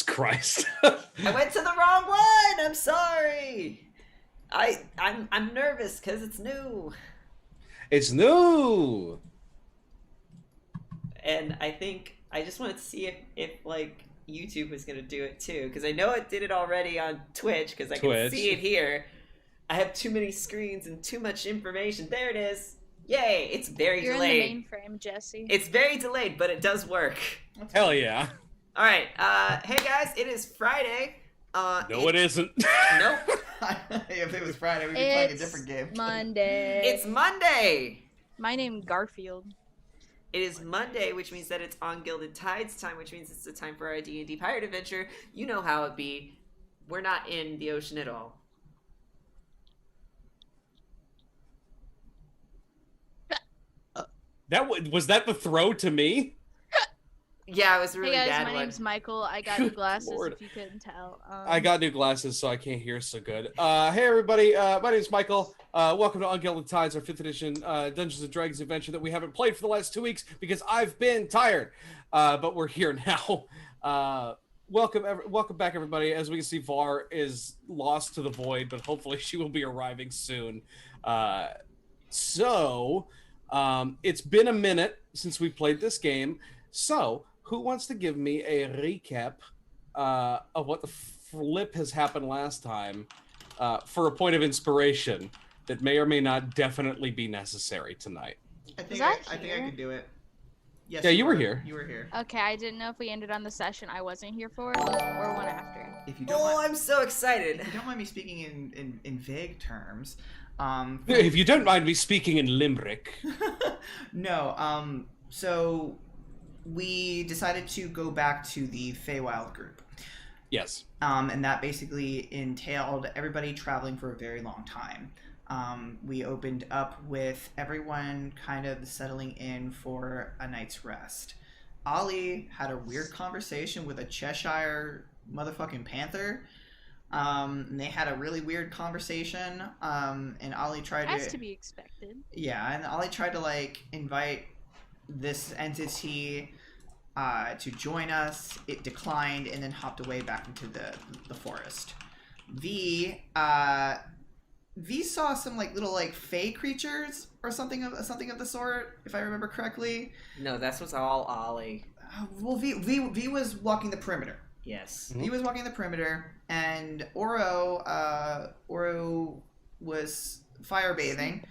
Christ. I went to the wrong one. I'm sorry. I'm nervous because it's new, It's new. and I think I just wanted to see if like YouTube was gonna do it too, because I know it did it already on Twitch because I can see it here. I have too many screens and too much information. There it is. Yay! It's very You're delayed. in the mainframe, Jesse. It's very delayed, but it does work. Hell yeah. All right. Hey guys, it is Friday. No, it isn't. Nope. If it was Friday, we'd be playing a different game. Monday. It's Monday. My name Garfield. It is Monday, which means that it's on Gilded Tides time, which means it's the time for our D&D pirate adventure. You know how it be. We're not in the ocean at all. Was that the throw to me? Yeah, it was a really Hey guys, bad my one. name's Michael. I got new glasses Lord. if you couldn't tell. I got new glasses, so I can't hear so good. Hey everybody, my name's Michael. Welcome to Ungilded Tides, our 5th edition Dungeons & Dragons adventure that we haven't played for the last 2 weeks because I've been tired. But we're here now. Welcome back, everybody. As we can see, Var is lost to the void, but hopefully she will be arriving soon. It's been a minute since we played this game. So, who wants to give me a recap of what the flip has happened last time for a point of inspiration that may or may not definitely be necessary tonight? I think Was I I think I here? could do it. Yes, Yeah, you were here. You were here. Okay, I didn't know if we ended on the session I wasn't here for or one after. If you don't Oh, mind, I'm so excited. if you don't mind me speaking in vague terms, If you don't mind me speaking in Limerick. no, so we decided to go back to the Feywild group. Yes. And that basically entailed everybody traveling for a very long time. We opened up with everyone kind of settling in for a night's rest. Ollie had a weird conversation with a Cheshire motherfucking panther. And they had a really weird conversation. And Ollie tried Has to... to be expected. Yeah, and Ollie tried to, like, invite this entity to join us. It declined and then hopped away back into the forest. V saw some like little like fey creatures or something of the sort, if I remember correctly. No, that was all Ollie. Well, V was walking the perimeter. Yes. He was walking the perimeter, and Oro was fire bathing,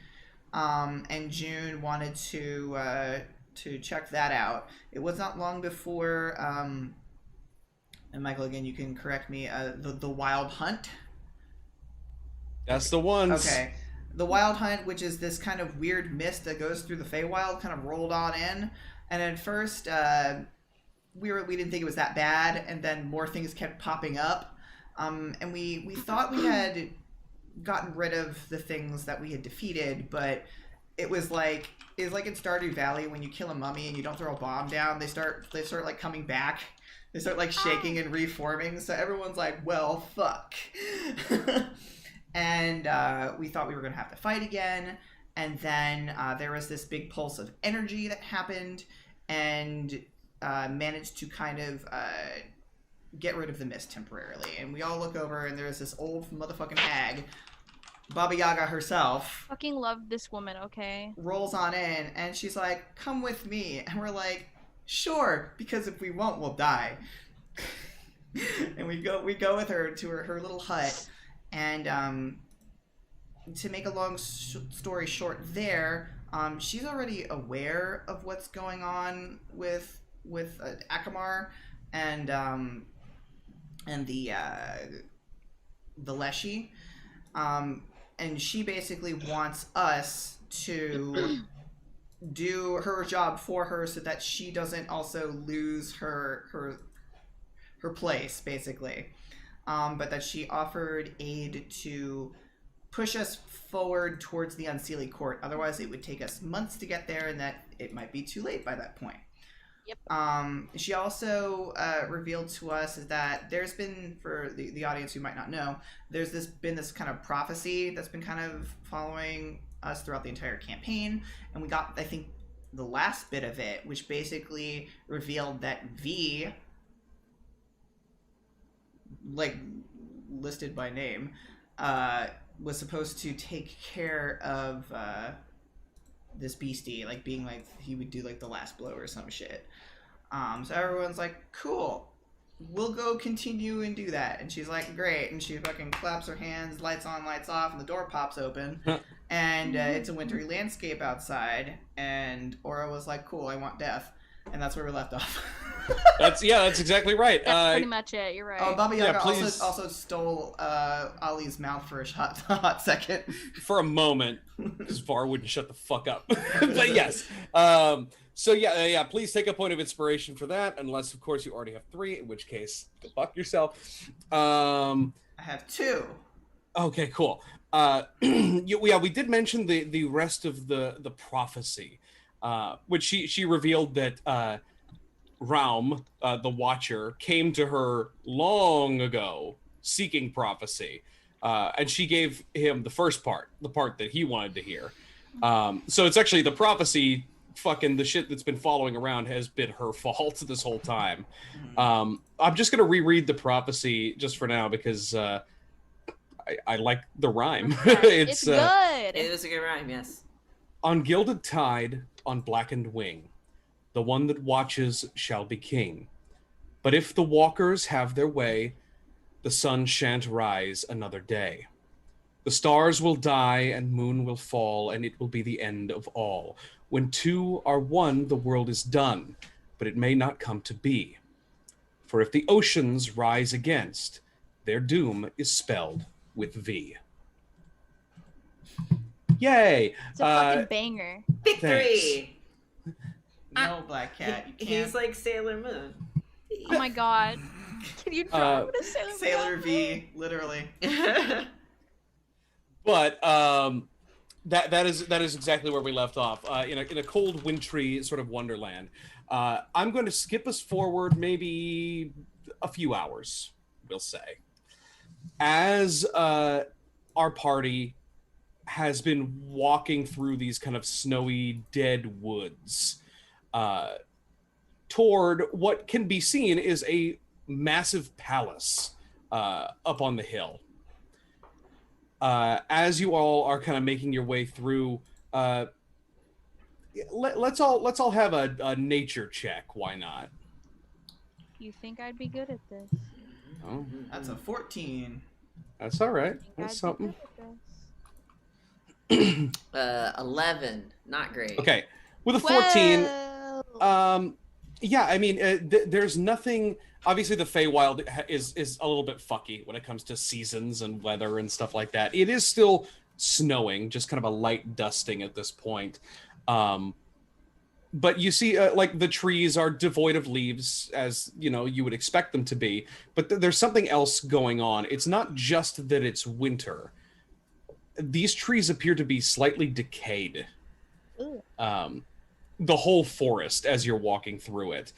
and June wanted to check that out. It was not long before, and Michael, again, you can correct me. The Wild Hunt. That's the ones. Okay. The Wild Hunt, which is this kind of weird mist that goes through the Feywild, kind of rolled on in. And at first, we didn't think it was that bad, and then more things kept popping up. And we thought we had gotten rid of the things that we had defeated, but it was like in Stardew Valley when you kill a mummy and you don't throw a bomb down, they start like coming back. They start like shaking and reforming. So everyone's like, well, fuck. And we thought we were going to have to fight again. And then there was this big pulse of energy that happened and managed to kind of get rid of the mist temporarily. And we all look over and there's this old motherfucking hag, Baba Yaga herself. Fucking love this woman, okay? Rolls on in and she's like, come with me. And we're like, sure, because if we won't, we'll die. And we go with her to her little hut. And to make a long story short there, she's already aware of what's going on with Akamar and the Leshy. And she basically wants us to do her job for her so that she doesn't also lose her place, basically. But that she offered aid to push us forward towards the Unseelie Court. Otherwise, it would take us months to get there, and that it might be too late by that point. Yep. She also revealed to us that there's been, for the audience who might not know, been this kind of prophecy that's been kind of following us throughout the entire campaign, and we got, I think, the last bit of it, which basically revealed that V like listed by name, was supposed to take care of this beastie, like being like he would do like the last blow or some shit. So everyone's like, cool, we'll go continue and do that. And she's like, great. And she fucking claps her hands, lights on, lights off, and the door pops open. And it's a wintry landscape outside. And Aura was like, cool, I want death. And that's where we left off. That's exactly right. That's pretty much it. You're right. Oh, Baba Yaga please. also stole Ali's mouth for a hot second. For a moment, because Var wouldn't shut the fuck up. But yes. So yeah, please take a point of inspiration for that, unless of course you already have 3, in which case, go fuck yourself. I have 2. Okay, cool. We did mention the rest of the prophecy, which she revealed that Raum, the Watcher, came to her long ago seeking prophecy, and she gave him the first part, the part that he wanted to hear. So it's actually the prophecy. Fucking the shit that's been following around has been her fault this whole time. I'm just gonna reread the prophecy just for now because I like the rhyme. It's good. It is a good rhyme, yes. On gilded tide, on blackened wing, the one that watches shall be king. But if the walkers have their way, the sun shan't rise another day. The stars will die and moon will fall, and it will be the end of all. When 2 are 1, the world is done, but it may not come to be. For if the oceans rise against, their doom is spelled with V. Yay! It's a fucking banger. Victory! No, Black Cat, you can't. He's like Sailor Moon. Oh my god. Can you draw what a Sailor V, literally. But that is exactly where we left off, in a cold, wintry sort of wonderland. I'm going to skip us forward maybe a few hours, we'll say, as our party has been walking through these kind of snowy, dead woods toward what can be seen is a massive palace up on the hill. As you all are kind of making your way through, let's all have a nature check. Why not? You think I'd be good at this? Oh, That's a 14. that's all right. That's something. 11. Not great. Okay, with a 14, Well, yeah. I mean, there's nothing. Obviously, the Feywild is a little bit fucky when it comes to seasons and weather and stuff like that. It is still snowing, just kind of a light dusting at this point. But you see, like, the trees are devoid of leaves, as, you know, you would expect them to be. But there's something else going on. It's not just that it's winter. These trees appear to be slightly decayed. The whole forest as you're walking through it.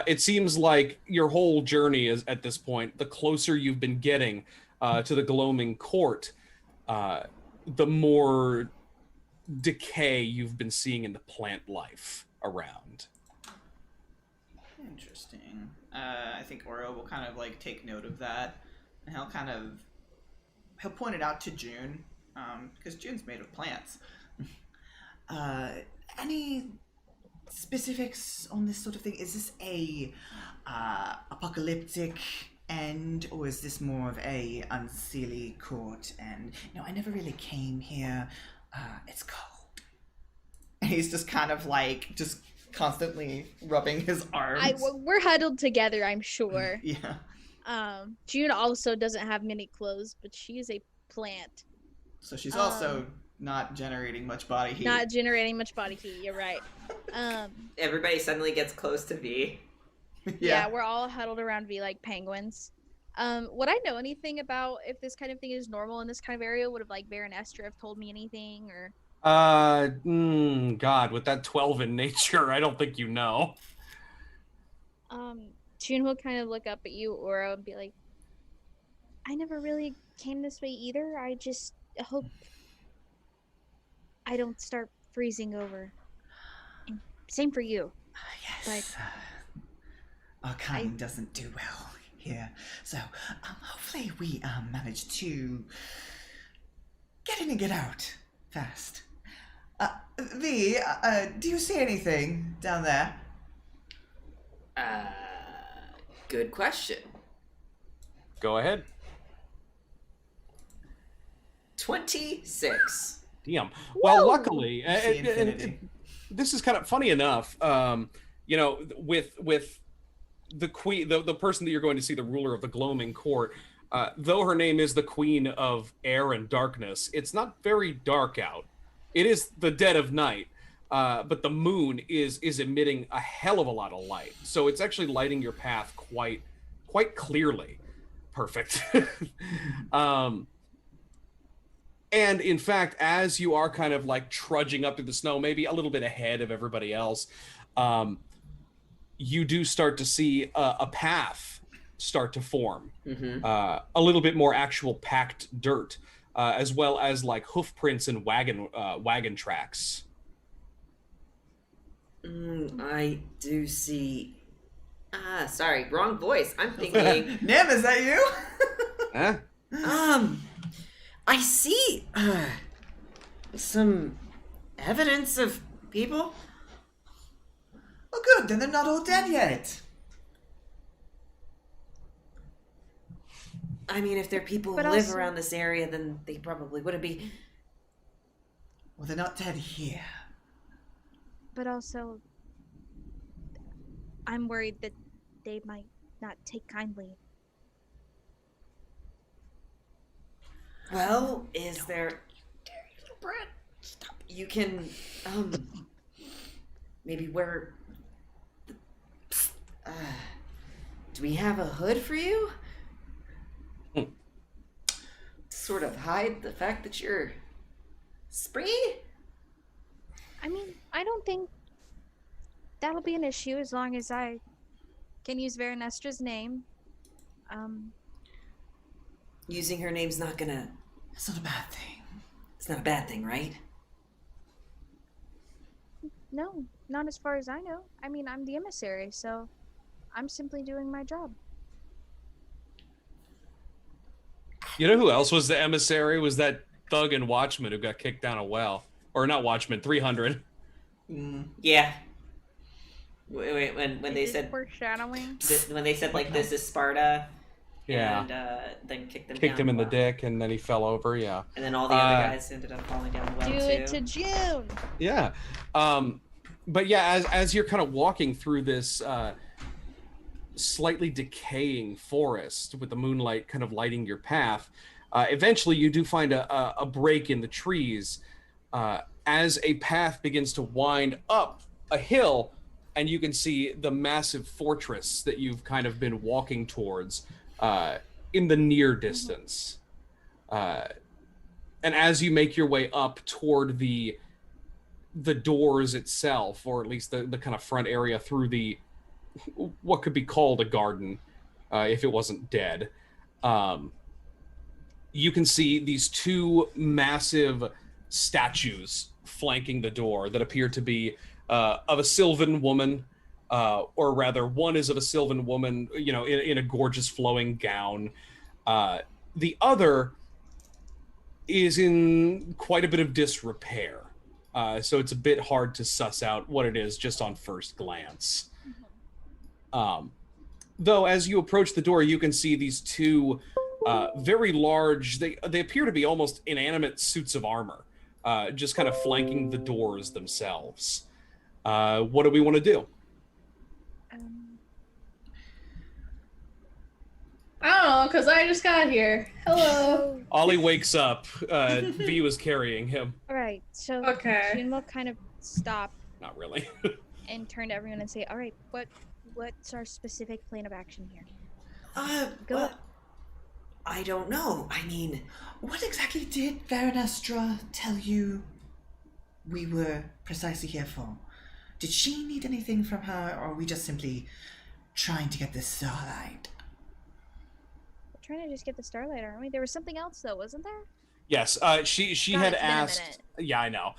It seems like your whole journey is, at this point, the closer you've been getting to the Gloaming court, the more decay you've been seeing in the plant life around. Interesting. I think Oro will kind of like take note of that, and he'll point it out to June, because June's made of plants. Any specifics on this sort of thing? Is this a apocalyptic end, or is this more of a unseelie court? And I never really came here. It's cold. And he's just kind of like just constantly rubbing his arms. We're huddled together, I'm sure. Yeah. June also doesn't have many clothes, but she is a plant. So she's also not generating much body heat. Not generating much body heat, you're right. Everybody suddenly gets close to V. Yeah, we're all huddled around V like penguins. Would I know anything about if this kind of thing is normal in this kind of area? Would have like Baron Esther have told me anything, or? God, with that 12 in nature, I don't think you know. June will kind of look up at you, Oro, and be like, I never really came this way either. I just hope I don't start freezing over. Same for you. Yes. Our kind doesn't do well here. So, hopefully we manage to get in and get out fast. V, do you see anything down there? Good question. Go ahead. 26. Damn. Well, Whoa! luckily, See infinity. this is kind of funny enough. You know, with the queen, the person that you're going to see, the ruler of the Gloaming court, though her name is the Queen of Air and Darkness, it's not very dark out. It is the dead of night, but the moon is emitting a hell of a lot of light, so it's actually lighting your path quite clearly. Perfect. And in fact, as you are kind of like trudging up through the snow, maybe a little bit ahead of everybody else, you do start to see a path start to form. Mm-hmm. A little bit more actual packed dirt, as well as like hoof prints and wagon tracks. I do see. Sorry, wrong voice. I'm thinking. Nim, is that you? Huh? I see some evidence of people. Oh, good. Then they're not all dead yet. I mean, if they're people But who live also- around this area, then they probably wouldn't be. Well, they're not dead here. But also, I'm worried that they might not take kindly. Well, is there? You little brat! Stop. You can, maybe wear. Do we have a hood for you? Sort of hide the fact that you're springy? I mean, I don't think that'll be an issue as long as I can use Veranestra's name. Using her name's not gonna. It's not a bad thing. It's not a bad thing, right? No, not as far as I know. I mean, I'm the emissary, so I'm simply doing my job. You know who else was the emissary? Was that thug and watchman who got kicked down a well? Or not watchman, 300. Yeah. Wait, when they Is this said foreshadowing. when they said like this is Sparta. Yeah. And then kicked Kicked him in the well. dick, and then he fell over. Yeah. And then all the other guys ended up falling down the well Do too. it to June. Yeah. But yeah, as you're kind of walking through this slightly decaying forest with the moonlight kind of lighting your path, eventually you do find a break in the trees as a path begins to wind up a hill, and you can see the massive fortress that you've kind of been walking towards in the near distance. And as you make your way up toward the doors itself, or at least the kind of front area through the what could be called a garden, if it wasn't dead, you can see these two massive statues flanking the door that appear to be of a Sylvan woman, or rather, one is of a Sylvan woman, you know, in a gorgeous flowing gown. The other is in quite a bit of disrepair. So it's a bit hard to suss out what it is just on first glance. Though as you approach the door, you can see these two very large, they appear to be almost inanimate suits of armor, just kind of flanking the doors themselves. What do we want to do? I don't know, because I just got here. Hello. Ollie wakes up. V was carrying him. All right, so Okay. June will kind of stop Not really. and turn to everyone and say, "All right, what's our specific plan of action here?" Go. Well, I don't know. I mean, What exactly did Veranestra tell you we were precisely here for? Did she need anything from her, or are we just simply trying to get this starlight? We're trying to just get the starlight, aren't we? There was something else though, wasn't there? Yes, she God, had it's been a asked. minute. Yeah, I know.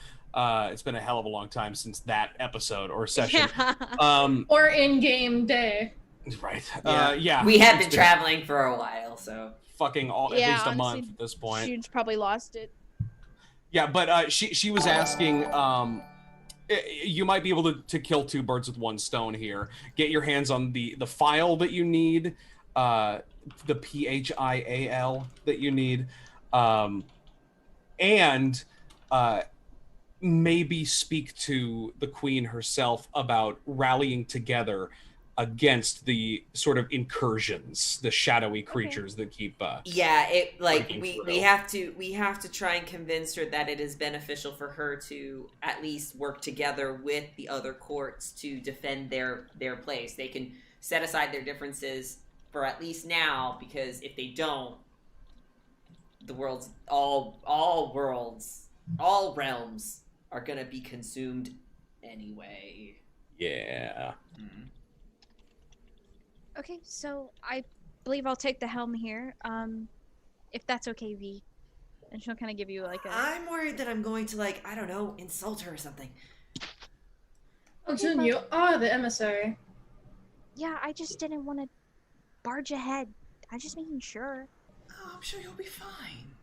It's been a hell of a long time since that episode or session. Yeah. Or in-game day. Right. Yeah. Yeah. We have been traveling for a while, so fucking at least a month at this point. June's probably lost it. Yeah, but she was asking, you might be able to kill two birds with one stone here. Get your hands on the file that you need, the PHIAL that you need, and maybe speak to the queen herself about rallying together against the sort of incursions, the shadowy creatures that keep yeah, it like breaking we have to try and convince her that it is beneficial for her to at least work together with the other courts to defend their place. They can set aside their differences for at least now, because if they don't, the world's all realms are gonna be consumed anyway. Yeah. Okay, so I believe I'll take the helm here. If that's okay, V. And she'll kind of give you like a. I'm worried that I'm going to, like, I don't know, insult her or something. Oh, June, you are the emissary. Yeah, I just didn't want to barge ahead. I just making sure. Oh, I'm sure you'll be fine.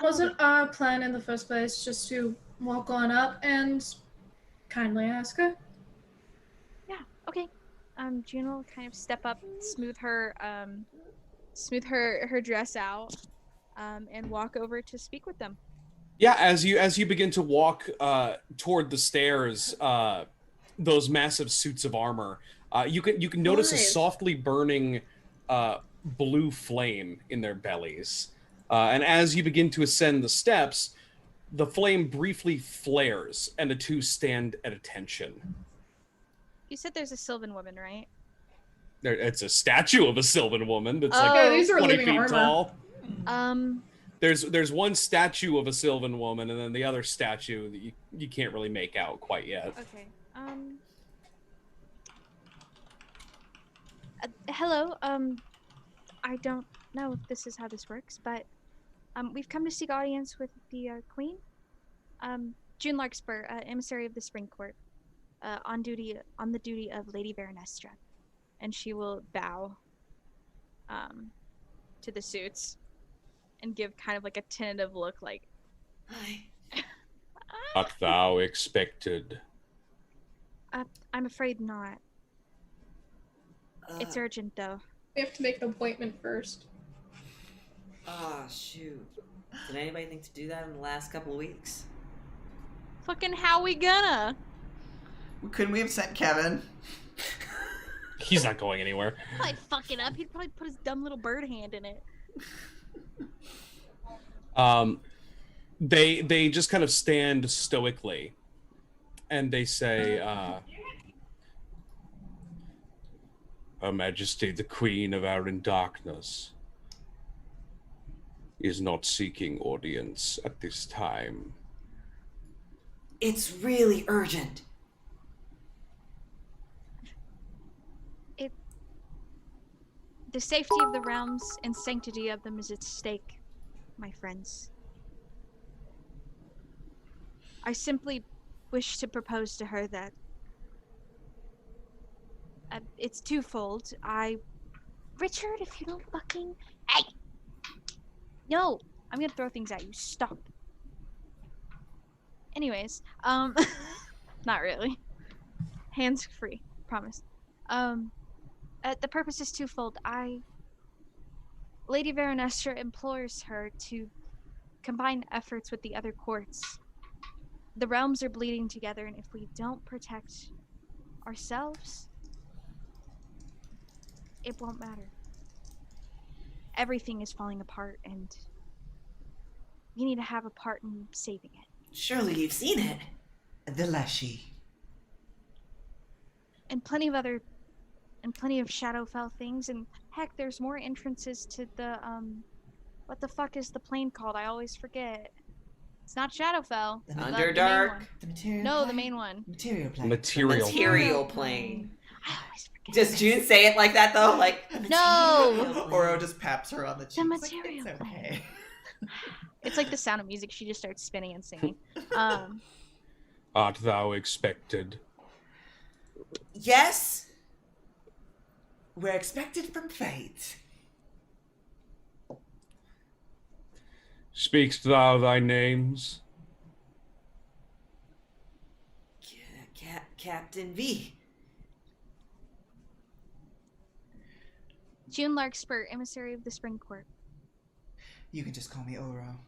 Wasn't our plan in the first place just to walk on up and kindly ask her? Yeah. Okay. June will kind of step up, smooth her dress out, and walk over to speak with them. Yeah, as you begin to walk toward the stairs, those massive suits of armor, you can notice a softly burning blue flame in their bellies, and as you begin to ascend the steps, the flame briefly flares, and the two stand at attention. You said there's a Sylvan woman, right? It's a statue of a Sylvan woman that's Oh. like These are 20 living feet armor. tall. There's one statue of a Sylvan woman, and then the other statue that you can't really make out quite yet. Okay. Hello. I don't know if this is how this works, but we've come to seek audience with the Queen. June Larkspur, emissary of the Spring Court, on the duty of Lady Veronestra, and she will bow to the suits and give kind of like a tentative look, like, Hi. Art thou expected? I'm afraid not. It's urgent, though. We have to make an appointment first. Ah, shoot. Did anybody think to do that in the last couple of weeks? Fucking how we gonna? Couldn't we have sent Kevin? He's not going anywhere. Probably fuck it up. He'd probably put his dumb little bird hand in it. They just kind of stand stoically, and they say, Her Majesty, the Queen of Aran Darkness, is not seeking audience at this time. It's really urgent. The safety of the realms and sanctity of them is at stake, my friends. I simply wish to propose to her that it's twofold. Richard, if you don't fucking... Hey! No! I'm gonna throw things at you. Stop. Anyways, not really. Hands free, promise. The purpose is twofold. Lady Veronestra implores her to combine efforts with the other courts. The realms are bleeding together, and if we don't protect ourselves, it won't matter. Everything is falling apart, and we need to have a part in saving it. Surely you've seen it. The Leshy. And plenty of Shadowfell things, and heck, there's more entrances to the, what the fuck is the plane called? I always forget. It's not Shadowfell. The Underdark? The material No, plane? the main one. Material plane. Material plane. I always forget. Does June say it like that, though? Like, No! Oro just paps her on the cheek. The It's like, material it's plane. okay. It's like the Sound of Music. She just starts spinning and singing. Art thou expected? yes? we're expected from fate. Speak'st thou thy names? Captain V. June Larkspur, emissary of the Spring Court. You can just call me Oro.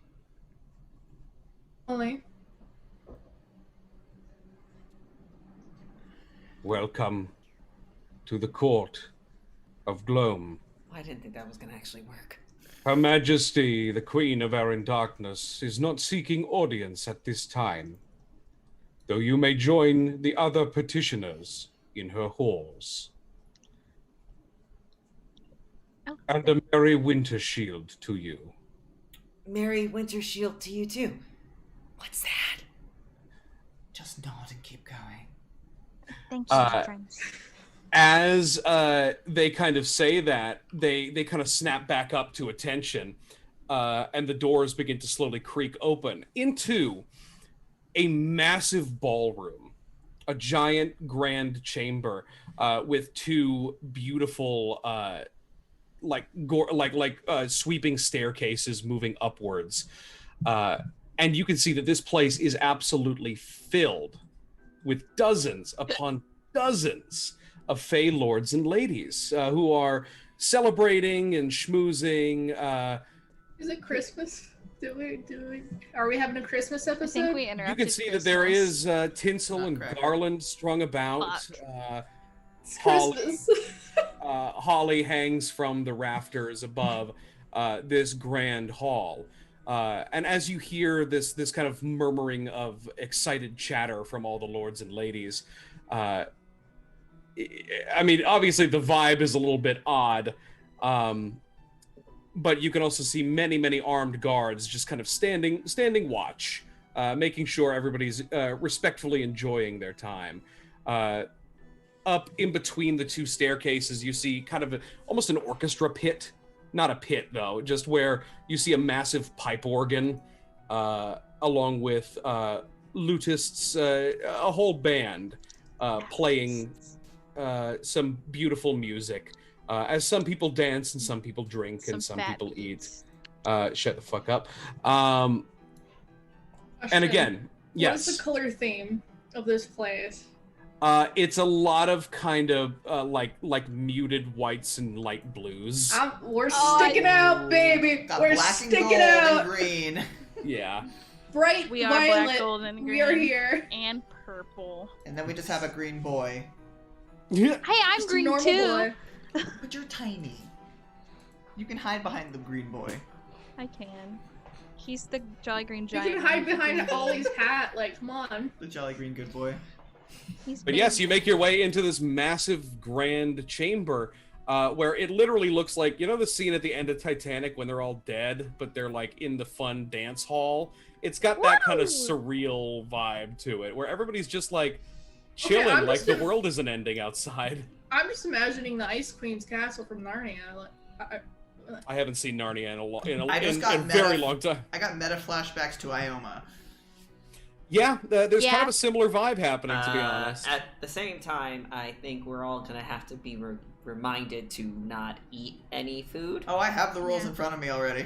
Only. Welcome to the court of Gloam. I didn't think that was gonna actually work. Her Majesty, the Queen of Aran Darkness, is not seeking audience at this time, though you may join the other petitioners in her halls. Oh. And a merry winter shield to you. Merry Winter Shield to you too. What's that? Just nod and keep going. Thank you, my friends. As they kind of say that, they kind of snap back up to attention, and the doors begin to slowly creak open into a massive ballroom, a giant grand chamber with two beautiful, sweeping staircases moving upwards, and you can see that this place is absolutely filled with dozens upon dozens of Fey lords and ladies who are celebrating and schmoozing. Is it Christmas? Are we having a Christmas episode? I think we interrupted. You can see Christmas. that there is tinsel Not and correct. garland strung about. It's Holly, Christmas. holly hangs from the rafters above this grand hall. And as you hear this kind of murmuring of excited chatter from all the lords and ladies, I mean, obviously the vibe is a little bit odd, but you can also see many armed guards just kind of standing watch, making sure everybody's respectfully enjoying their time. Up in between the two staircases, you see kind of almost an orchestra pit. Not a pit, though, just where you see a massive pipe organ, along with lutists, a whole band playing some beautiful music, as some people dance and some people drink and some people eat. Shut the fuck up. And again, yes. What is the color theme of this place? It's a lot of kind of like muted whites and light blues. We're sticking out, baby. Got We're black sticking and gold out. and green. Yeah. Bright We are violet. black, gold, and green. We are here. And purple. And then we just have a green boy. Yeah. Hey, I'm Just a green normal too. boy. But you're tiny. You can hide behind the green boy. I can. He's the Jolly Green You Giant. can hide behind Ollie's hat. Like, come on. The jolly green good boy. He's But big. yes, you make your way into this massive grand chamber, where it literally looks like, you know, the scene at the end of Titanic when they're all dead, but they're like in the fun dance hall. It's got that kind of surreal vibe to it, where everybody's just like chilling, I'm like just the world isn't ending outside. I'm just imagining the Ice Queen's castle from Narnia. Like, I haven't seen Narnia in I just a got very meta- long time. I got meta flashbacks to Ioma. Yeah, there's kind Yeah. of a similar vibe happening, to be honest. At the same time, I think we're all gonna have to be reminded to not eat any food. Oh, I have the rules Yeah. in front of me already.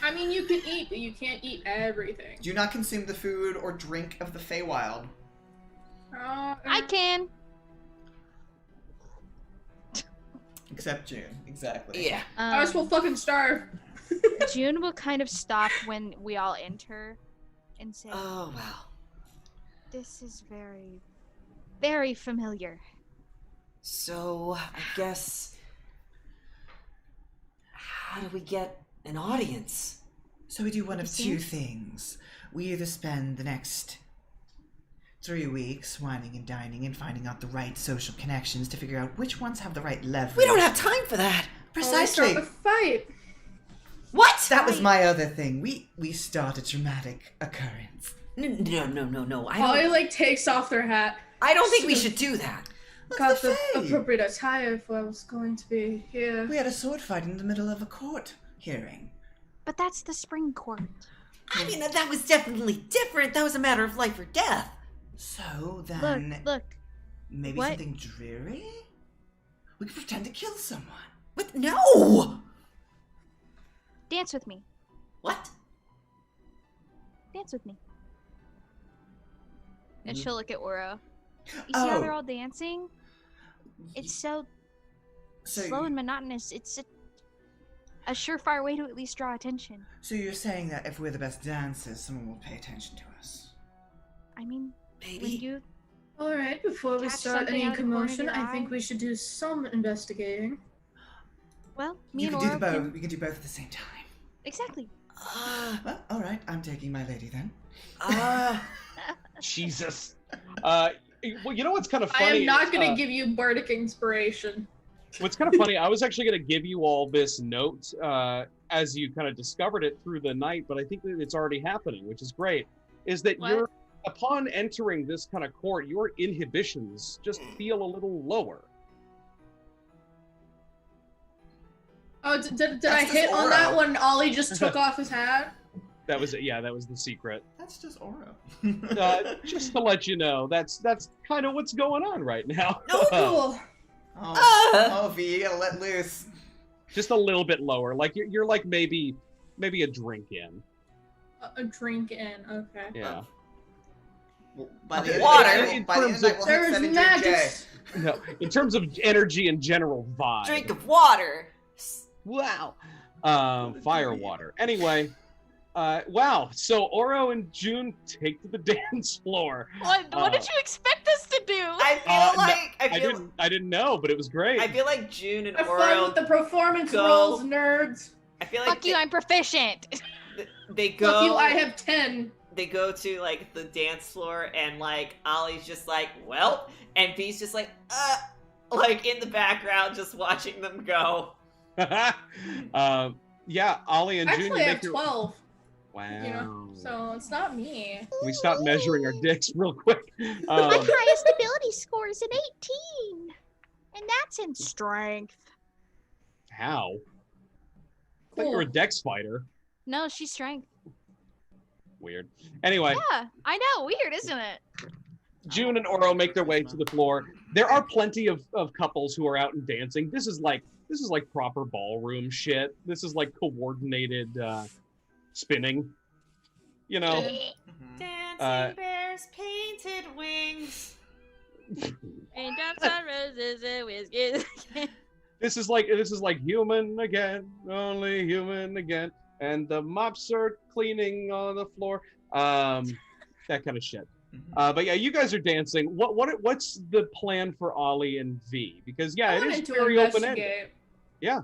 I mean, you can eat, but you can't eat everything. Do not consume the food or drink of the Feywild. I can. Except June. Exactly. Yeah. I just will fucking starve. June will kind of stop when we all enter and say, Oh wow. "This is very, very familiar." So I guess, how do we get an audience? So we do one of See? two things. We either spend the next 3 weeks whining and dining and finding out the right social connections to figure out which ones have the right leverage. We don't have time for that. Precisely. Start a fight. What? That was my other thing. We start a dramatic occurrence. No. I Ollie don't. like takes off their hat. I don't think we should do that. Got the Fae. appropriate attire if I was going to be here. We had a sword fight in the middle of a court hearing. But that's the Spring Court. I mean, that was definitely different. That was a matter of life or death. So Look, then, look. maybe what? something dreary? We could pretend to kill someone. What? No! Dance with me. What? Dance with me. And she'll look at Oro. You see Oh. how they're all dancing? It's so slow and monotonous. It's a surefire way to at least draw attention. So you're saying that if we're the best dancers, someone will pay attention to us? I mean, Maybe. when you Alright, before we Catch start something any out of the corner of commotion, your I think eye. we should do some investigating. well, me You and can do Oro the both. can... We can do both at the same time. Exactly. Well, all right. I'm taking my lady then. Jesus. Well, you know what's kind of funny? I am not going to is, give you bardic inspiration. What's kind of funny, I was actually going to give you all this note as you kind of discovered it through the night, but I think that it's already happening, which is great, is that What? upon entering this kind of court, your inhibitions just feel a little lower. Oh, did I That's hit just on Oro. that when Ollie just took off his hat? That was it. Yeah, that was the secret. That's just Oro. Just to let you know, that's kind of what's going on right now. Cool. Oh, V, you gotta let loose. Just a little bit lower, like you're like maybe a drink in. A drink in, okay. Yeah. By the end Water. of the night, by the end of the night, we'll hit There's 7 magic. J. No, in terms of energy and general vibe. Drink of water. Wow. Fire water. Anyway, wow. So Oro and June take to the dance floor. What did you expect us to do? I didn't know, but it was great. I feel like June and Have fun Oro. with the performance go- rolls, nerds. I feel like Fuck you, I'm proficient. they go. Fuck you, I have 10. They go to like the dance floor and like Ollie's just like, well, and B's just like in the background just watching them go. Yeah, Ollie and June. Actually, you I make have your... 12, Wow. you know, so it's not me. We stop measuring our dicks real quick. My highest ability score is an 18. And that's in strength. How? I thought you were a dex fighter. No, she's strength. Weird. Anyway. Yeah, I know. Weird, isn't it? June and Oro make their way to the floor. There are plenty of couples who are out and dancing. This is like proper ballroom shit. This is like coordinated spinning. You know. Dancing bears, painted wings. Raindrops on roses and whiskey. This is like human again, only human again, and the mops are cleaning on the floor. That kind of shit. But yeah, you guys are dancing. What's the plan for Ollie and V? Because yeah, I it wanted is to very open ended. investigate Yeah.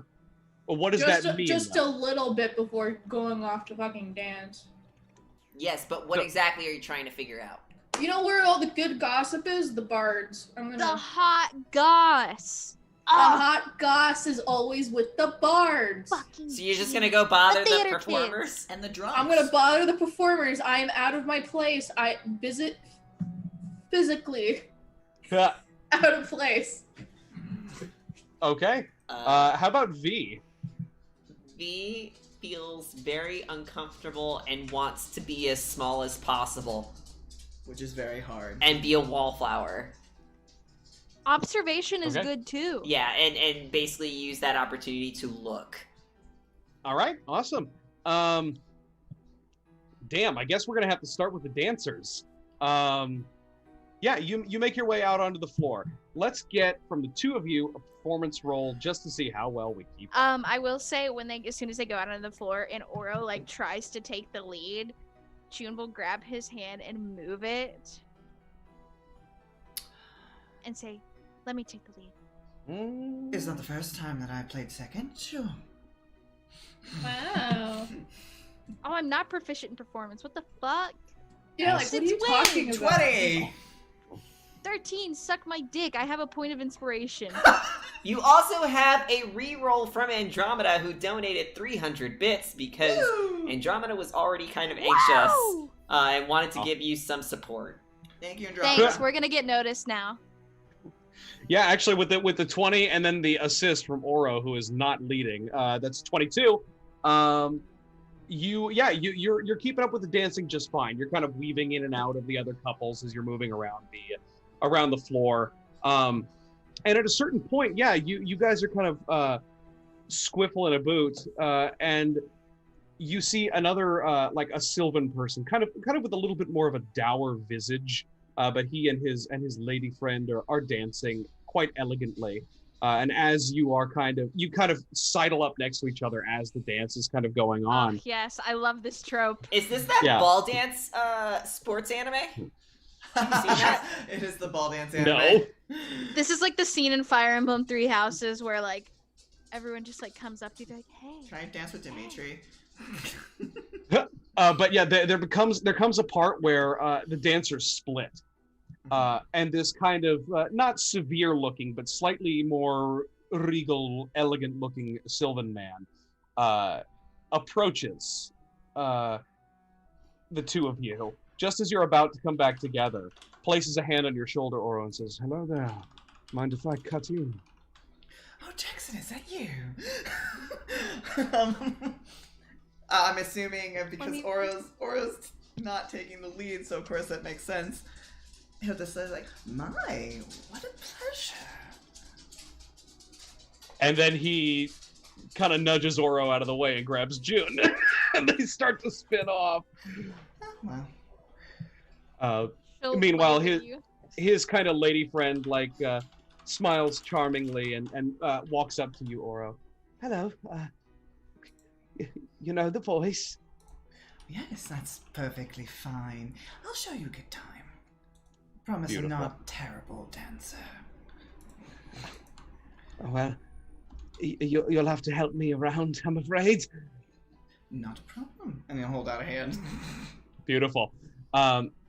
Well, what does just that mean? just though? a little bit before going off to fucking dance. Yes, but what So- exactly are you trying to figure out? You know where all the good gossip is? The bards. The hot goss. The hot goss is always with the bards. Fucking So you're just gonna go bother The the theater performers? kids. And the drums. I'm gonna bother the performers. I am out of my place. I visit physically Yeah. out of place. Okay. How about V? V feels very uncomfortable and wants to be as small as possible Which is very hard. and be a wallflower. Observation is Okay. good too. Yeah, and basically use that opportunity to look. All right. Awesome. Damn. I guess we're gonna have to start with the dancers. Yeah. You make your way out onto the floor. Let's get from the two of you a performance roll just to see how well we keep. I will say as soon as they go out on the floor and Oro like tries to take the lead, June will grab his hand and move it and say, "Let me take the lead." It's not the first time that I played second. Sure. Wow. Oh, I'm not proficient in performance. What the fuck? Yeah, like what are you It's talking wins. about? 20! 13, suck my dick. I have a point of inspiration. You also have a reroll from Andromeda, who donated 300 bits because Woo! Andromeda was already kind of anxious Wow! and wanted to give you some support. Thank you, Andromeda. Thanks, we're gonna get noticed now. Yeah, actually, with the 20 and then the assist from Oro, who is not leading, that's 22. You're keeping up with the dancing just fine. You're kind of weaving in and out of the other couples as you're moving around the floor. And at a certain point, yeah, you guys are kind of squiffle in a boot, and you see another like a sylvan person, kind of with a little bit more of a dour visage, but he and his lady friend are dancing quite elegantly. And as you kind of sidle up next to each other as the dance is kind of going on. Oh, yes, I love this trope. Is this that ball dance sports anime? Have you seen that? It is the ball dance anime. No. This is like the scene in Fire Emblem Three Houses where like everyone just like comes up to you like, hey. Can I dance with Dimitri? But yeah, there comes a part where the dancers split. And this kind of not severe looking, but slightly more regal, elegant looking Sylvan man approaches the two of you just as you're about to come back together, places a hand on your shoulder, Oro, and says, "Hello there. Mind if I cut in?" Oh, Jackson, is that you? I'm assuming because Oro's not taking the lead, so of course that makes sense. He'll just say like, "My, what a pleasure." And then he kind of nudges Oro out of the way and grabs June, and they start to spin off. Oh, well. Meanwhile, his kind of lady friend like smiles charmingly and walks up to you, Oro. "Hello. You know the voice." Yes, that's perfectly fine. I'll show you a good time. Promise Beautiful. I'm not a terrible dancer. Well, you'll have to help me around, I'm afraid. Not a problem. And he'll hold out a hand. Beautiful.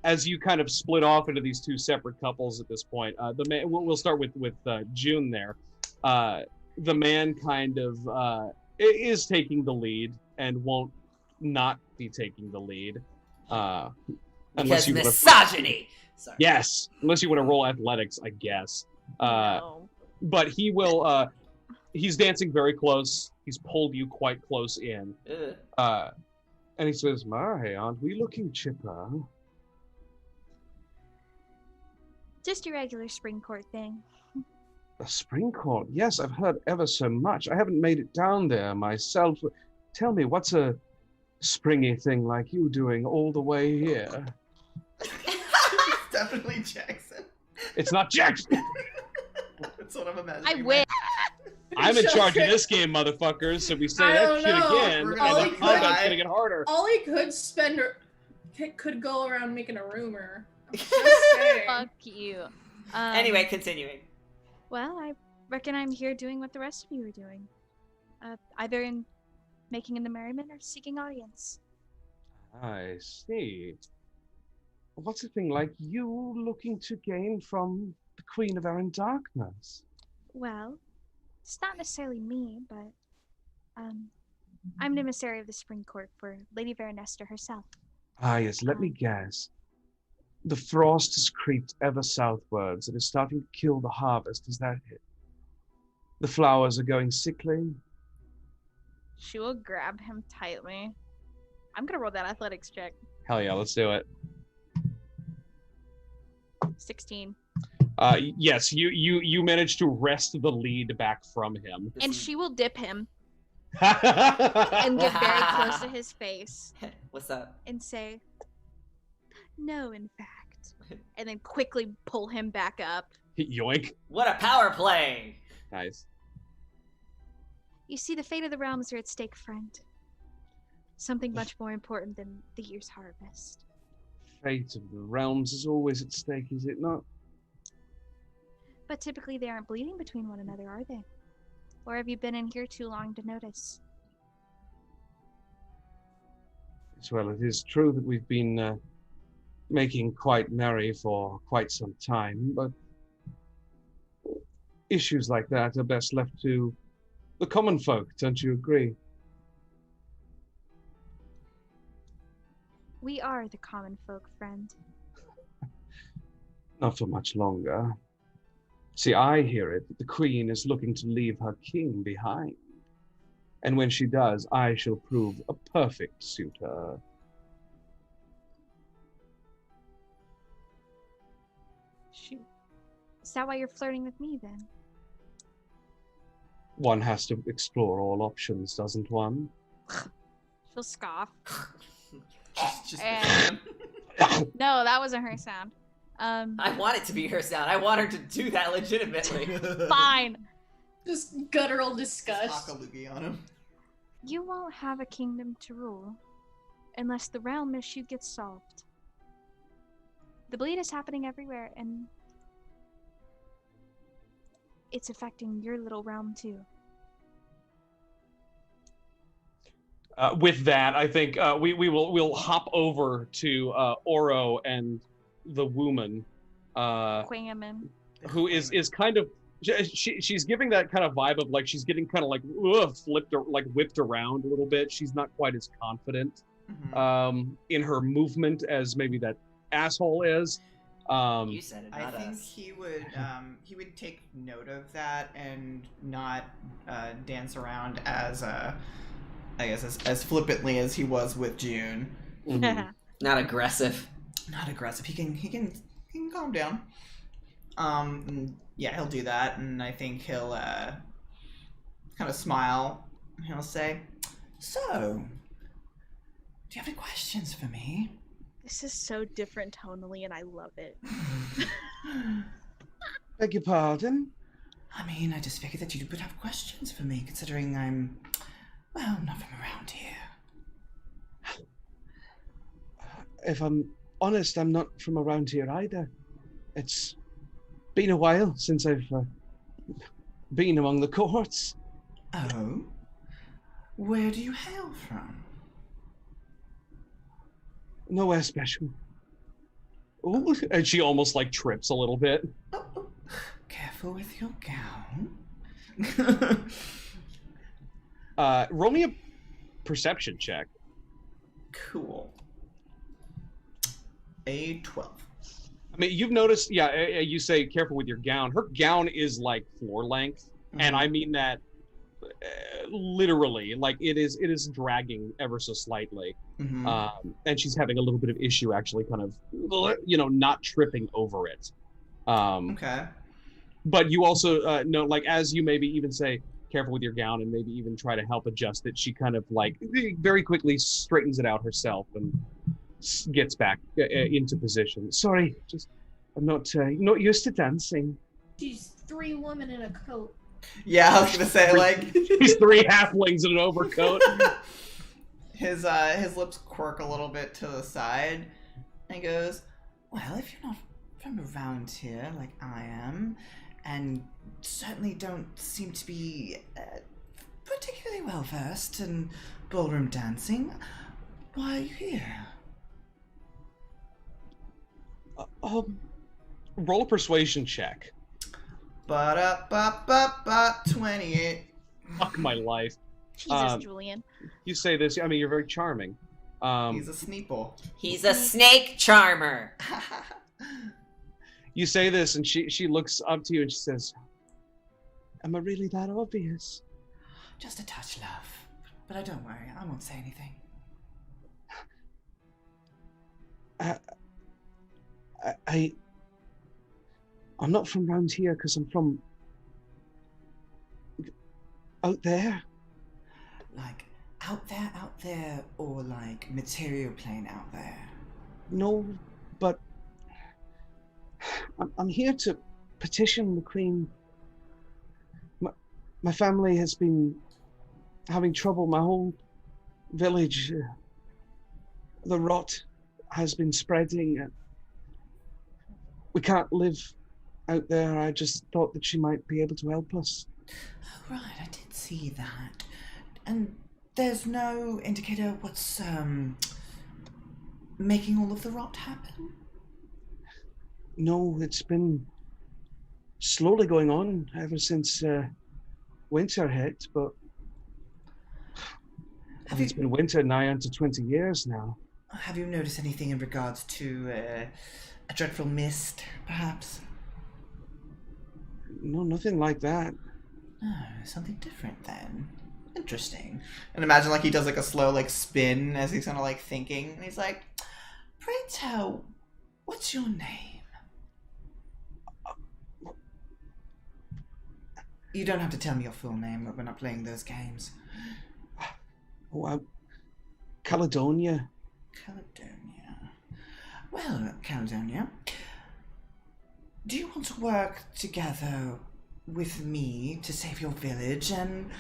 As you kind of split off into these two separate couples at this point, the man. We'll start with June there. The man kind of is taking the lead and won't not be taking the lead. Because misogyny. Sorry. Yes, unless you want to roll athletics, I guess. No. But he will. He's dancing very close. He's pulled you quite close in. And he says, "My, aren't we looking chipper?" Just your regular spring court thing. A spring court? Yes, I've heard ever so much. I haven't made it down there myself. Tell me, what's a springy thing like you doing all the way here? It's definitely Jackson. It's not Jackson! That's what I'm imagining. I wish. I'm in charge of this game, motherfuckers, so if we say that shit again, We're and gonna the look combat's bad. gonna get harder. All he could spend could go around making a rumor. I'm just saying. Fuck you. Anyway, continuing. Well, I reckon I'm here doing what the rest of you are doing. Either in making in the merriment or seeking audience. I see. What's a thing like you looking to gain from the Queen of Errant Darkness? Well, it's not necessarily me, but I'm an emissary of the Spring Court for Lady Veronesta herself. Ah, yes, let me guess. The frost has creeped ever southwards and is starting to kill the harvest, is that it? The flowers are going sickly? She will grab him tightly. I'm gonna roll that athletics check. Hell yeah, let's do it. 16. Yes, you managed to wrest the lead back from him. And she will dip him and and get very close to his face What's up? And say, no, in fact. and then quickly pull him back up. Yoink. What a power play! Nice. You see, the fate of the realms are at stake, friend. Something much more important than the year's harvest. Fate of the realms is always at stake, is it not? But typically they aren't bleeding between one another, are they? Or have you been in here too long to notice? Well, it is true that we've been making quite merry for quite some time, but issues like that are best left to the common folk, don't you agree? We are the common folk, friend. Not for much longer. See, I hear it that the Queen is looking to leave her king behind. And when she does, I shall prove a perfect suitor. Shoot. Is that why you're flirting with me, then? One has to explore all options, doesn't one? She'll scoff. Just And- No, that wasn't her sound. I want it to be her sound. I want her to do that legitimately. Fine. Just guttural Just disgust. hock a loogie on him. You won't have a kingdom to rule unless the realm issue gets solved. The bleed is happening everywhere, and it's affecting your little realm too. With that, I think we'll hop over to Oro and the woman, Quaman. who is kind of she's giving that kind of vibe of like she's getting kind of like flipped or like whipped around a little bit. She's not quite as confident in her movement as maybe that asshole is. You said it, I not think us. he would take note of that and not dance around as I guess as flippantly as he was with June. Not aggressive. Not aggressive. He can calm down. And yeah, he'll do that, and I think he'll kind of smile. And he'll say, "So, do you have any questions for me?" This is so different tonally, and I love it. Beg your pardon? I mean, I just figured that you would have questions for me, considering I'm, well, not from around here. If I'm honest, I'm not from around here either. It's been a while since I've been among the courts. Oh? Where do you hail from? Nowhere special. Ooh, and she almost like trips a little bit. Oh, careful with your gown. Roll me a perception check. Cool. A 12. I mean, you've noticed, you say careful with your gown. Her gown is like floor length, and I mean that literally. Like it is dragging ever so slightly, and she's having a little bit of issue actually, kind of, not tripping over it. Okay. But you also know, like as you maybe even say careful with your gown, and maybe even try to help adjust it, she kind of like very quickly straightens it out herself and gets back into position. Sorry, just I'm not used to dancing. She's 3 women in a coat. Yeah, I was gonna say like These 3 halflings in an overcoat. his lips quirk a little bit to the side, and he goes, "Well, if you're not from around here like I am, and certainly don't seem to be particularly well versed in ballroom dancing, why are you here?" Roll a persuasion check. Ba-da-ba-ba-ba, 28. Fuck my life. Jesus, Julian. You say this, I mean, you're very charming. He's a sneeple. He's a snake charmer. You say this, and she looks up to you and she says, "Am I really that obvious?" Just a touch, love. But don't worry, I won't say anything. I'm not from round here because I'm from out there. Like, out there, or like material plane out there? No, but I'm here to petition the Queen. My family has been having trouble. My whole village, the rot has been spreading. We can't live out there. I just thought that she might be able to help us. Oh, right, I did see that. And there's no indicator what's making all of the rot happen? No, it's been slowly going on ever since winter hit, but it's been winter nigh onto 20 years now. Have you noticed anything in regards to a dreadful mist, perhaps? No, nothing like that. Oh, something different then. Interesting. And imagine like he does like a slow like spin as he's kind of like thinking, and he's like, "Pray tell, what's your name?" You don't have to tell me your full name. We're not playing those games. Oh, Caledonia. Caledonia. Well, Caledonia, do you want to work together with me to save your village and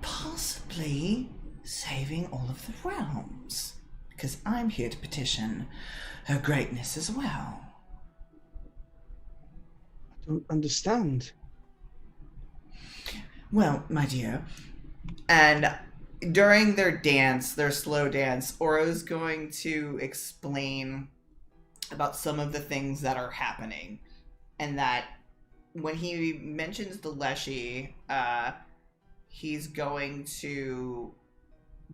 possibly saving all of the realms? Because I'm here to petition her greatness as well. I don't understand. Well, my dear, and during their dance, their slow dance, Oro's going to explain about some of the things that are happening, and that when he mentions the Leshy, he's going to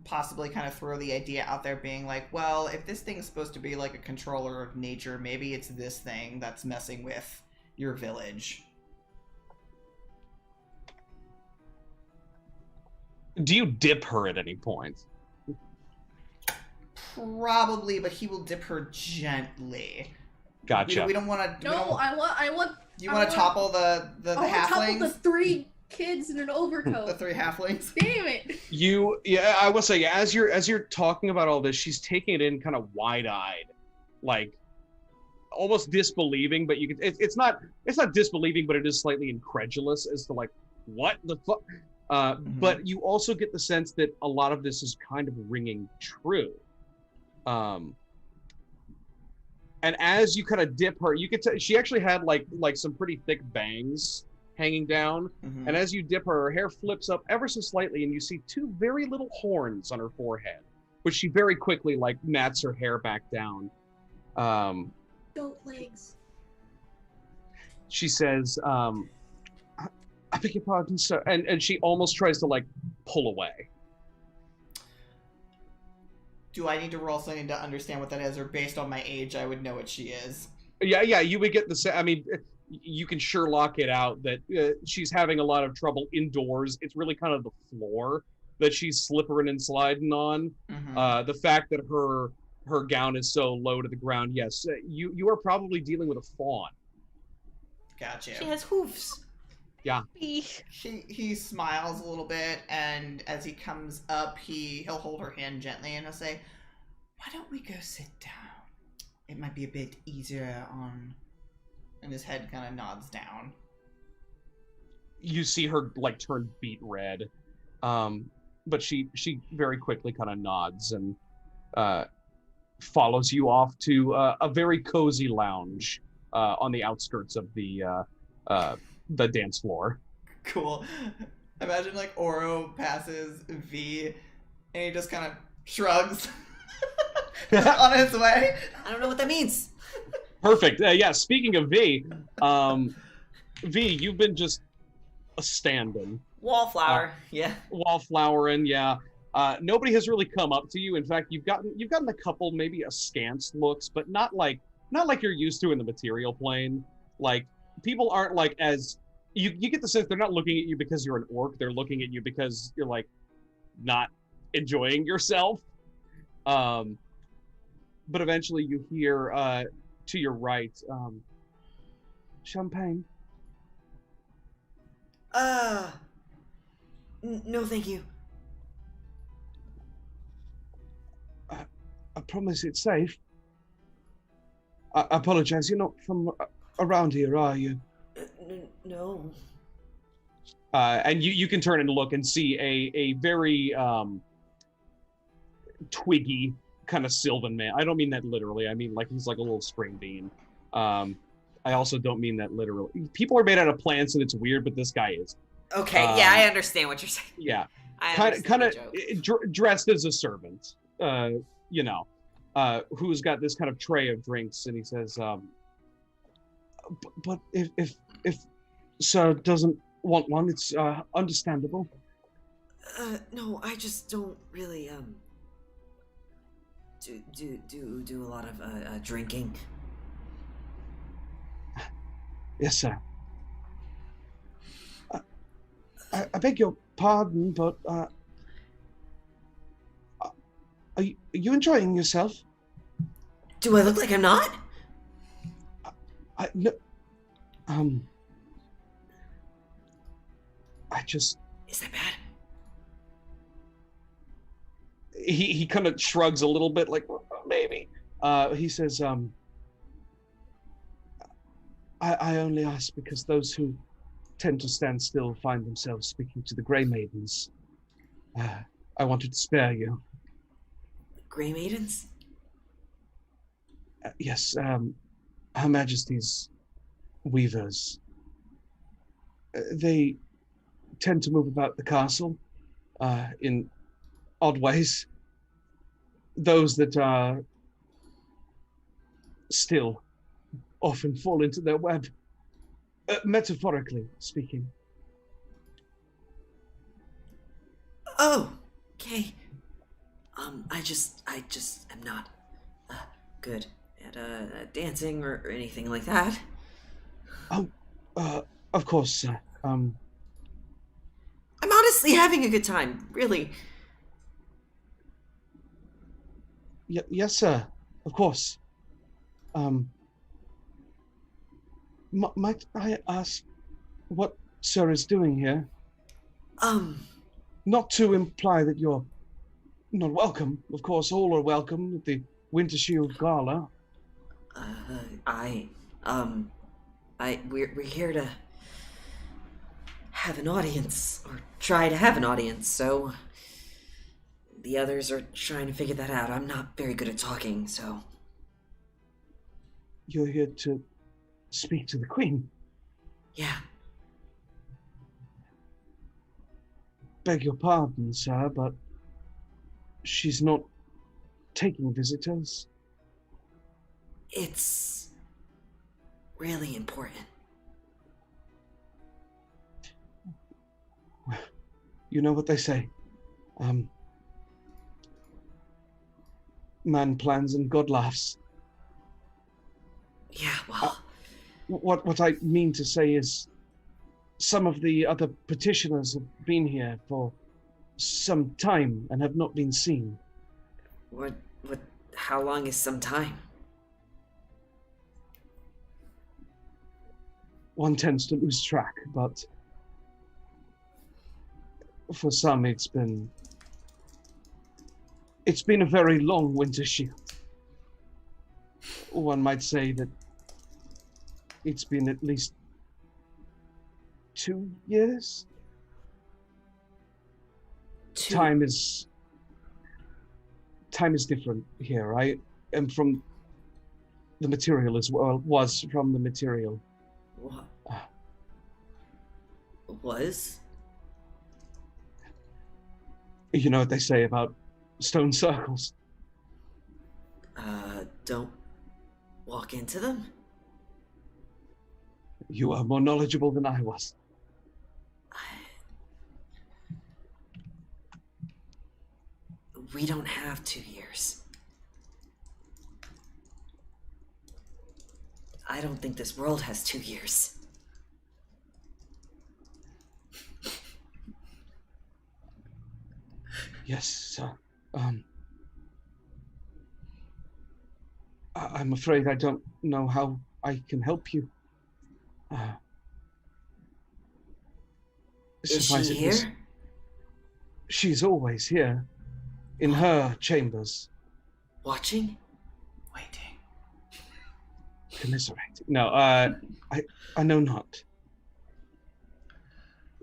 possibly kind of throw the idea out there being like, well, if this thing's supposed to be like a controller of nature, maybe it's this thing that's messing with your village. Do you dip her at any point? Probably, but he will dip her gently. Gotcha. We don't want to. No, I want. You want to topple the halflings? I want to topple the 3 kids in an overcoat. The 3 halflings. Damn it! Yeah, I will say, as you're talking about all this, she's taking it in kind of wide-eyed, like almost disbelieving. But you can. It's not disbelieving, but it is slightly incredulous as to like, what the fuck. But you also get the sense that a lot of this is kind of ringing true. And as you kind of dip her, you could tell she actually had like some pretty thick bangs hanging down. Mm-hmm. And as you dip her, her hair flips up ever so slightly, and you see 2 very little horns on her forehead, which she very quickly like mats her hair back down. Goat legs. She says, I beg your pardon, sir. And she almost tries to like pull away. Do I need to roll something to understand what that is, or based on my age, I would know what she is? Yeah, you would get the. I mean, you can Sherlock it out that she's having a lot of trouble indoors. It's really kind of the floor that she's slippering and sliding on. Mm-hmm. The fact that her gown is so low to the ground. Yes, you are probably dealing with a fawn. Gotcha. She has hoofs. Yeah. He smiles a little bit, and as he comes up, he'll hold her hand gently, and he'll say, "Why don't we go sit down? It might be a bit easier on." And his head kind of nods down. You see her like turn beet red, but she very quickly kind of nods and follows you off to a very cozy lounge on the outskirts of the dance floor. Cool. Imagine like Oro passes V and he just kind of shrugs on his way. I don't know what that means. Perfect. Yeah, speaking of V, V, you've been just a stand-in. Wallflower, yeah. Wallflowering, yeah. Nobody has really come up to you. In fact, you've gotten a couple maybe askance looks, but not like you're used to in the material plane. Like, people aren't like as you get the sense they're not looking at you because you're an orc. They're looking at you because you're like not enjoying yourself. But eventually you hear to your right, champagne. No, thank you. I promise it's safe. I apologize. You're not from around here, are you? No. And you can turn and look and see a very twiggy kind of sylvan man. I don't mean that literally. I mean like he's like a little spring bean. I also don't mean that literally. People are made out of plants and it's weird, but this guy is. Okay, yeah, I understand what you're saying. Yeah, kind of dressed as a servant. Who's got this kind of tray of drinks, and he says, but if sir doesn't want one, it's understandable. No, I just don't really do a lot of drinking. Yes, sir. I beg your pardon, but are you enjoying yourself? Do I look like I'm not? No. Is that bad? He kind of shrugs a little bit, like, well, maybe. He says, I only ask because those who tend to stand still find themselves speaking to the Grey Maidens. I wanted to spare you. Grey Maidens? Yes, Her Majesty's weavers. They tend to move about the castle in odd ways. Those that are still often fall into their web, metaphorically speaking. Oh, okay. I just am not good at dancing or anything like that. Oh, of course, sir. I'm honestly having a good time, really. Yes, sir. Of course. Might I ask what sir is doing here? Not to imply that you're not welcome. Of course, all are welcome at the Winter Shield Gala. We're here to have an audience, or try to have an audience, so the others are trying to figure that out. I'm not very good at talking, so... You're here to speak to the Queen? Yeah. Beg your pardon, sir, but she's not taking visitors. It's really important. You know what they say. Man plans and God laughs. Yeah, well... What I mean to say is, some of the other petitioners have been here for some time and have not been seen. How long is some time? One tends to lose track, but for some it's been a very long winter shield. One might say that it's been at least 2 years. Time is different here. I am from the material as well. Was from the material. What? Was? You know what they say about stone circles? Don't walk into them? You are more knowledgeable than I was. We don't have 2 years. I don't think this world has 2 years. Yes, sir. I'm afraid I don't know how I can help you. Is she here? She's always here. In her chambers. Watching? Waiting. Commiserating. No, I know not.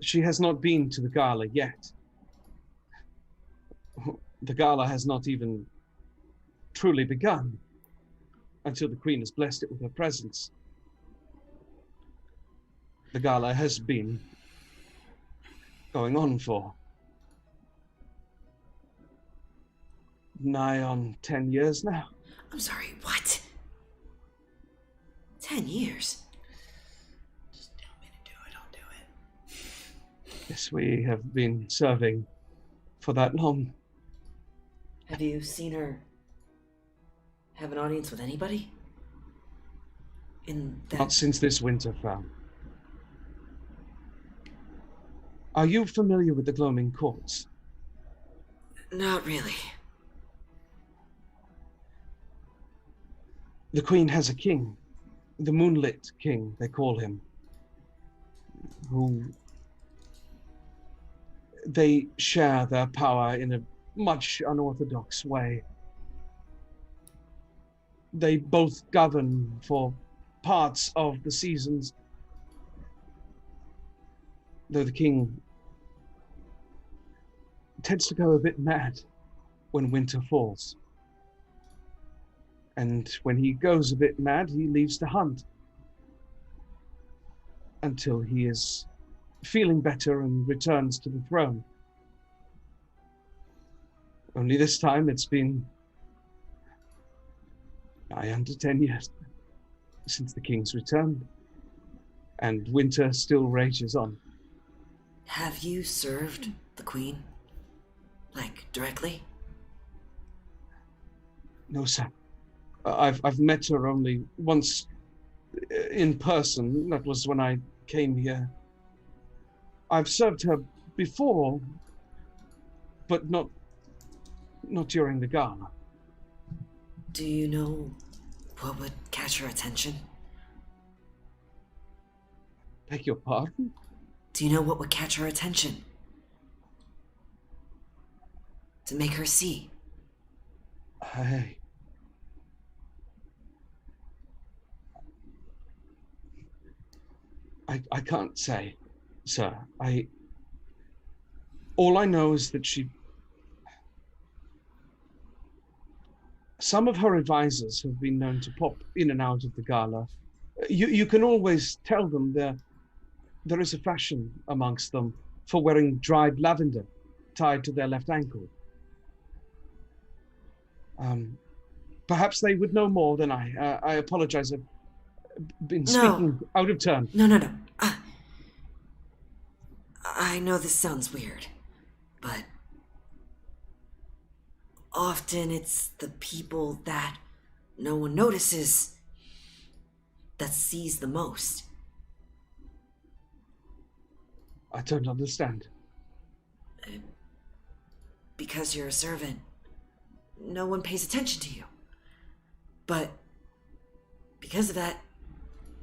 She has not been to the gala yet. The gala has not even truly begun until the Queen has blessed it with her presence. The gala has been going on for nigh on 10 years now. I'm sorry, what? 10 years? Just tell me to do it, I'll do it. Yes, we have been serving for that long. Have you seen her have an audience with anybody? Not since this winter, fam. Are you familiar with the Gloaming courts? Not really. The Queen has a king, the Moonlit King, they call him, who they share their power in a much unorthodox way. They both govern for parts of the seasons, though the king tends to go a bit mad when winter falls. And when he goes a bit mad, he leaves to hunt until he is feeling better and returns to the throne. Only this time it's been nigh under 10 years since the king's returned, and winter still rages on. Have you served the queen? Like, directly? No, sir. I've met her only once in person. That was when I came here. I've served her before, but not during the gala. Do you know what would catch her attention? Beg your pardon? Do you know what would catch her attention? To make her see? I can't say, sir. All I know is that some of her advisors have been known to pop in and out of the gala. You can always tell them there is a fashion amongst them for wearing dried lavender tied to their left ankle. Perhaps they would know more than I. I apologize. I've been speaking out of turn. No. I know this sounds weird, but often it's the people that no one notices that sees the most. I don't understand. Because you're a servant, no one pays attention to you. But because of that,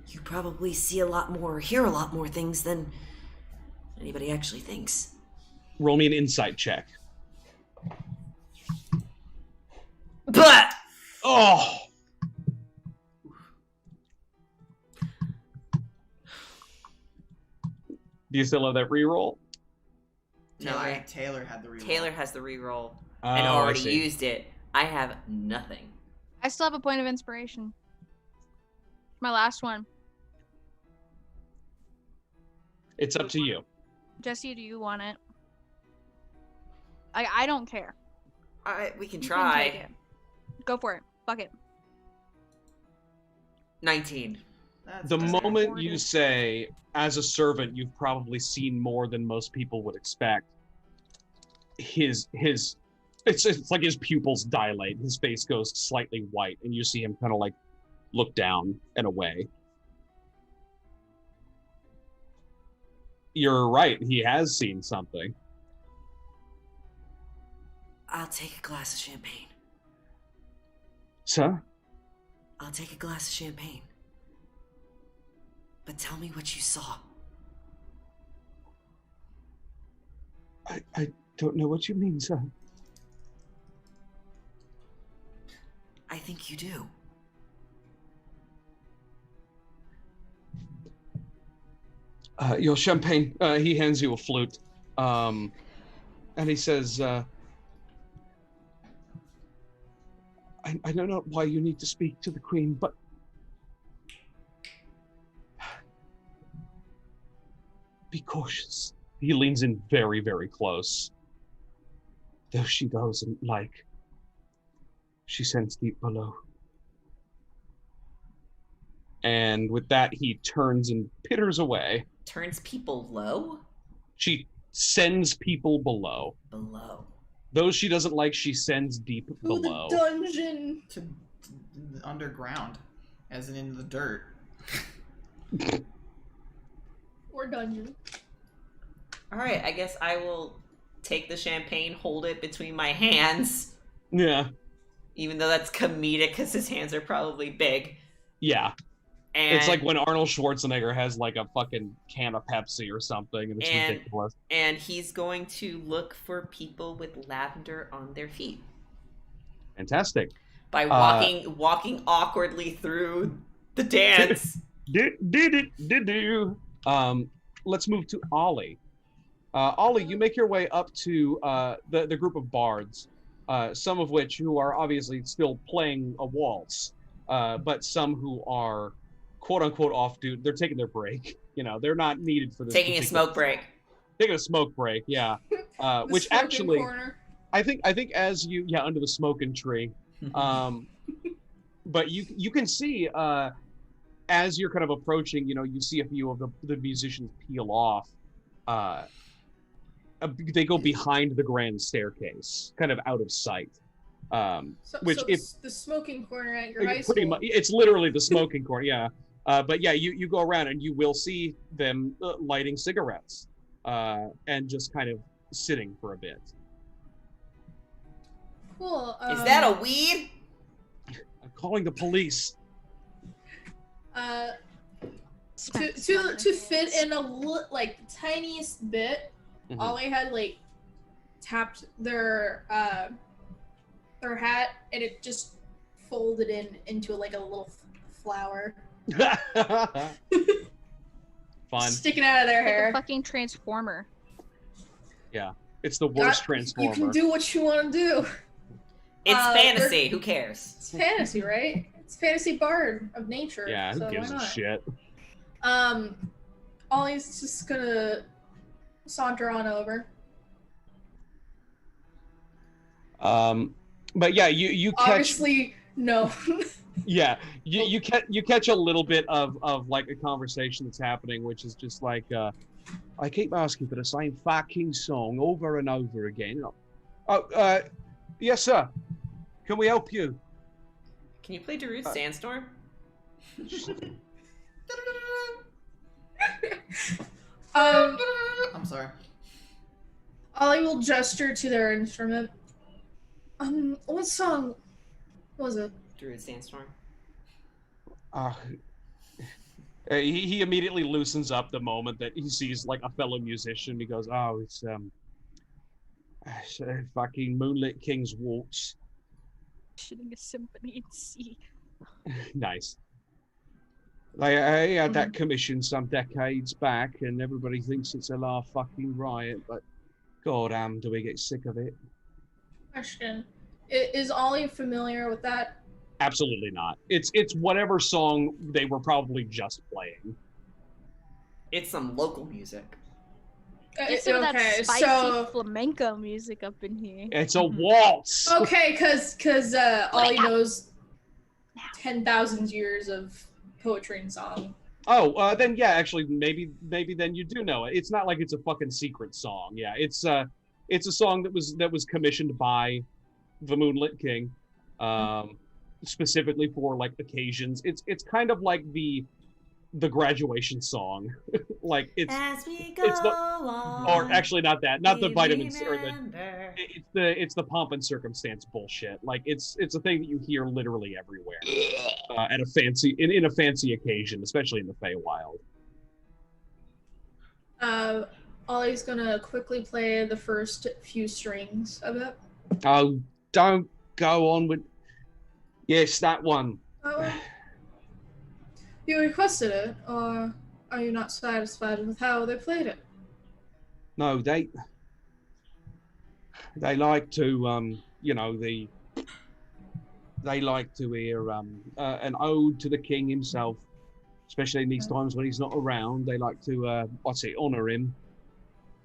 you probably see a lot more or hear a lot more things than anybody actually thinks. Roll me an insight check. But Oh! Do you still have that reroll? No, Taylor had the reroll. Taylor has the reroll Oh, and I already see. used it. I have nothing. I still have a point of inspiration. My last one. It's up to you. Jesse, do you want it? I don't care. We can You try. take it. Go for it. Fuck it. 19. That's The better. moment you say, as a servant, you've probably seen more than most people would expect. It's like his pupils dilate. His face goes slightly white, and you see him kind of like look down and away. You're right. He has seen something. I'll take a glass of champagne. Sir? I'll take a glass of champagne. But tell me what you saw. I don't know what you mean, sir. I think you do. Your champagne. He hands you a flute. And he says, I don't know why you need to speak to the queen, but be cautious. He leans in very, very close. Though she doesn't like, she sends deep below. And with that, he turns and pitters away. Turns people low? She sends people below. Below. Those she doesn't like, she sends deep below. The dungeon. To the underground, as in the dirt. Or dungeon. Alright, I guess I will take the champagne, hold it between my hands. Yeah. Even though that's comedic because his hands are probably big. Yeah. And, it's like when Arnold Schwarzenegger has like a fucking can of Pepsi or something, and it's ridiculous. And he's going to look for people with lavender on their feet. Fantastic. By walking awkwardly through the dance. Let's move to Ollie. Ollie, you make your way up to the group of bards, some of which who are obviously still playing a waltz, but some who are quote unquote off duty. They're taking their break. You know, they're not needed for this. Taking a smoke break. Taking a smoke break, yeah. Which actually, corner. I think as you under the smoking tree. But you can see as you're kind of approaching, you see a few of the musicians peel off. They go behind the grand staircase, kind of out of sight. If the smoking corner at your high school. Pretty much, it's literally the smoking corner, yeah. But yeah, you go around and you will see them lighting cigarettes and just kind of sitting for a bit. Cool. Is that a weed? I'm calling the police. To fit in the tiniest bit, Ollie had tapped their hat and it just folded into a little flower. Fun. Sticking out of their hair. Like a fucking transformer. Yeah, it's the worst transformer. You can do what you want to do. It's fantasy. Who cares? It's fantasy, right? It's fantasy bard of nature. Yeah, who gives a shit? Ollie's just gonna saunter on over. But yeah, you catch. Obviously, no. Yeah, you catch a little bit of a conversation that's happening, which is just like, I keep asking for the same fucking song over and over again. Oh, yes, sir. Can we help you? Can you play Darude's Sandstorm? I'm sorry. Ollie will gesture to their instrument. What song was it? Darude's Sandstorm. He immediately loosens up the moment that he sees a fellow musician. He goes, "Oh, it's fucking Moonlit King's Waltz." Shitting a symphony in C. Nice. I had that commissioned some decades back, and everybody thinks it's a laugh fucking riot, but goddamn, do we get sick of it? Question: Is Ollie familiar with that? Absolutely not. It's whatever song they were probably just playing. It's some local music. Get some of that spicy flamenco music up in here. It's a waltz. Okay, because Ollie knows 10,000 years of poetry and song. Oh, then yeah, actually, maybe then you do know it. It's not like it's a fucking secret song. Yeah, it's a song that was commissioned by the Moonlit King, specifically for occasions. It's kind of like the graduation song. As we go on, or actually not the vitamins or it's the pomp and circumstance bullshit. It's a thing that you hear literally everywhere at a fancy in a fancy occasion, especially in the Feywild. Ollie's gonna quickly play the first few strings of it. Oh, don't go on with. Yes, that one. You requested it, or are you not satisfied with how they played it? No, they like to, they like to hear an ode to the king himself, especially in these times when he's not around. They like to, honour him.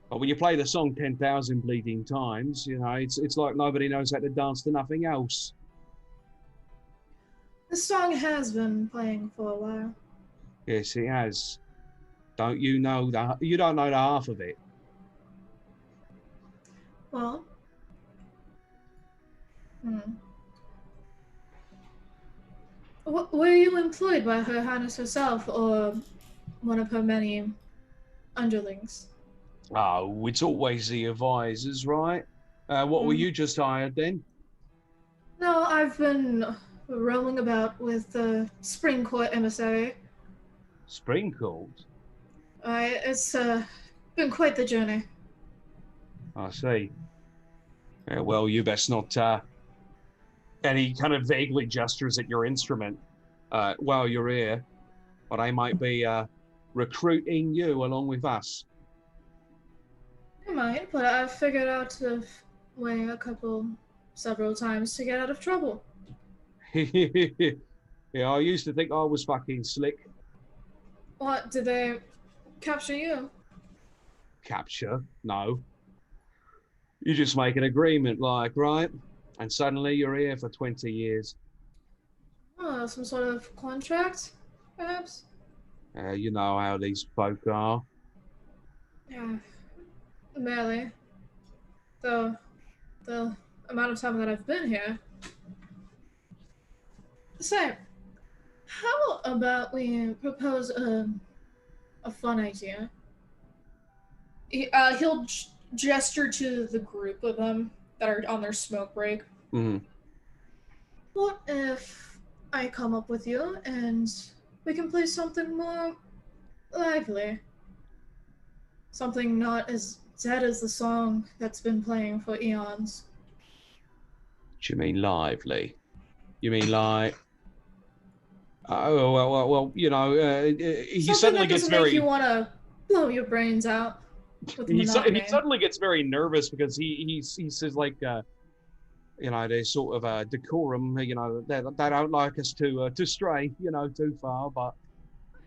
But when you play the song 10,000 bleeding times, it's like nobody knows how to dance to nothing else. This song has been playing for a while. Yes, it has. Don't you know you don't know the half of it. Well, were you employed by Her Highness herself or one of her many underlings? Oh, it's always the advisors, right? What were you just hired then? No, I've been roaming about with the Spring Court emissary. Sprinkled? It's been quite the journey. I see. Well, you best not, and he kind of vaguely gestures at your instrument while you're here, but I might be recruiting you along with us. I might, but I've figured out to way several times to get out of trouble. Yeah, I used to think I was fucking slick. What, did they capture you? Capture? No. You just make an agreement, like, right? And suddenly you're here for 20 years. Oh, some sort of contract, perhaps? You know how these folk are. Yeah, barely. Though, the amount of time that I've been here. So, how about we propose a fun idea? He'll gesture to the group of them that are on their smoke break. Mm-hmm. What if I come up with you and we can play something more lively? Something not as dead as the song that's been playing for eons. Do you mean lively? You mean like... Oh, well, you know, he something suddenly that gets doesn't very... make you want to blow your brains out with he monotony. suddenly gets very nervous because he says, like, you know, there's sort of decorum, you know, they don't like us to stray, you know, too far, but...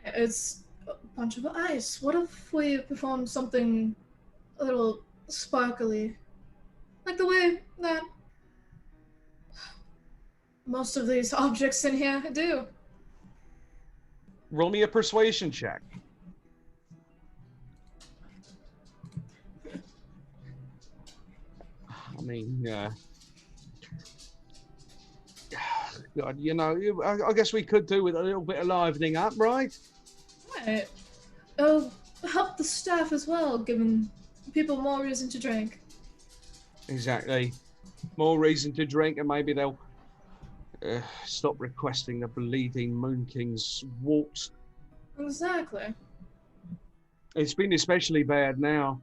It's a bunch of ice. What if we perform something a little sparkly? Like the way that most of these objects in here do. Roll me a persuasion check. I mean, God, you know, I guess we could do with a little bit of livening up, right? Right. It'll help the staff as well, giving people more reason to drink. Exactly. More reason to drink, and maybe they'll stop requesting the bleeding Moon King's waltz. Exactly. It's been especially bad now.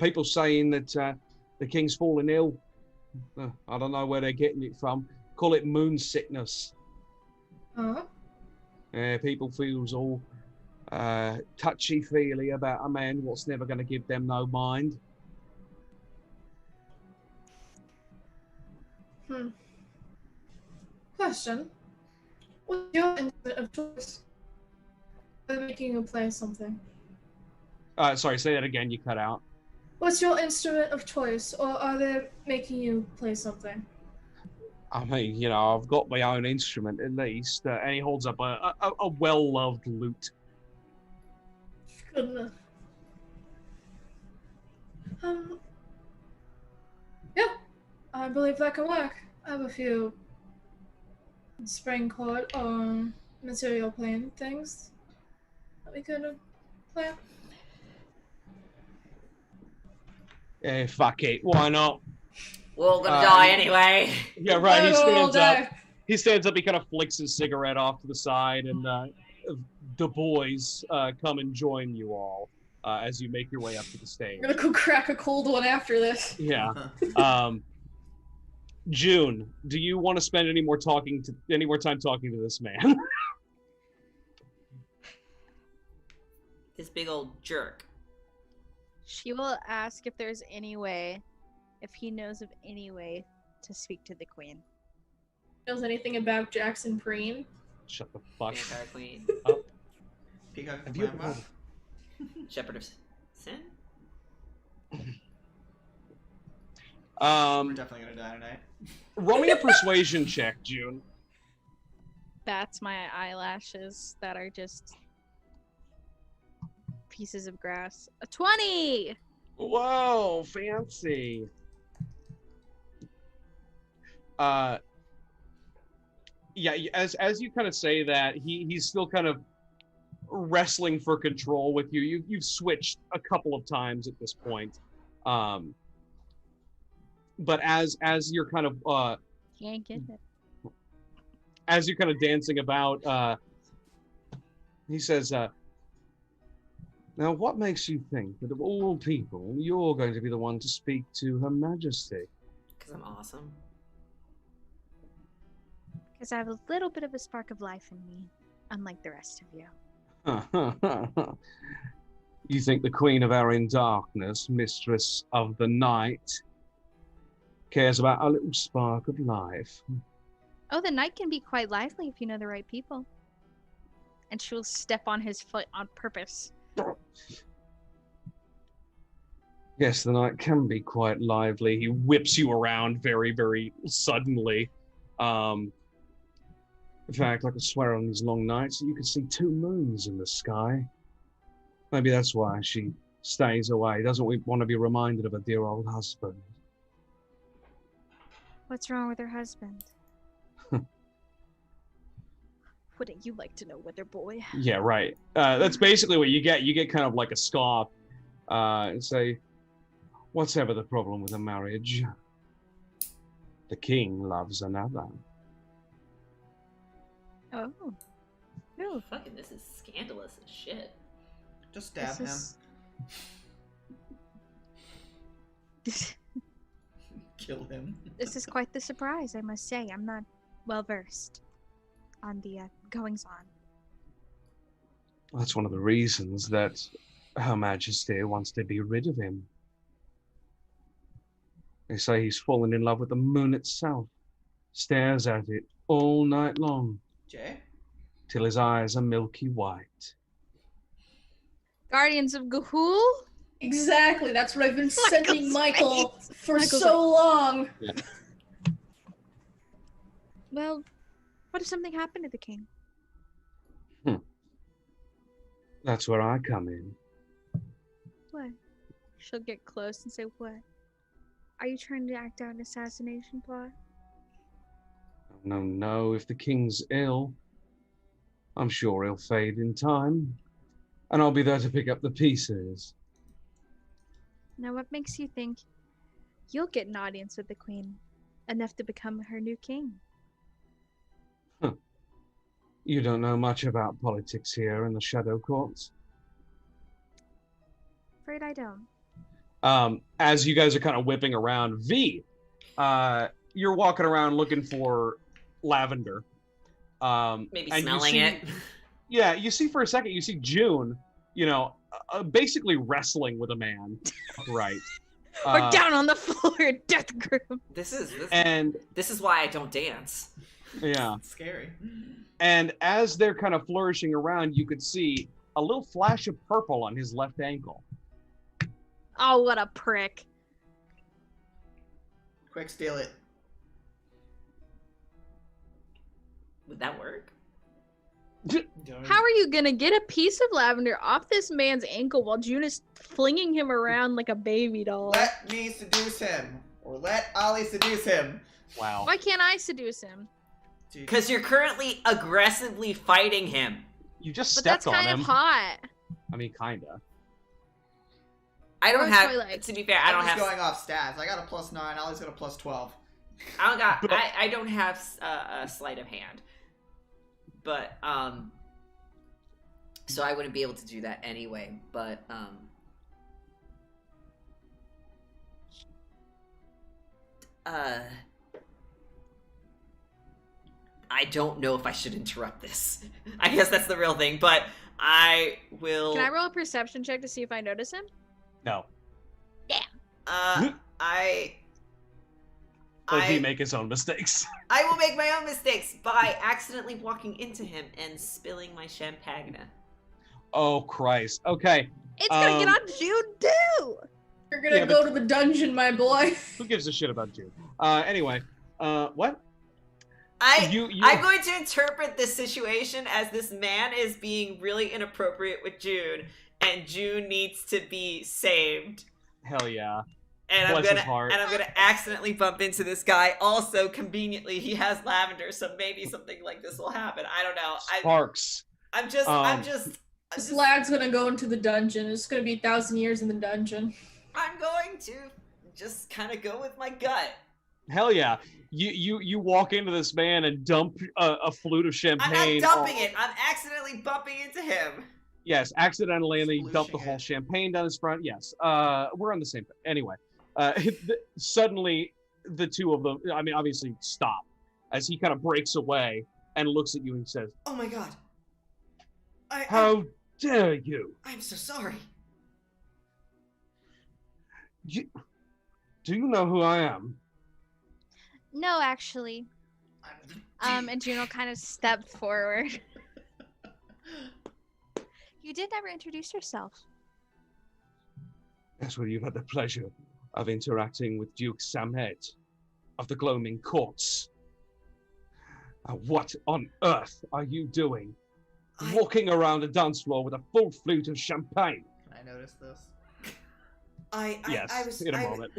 People saying that the king's fallen ill. I don't know where they're getting it from. Call it moon sickness. Oh? People feels all touchy-feely about a man what's never going to give them no mind. Question. What's your instrument of choice? Are they making you play something? Sorry, say that again, you cut out. What's your instrument of choice, or are they making you play something? I mean, you know, I've got my own instrument at least, and he holds up a well-loved lute. Good enough. Yeah, I believe that can work. I have a few spring chord or material plane things that we could play. Fuck it, why not? We're all gonna die anyway. Yeah, right, he stands up. He stands up, he kind of flicks his cigarette off to the side, and the boys come and join you all as you make your way up to the stage. I'm gonna go crack a cold one after this. Yeah. June, do you want to spend any more time talking to this man? This big old jerk. She will ask if there's any way, if he knows of any way to speak to the queen. Knows anything about Jackson Preem? Shut the fuck Vampire Queen. up. Peacock Have you Flamma. Shepherd of Sin? We're definitely gonna die tonight. Roll me a persuasion check, June. That's my eyelashes that are just pieces of grass. A 20! Whoa, fancy. Yeah, as you kind of say that, he's still kind of wrestling for control with you. You've switched a couple of times at this point. But as you're kind of Can't get it. as you're kind of dancing about, he says, Now, what makes you think that of all people, you're going to be the one to speak to Her Majesty? Because I'm awesome. Because I have a little bit of a spark of life in me, unlike the rest of you. You think the Queen of Arryn Darkness, Mistress of the Night, cares about a little spark of life? Oh, the night can be quite lively if you know the right people. And she'll step on his foot on purpose. Yes, the night can be quite lively. He whips you around very, very suddenly. In fact, I could swear on these long nights that you could see 2 moons in the sky. Maybe that's why she stays away. Doesn't want to be reminded of her dear old husband. What's wrong with her husband? Wouldn't you like to know, Wither Boy? Yeah, right. That's basically what you get. You get kind of like a scoff and say, what's ever the problem with a marriage? The king loves another. Oh. No. Fucking, this is scandalous as shit. Just stab him. Kill him. This is quite the surprise, I must say. I'm not well versed on the goings on. That's one of the reasons that Her Majesty wants to be rid of him. They say he's fallen in love with the moon itself, stares at it all night long, Jay? till his eyes are milky white. Guardians of Gahul? Exactly, that's what I've been sending Michael for Michael's so long. Yeah. Well, what if something happened to the king? That's where I come in. What? She'll get close and say, what? Are you trying to act out an assassination plot? No, if the king's ill, I'm sure he'll fade in time, and I'll be there to pick up the pieces. Now, what makes you think you'll get an audience with the queen, enough to become her new king? You don't know much about politics here in the Shadow Courts? Afraid I don't. As you guys are kind of whipping around, V, you're walking around looking for lavender. Maybe smelling it. Yeah, you see for a second, you see June, basically wrestling with a man, right? Or down on the floor, death grip. This is why I don't dance. Yeah. It's scary. And as they're kind of flourishing around, you could see a little flash of purple on his left ankle. Oh, what a prick. Quick, steal it. Would that work? How are you gonna get a piece of lavender off this man's ankle while June is flinging him around like a baby doll? Let me seduce him. Or let Ollie seduce him. Wow. Why can't I seduce him? Because you're currently aggressively fighting him. You just But stepped that's on kind him. of hot. I mean, kinda. I don't Or have. Twilight. To be fair, I I'm don't just have. going off stats. I got a +9. Ollie's got a +12. I don't have a sleight of hand. But so I wouldn't be able to do that anyway. But I don't know if I should interrupt this. I guess that's the real thing, but I will. Can I roll a perception check to see if I notice him? No. Let he make his own mistakes. I will make my own mistakes by accidentally walking into him and spilling my champagne. Oh, Christ. Okay. It's gonna get on June too! You're gonna go to the dungeon, my boy. Who gives a shit about June? Anyway, what? I'm going to interpret this situation as this man is being really inappropriate with June, and June needs to be saved. Hell yeah. And Bless his heart. I'm gonna accidentally bump into this guy. Also, conveniently, he has lavender, so maybe something like this will happen. I don't know. Sparks. I'm just. This lad's gonna go into the dungeon. It's gonna be 1,000 years in the dungeon. I'm going to just kind of go with my gut. Hell yeah. You walk into this man and dump a flute of champagne. I'm not dumping it. I'm accidentally bumping into him. Yes, accidentally, and then he dumped the Splooshing whole it. champagne down his front. Yes, we're on the same page. Anyway, suddenly the two of them, I mean, obviously stop as he kind of breaks away and looks at you and says, Oh my god. "How dare you? I'm so sorry. Do you know who I am?" No, actually. And Juno kind of stepped forward. You did never introduce yourself. Yes, well, you've had the pleasure of interacting with Duke Samhet of the Gloaming Courts. What on earth are you doing? Walking around a dance floor with a full flute of champagne. Can I notice this? Yes, in a moment.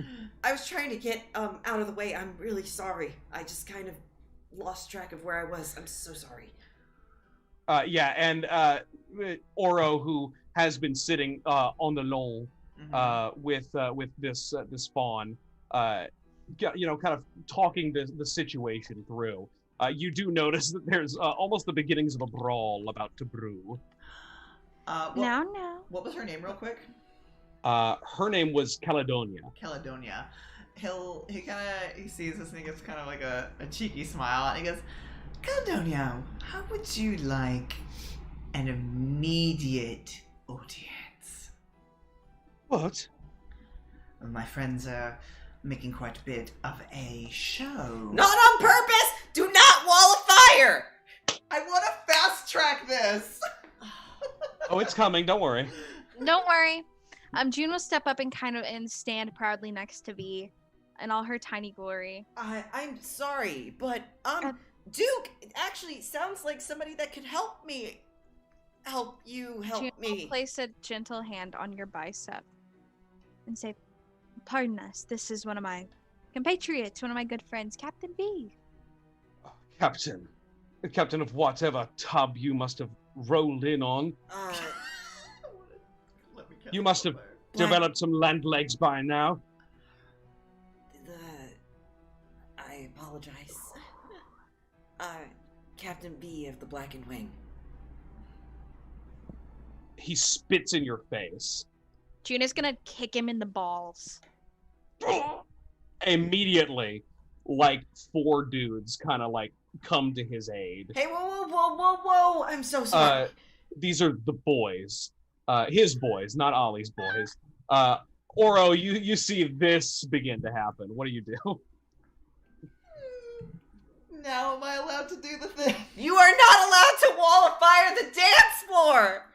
I was trying to get out of the way. I'm really sorry. I just kind of lost track of where I was. I'm so sorry. Yeah, and Oro, who has been sitting on the lawn with this fawn, you know, kind of talking the situation through. You do notice that there's almost the beginnings of a brawl about to brew. No. What was her name, real quick? Her name was Caledonia. Caledonia. He sees this and he gets kind of like a cheeky smile and he goes, Caledonia, how would you like an immediate audience? What? My friends are making quite a bit of a show. Not on purpose! Do not wall of fire! I want to fast track this! Oh, it's coming, don't worry. Don't worry. June will step up and stand proudly next to V in all her tiny glory. I'm sorry, but Duke actually sounds like somebody that could help me. Help you help June me. will place a gentle hand on your bicep and say, "Pardon us, this is one of my compatriots, one of my good friends, Captain V." Captain. The captain of whatever tub you must have rolled in on. You must have developed some land legs by now. I apologize. Captain B of the Blackened Wing. He spits in your face. June is gonna kick him in the balls. Immediately, like 4 dudes kind of like come to his aid. Hey, whoa! I'm so sorry. These are the boys. His boys, not Ollie's boys. Oro, you see this begin to happen. What do you do? Now am I allowed to do the thing? You are not allowed to wall of fire the dance floor!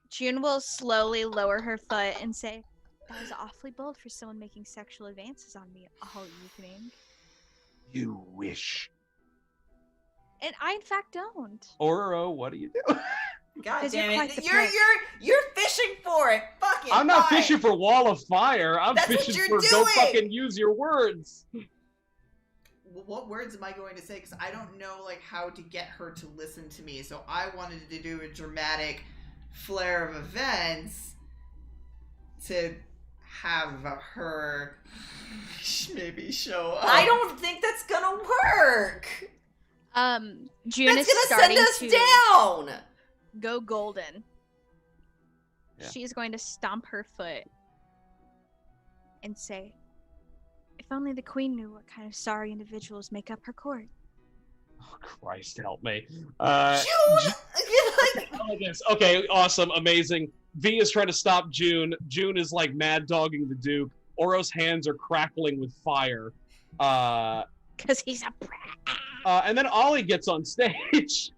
June will slowly lower her foot and say, "That was awfully bold for someone making sexual advances on me all evening." You wish. And I, in fact, don't. Oro, what do you do? God 'Cause damn you're quite it! the You're fishing for it. Fuck it. I'm not fine. fishing for wall of fire. I'm That's what fishing you're for go doing. fucking use your words. What words am I going to say? Because I don't know like how to get her to listen to me. So I wanted to do a dramatic flare of events to have her maybe show up. I don't think that's gonna work. June That's is gonna starting send us to down. go golden. Yeah. She is going to stomp her foot and say, "If only the queen knew what kind of sorry individuals make up her court." Oh, Christ help me. June, Oh, yes. Okay, awesome, amazing. V is trying to stop June. June is like mad dogging the Duke. Oro's hands are crackling with fire. Because he's a brat. And then Ollie gets on stage.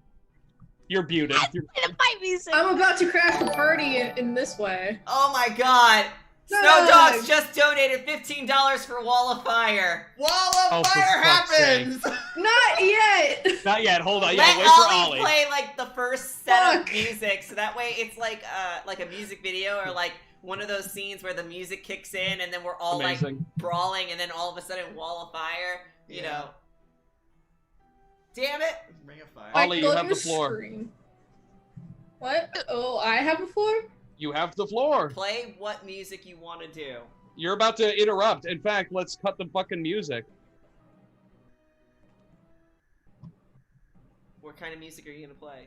You're muted. The fight music. I'm about to crash the party in this way. oh my God. Snow Dogs just donated $15 for Wall of Fire. Wall Oh, of for fire fuck's happens! Not yet! Not yet. Hold on. Let Yeah, wait for Ollie Ollie. play like the first set of Fuck. music, so that way it's like a music video or like one of those scenes where the music kicks in and then we're all Amazing. like brawling and then all of a sudden Wall of Fire, you Yeah. know. Damn it! Ring of fire. Ollie, you Let have me the floor. scream. What? Oh, I have a floor? You have the floor. Play what music you want to do. You're about to interrupt. In fact, let's cut the fucking music. What kind of music are you gonna play?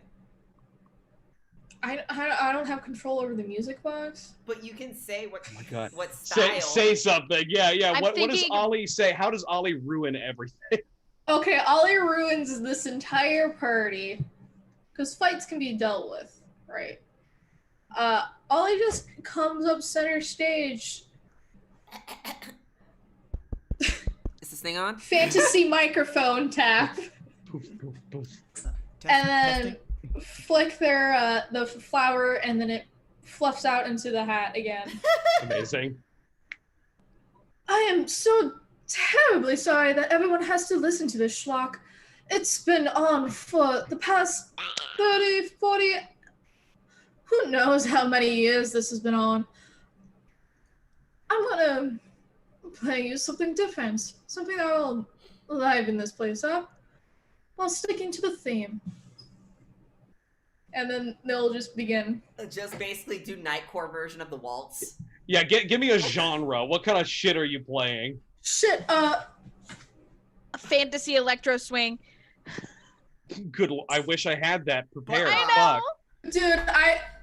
I don't have control over the music box. But you can say what. Oh my God. What style? Say something. Yeah. What does thinking- Ollie say? How does Ollie ruin everything? Okay, Ollie ruins this entire party because fights can be dealt with, right? Ollie just comes up center stage. Is this thing on? Fantasy microphone tap. Poof, poof, poof. And then flick their the flower, and then it fluffs out into the hat again. Amazing. I am so terribly sorry that everyone has to listen to this schlock. It's been on for the past 30, 40, who knows how many years this has been on. I'm gonna play you something different, something that will liven this place up while sticking to the theme. And then they'll just begin. Just basically do Nightcore version of the waltz. Yeah, give me a genre. What kind of shit are you playing? Shit, A fantasy electro swing. Good. I wish I had that prepared. I Fuck. know. dude,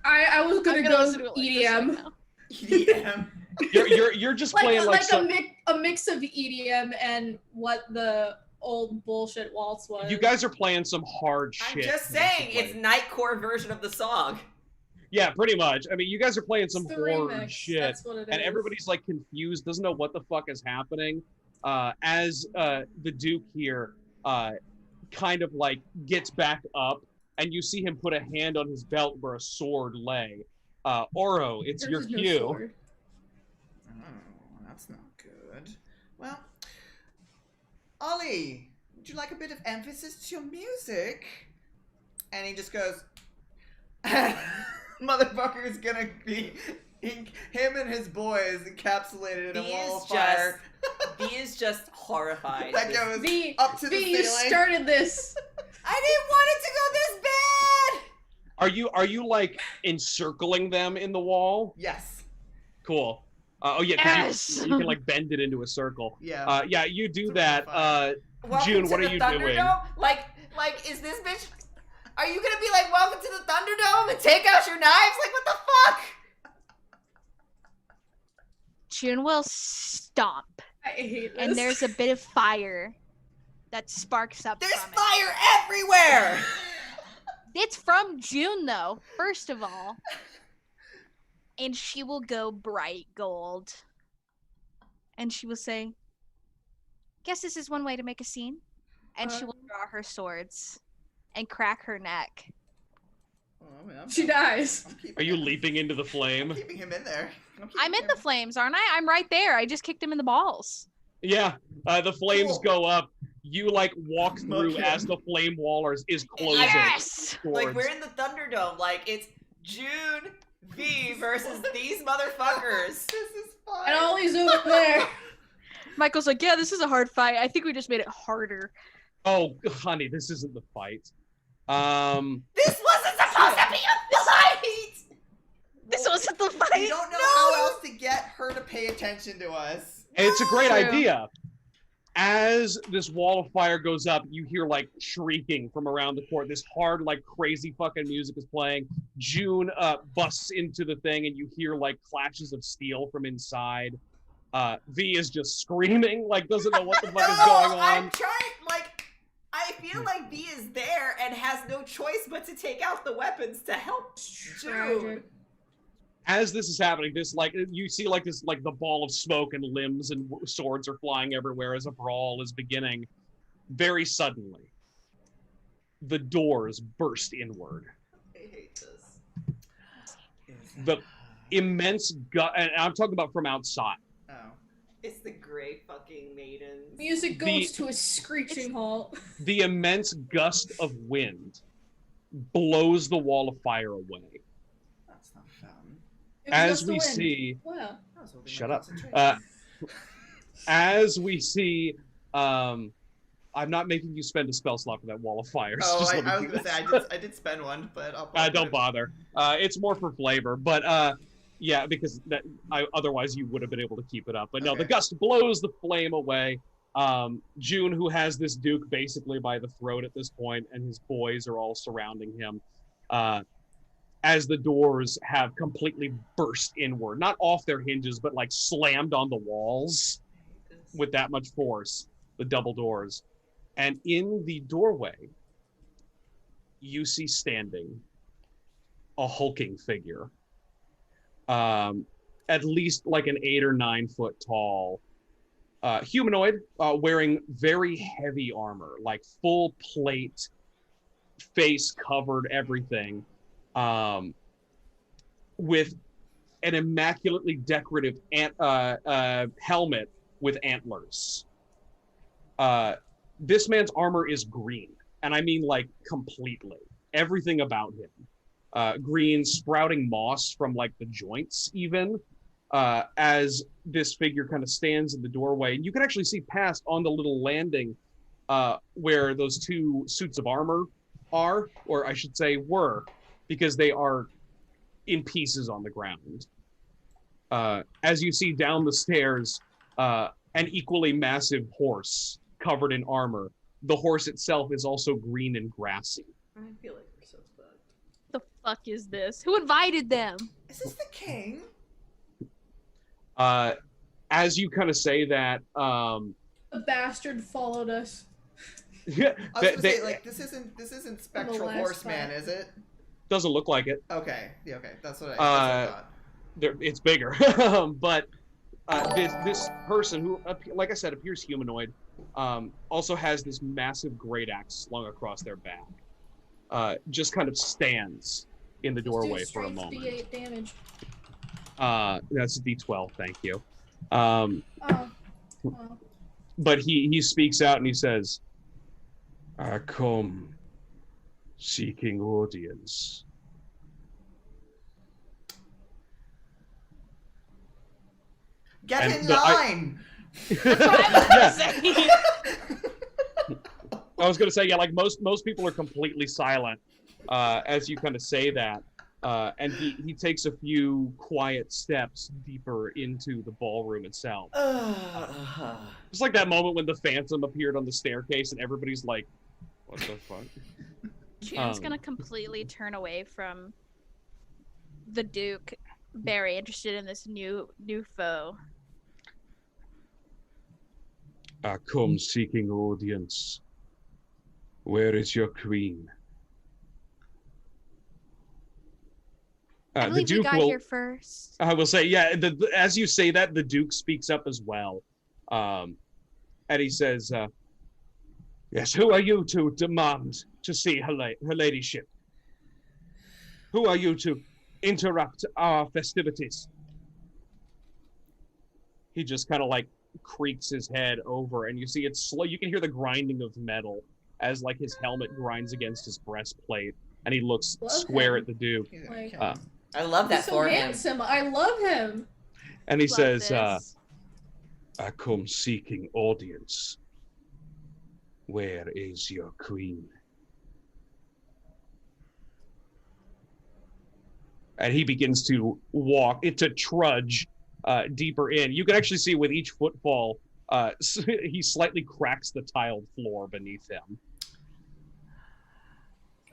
I was gonna listen to go it like this right EDM. now. EDM. You're just Like, playing like some. a mix of EDM and what the old bullshit waltz was. You guys are playing some hard I'm shit. just saying, basically. it's Nightcore version of the song. Yeah, pretty much. I mean, you guys are playing some It's the horror remix, shit, that's what it and is. everybody's like confused, doesn't know what the fuck is happening. As the Duke here kind of like gets back up, and you see him put a hand on his belt where a sword lay. Oro, it's your There's no cue. sword. Oh, that's not good. Well, Ollie, would you like a bit of emphasis to your music? And he just goes, motherfucker's gonna be him and his boys encapsulated in a wall of fire. V is just horrified. That goes V, up to the V, you ceiling. started this. I didn't want it to go this bad! Are you like encircling them in the wall? Yes. Cool. Oh yeah, 'cause Yes. you can like bend it into a circle. Yeah. Yeah, you do It's that. Welcome June, to what the are you Thunderdome? doing? Like, is this bitch? Are you gonna be like, welcome to the Thunderdome and take out your knives? Like, what the fuck? June will stomp, I hate this. and there's a bit of fire that sparks up There's from fire everywhere! it. It's from June, though, first of all. And she will go bright gold. And she will say, guess this is one way to make a scene. And she will draw her swords and crack her neck. Oh, I mean, She dies. I'm keeping Are you him- leaping into the flame? I'm keeping him in there. I'm in the flames, aren't I? I'm right there. I just kicked him in the balls. Yeah, the flames Cool. go up. You like walk through Okay. as the flame wall is closing. Yes! Like, towards- we're in the Thunderdome. Like, it's June V versus these motherfuckers. This is fine. And Ollie's over there. Michael's like, yeah, this is a hard fight. I think we just made it harder. Oh, honey, this isn't the fight. This wasn't supposed to be a fight! This wasn't the We fight. don't know how else to get her to pay attention to us. It's a great True. idea. As this wall of fire goes up, you hear like shrieking from around the court. This hard, like crazy fucking music is playing. June busts into the thing, and you hear like clashes of steel from inside. V is just screaming, like doesn't know what the fuck is going I'm on. trying, like, I feel like V is there and has no choice but to take out the weapons to help June. Tragic. As this is happening, this like you see like this like the ball of smoke and limbs and swords are flying everywhere as a brawl is beginning. Very suddenly, the doors burst inward. I hate this. The immense gut, and I'm talking about from outside. Oh. It's the gray fucking maidens. Music goes to a screeching halt. The immense gust of wind blows the wall of fire away. That's not fun. It was As just the we wind. see, Wow. I was holding my Shut up. concentration. as we see, I'm not making you spend a spell slot for that wall of fire. so Oh, just let me I was do gonna that. say I did spend one, but I'll probably Don't bother. It's more for flavor, but yeah, because otherwise you would have been able to keep it up. But no, the Okay. gust blows the flame away. June, who has this Duke basically by the throat at this point, and his boys are all surrounding him, as the doors have completely burst inward, not off their hinges, but like slammed on the walls with that much force, the double doors. And in the doorway, you see standing a hulking figure, at least like an 8 or 9 foot tall humanoid, wearing very heavy armor, like full plate, face covered, everything, with an immaculately decorative helmet with antlers. This man's armor is green, and I mean like completely. Everything about him. Green, sprouting moss from like the joints even, as this figure kind of stands in the doorway. And you can actually see past on the little landing where those 2 suits of armor are, or I should say were, because they are in pieces on the ground. As you see down the stairs, an equally massive horse covered in armor. The horse itself is also green and grassy. I feel like we're so fucked. The fuck is this? Who invited them? Is this the king? As you kind of say that, A bastard followed us. yeah, I was gonna say, like, this isn't Spectral last Horseman, time. is it? doesn't look like it. Okay. Yeah, okay. That's what I thought. It's bigger, but this person who, like I said, appears humanoid, also has this massive great axe slung across their back. Just kind of stands in the doorway for a moment. D8 damage. That's a D12, thank you. Oh. But he speaks out and he says, "I come seeking audience." Get And in the- line! Yeah. I was gonna say, yeah, like most people are completely silent as you kind of say that, and he takes a few quiet steps deeper into the ballroom itself. It's like that moment when the Phantom appeared on the staircase and everybody's like, "What the fuck?" June's gonna completely turn away from the Duke, very interested in this new foe. "I come seeking audience. Where is your queen?" I The believe you Duke got will. here first. I will say, yeah. As you say that, the Duke speaks up as well, and he says, "Yes. Who are you to demand to see her ladyship? Who are you to interrupt our festivities?" He just kind of like creaks his head over, and you see it's slow. You can hear the grinding of metal as like his helmet grinds against his breastplate, and he looks Love square him. at the Duke. He's gonna Like- kill him. I love that He's so for him. handsome. I love him. And he Love says, this. "I come seeking audience. Where is your queen?" And he begins to trudge deeper in. You can actually see with each footfall, he slightly cracks the tiled floor beneath him.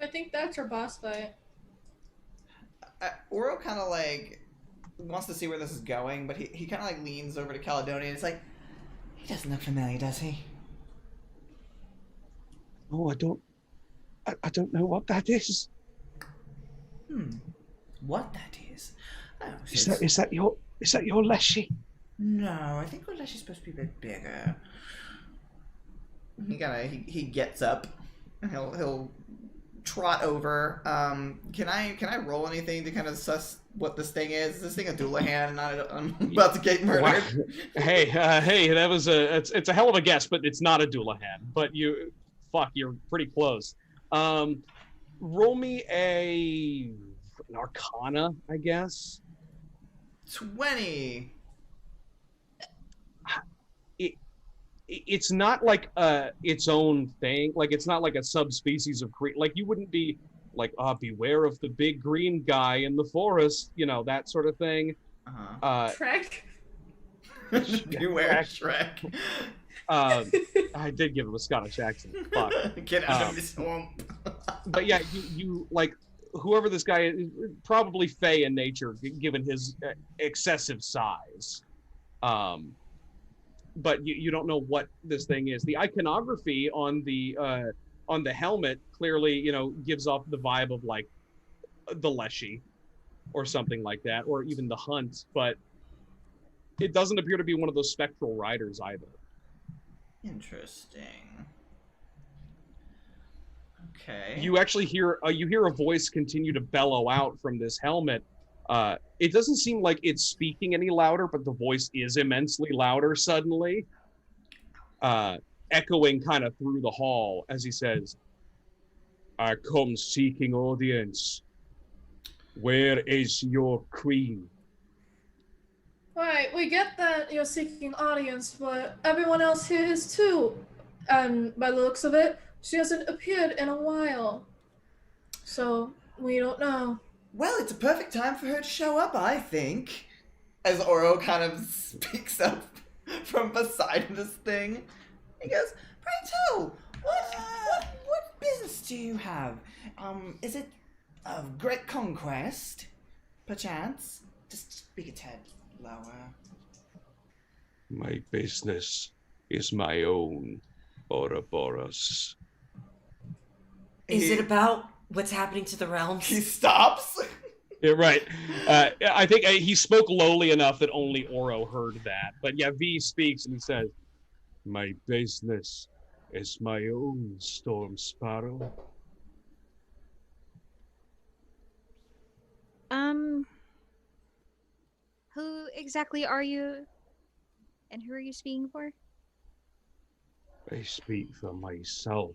I think that's our boss fight. Oro kind of like wants to see where this is going, but he kind of like leans over to Caledonia and it's like, he doesn't look familiar, does he? "Oh, I don't know what that is. What that is? Oh, Is that your Leshy?" No, I think Oleshi's supposed to be a bit bigger. He gets up and he'll trot over. Can I roll anything to kind of suss what this thing is? Is this thing a Doulahan and I'm about to get murdered? Wow. Hey, that was it's a hell of a guess, but it's not a Doulahan. But you're pretty close. Roll me an Arcana, I guess. 20. It's not like its own thing. Like it's not like a subspecies of creature. Like you wouldn't be like, beware of the big green guy in the forest, that sort of thing. Shrek. Beware Shrek. I did give him a Scottish accent. Fuck. Get out of the swamp. But yeah, you like whoever this guy is, probably fey in nature, given his excessive size. But you don't know what this thing is. The iconography on the helmet clearly, you know, gives off the vibe of like the Leshy or something like that, or even the Hunt, but it doesn't appear to be one of those spectral riders either. Interesting. Okay. You actually hear a voice continue to bellow out from this helmet. It doesn't seem like it's speaking any louder, but the voice is immensely louder suddenly, echoing kind of through the hall as he says, "I come seeking audience. Where is your queen?" Right, we get that you're seeking audience, but everyone else here is too. And by the looks of it, she hasn't appeared in a while. So, we don't know. Well, it's a perfect time for her to show up, I think. As Oro kind of speaks up from beside this thing. He goes, "Pray tell, what business do you have? Is it of great conquest, perchance?" Just speak a tad lower. "My business is my own, Ouroboros." Is it about what's happening to the realms? He stops. Yeah, right. I think he spoke lowly enough that only Oro heard that. But yeah, V speaks and he says, "My business is my own, Storm Sparrow." Who exactly are you? And who are you speaking for? I speak for myself.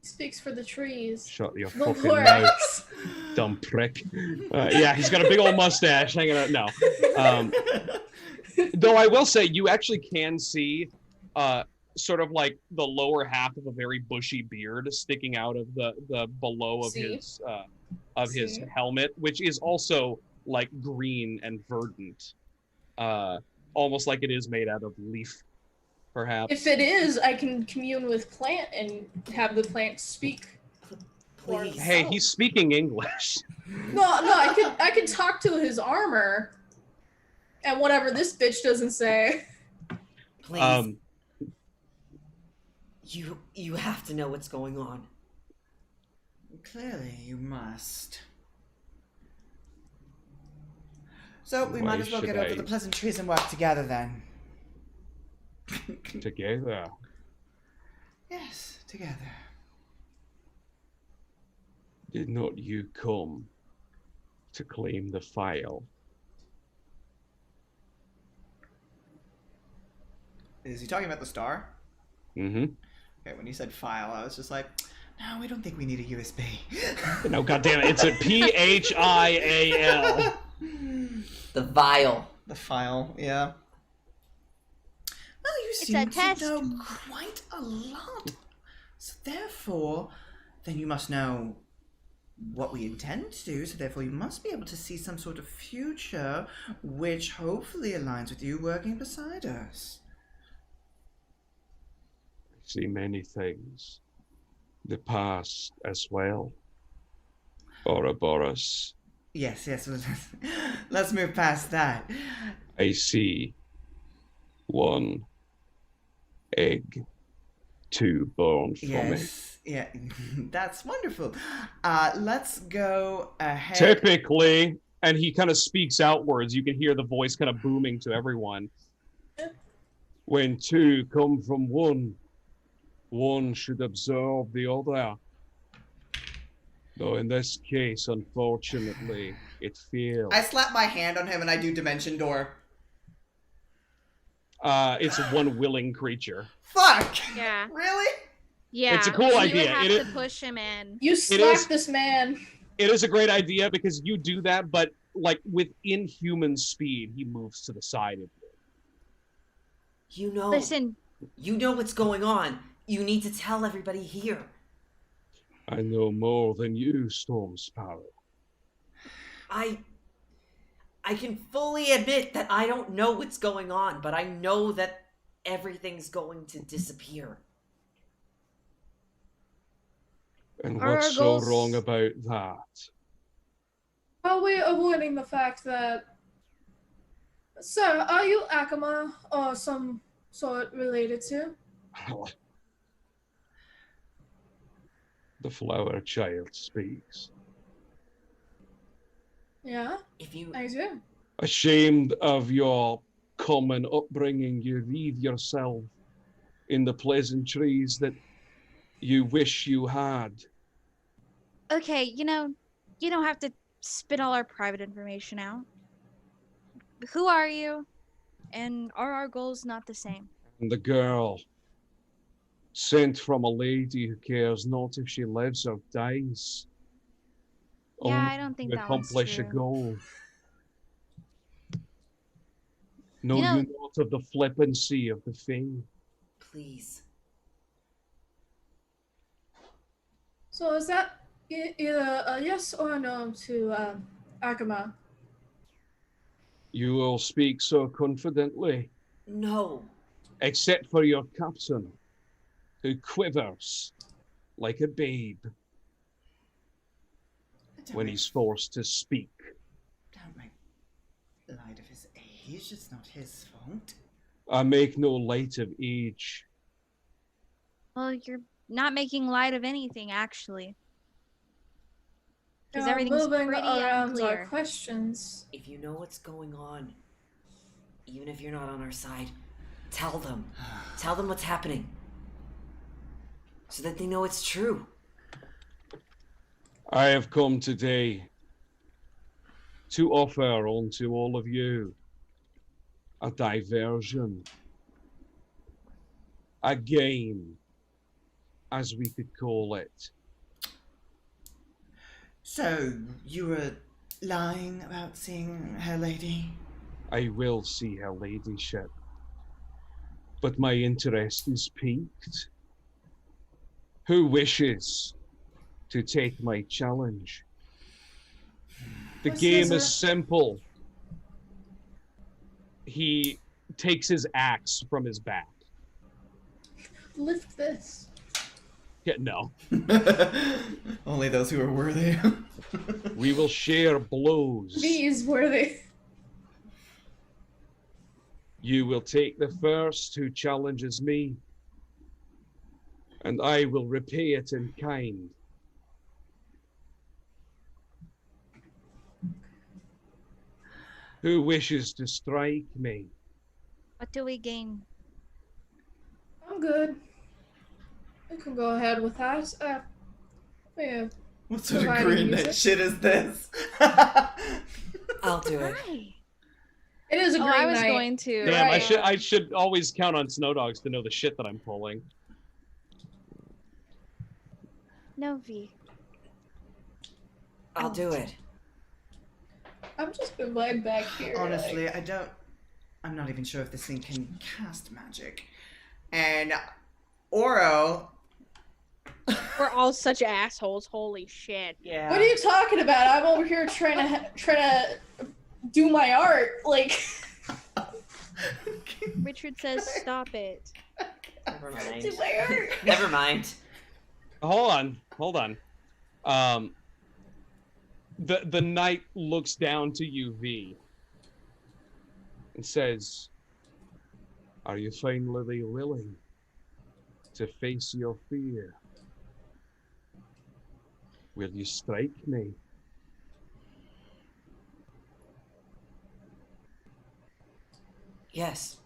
He speaks for the trees. Shut your The fucking Lord. mouth, dumb prick. Yeah, he's got a big old mustache hanging out. No. Though I will say, you actually can see sort of like the lower half of a very bushy beard sticking out of the below of his helmet, which is also like green and verdant, almost like it is made out of leaf, perhaps. If it is, I can commune with plant and have the plant speak. Please. Hey, he's speaking English. No, I can talk to his armor and whatever this bitch doesn't say. Please. You have to know what's going on. Clearly, you must. So we Why might as well should get over I- the pleasantries and work together then. Together. Yes, together. Did not you come to claim the file? Is he talking about the star? Mm-hmm. Okay, when he said file, I was just like, no, we don't think we need a USB. No, goddamn it, it's a PHIAL. The vial. The file, yeah. Well, you It's seem a to test. know quite a lot. So therefore, then you must know what we intend to do, so therefore you must be able to see some sort of future which hopefully aligns with you working beside us. I see many things. The past as well. Ouroboros. Yes, let's move past that. I see one egg, two born from it. Yes, yeah, that's wonderful. Let's go ahead. Typically, and he kind of speaks outwards, you can hear the voice kind of booming to everyone. When two come from one should absorb the other. Though in this case, unfortunately, it failed. I slap my hand on him and I do Dimension Door. It's one willing creature. Fuck! Yeah. Really? Yeah. It's a cool you idea. would have It to is- push him in. You is- slap this man. It is a great idea because you do that, but like with inhuman speed, he moves to the side of you. You know. Listen, You know what's going on. You need to tell everybody here. I know more than you, Storm Sparrow. I can fully admit that I don't know what's going on, but I know that everything's going to disappear. And Our what's so goals- wrong about that? Are we avoiding the fact that... Sir, are you Akama or some sort related to? The flower child speaks. Yeah, If you I do. Ashamed of your common upbringing, you wreathe yourself in the pleasantries that you wish you had. Okay, you know, you don't have to spit all our private information out. Who are you? And are our goals not the same? And the girl, sent from a lady who cares not if she lives or dies, Yeah, only I don't think to that one's accomplish a true. goal. Know You know, you not of the flippancy of the Fae? please. So is that either a yes or a no to Akama? You will speak so confidently, No. except for your captain, who quivers like a babe when he's forced to speak. Don't make light of his age. It's not his fault. I make no light of age. well, you're not making light of anything, actually. Because everything's Moving pretty around unclear. our questions. If you know what's going on, even if you're not on our side, tell them. Tell them what's happening. So that they know it's true. I have come today to offer unto all of you a diversion, a game, as we could call it. So, you were lying about seeing her lady? I will see her ladyship, but my interest is piqued. Who wishes to take my challenge? The This game is is simple. He takes his axe from his back. Lift this. Yeah, no. Only those who are worthy. We will share blows. These worthy. You will take the first who challenges me, and I will repay it in kind. Who wishes to strike me? What do we gain? I'm good. We can go ahead with that. Yeah. What sort of Providing green music. shit is this? I'll do it. Hi. It is a green I was night. going to. You're Damn, right. I should always count on Snow Dogs to know the shit that I'm pulling. No, V. I'll do it. I'm just been laying back here. Honestly, I'm not even sure if this thing can cast magic. And Oro, We're all such assholes. Holy shit. Yeah. What are you talking about? I'm over here trying to do my art. Like, Richard says, "Stop it." Never mind. do my art. Never mind. Hold on. The knight looks down to you, V, and says, "Are you finally willing to face your fear? Will you strike me?" Yes.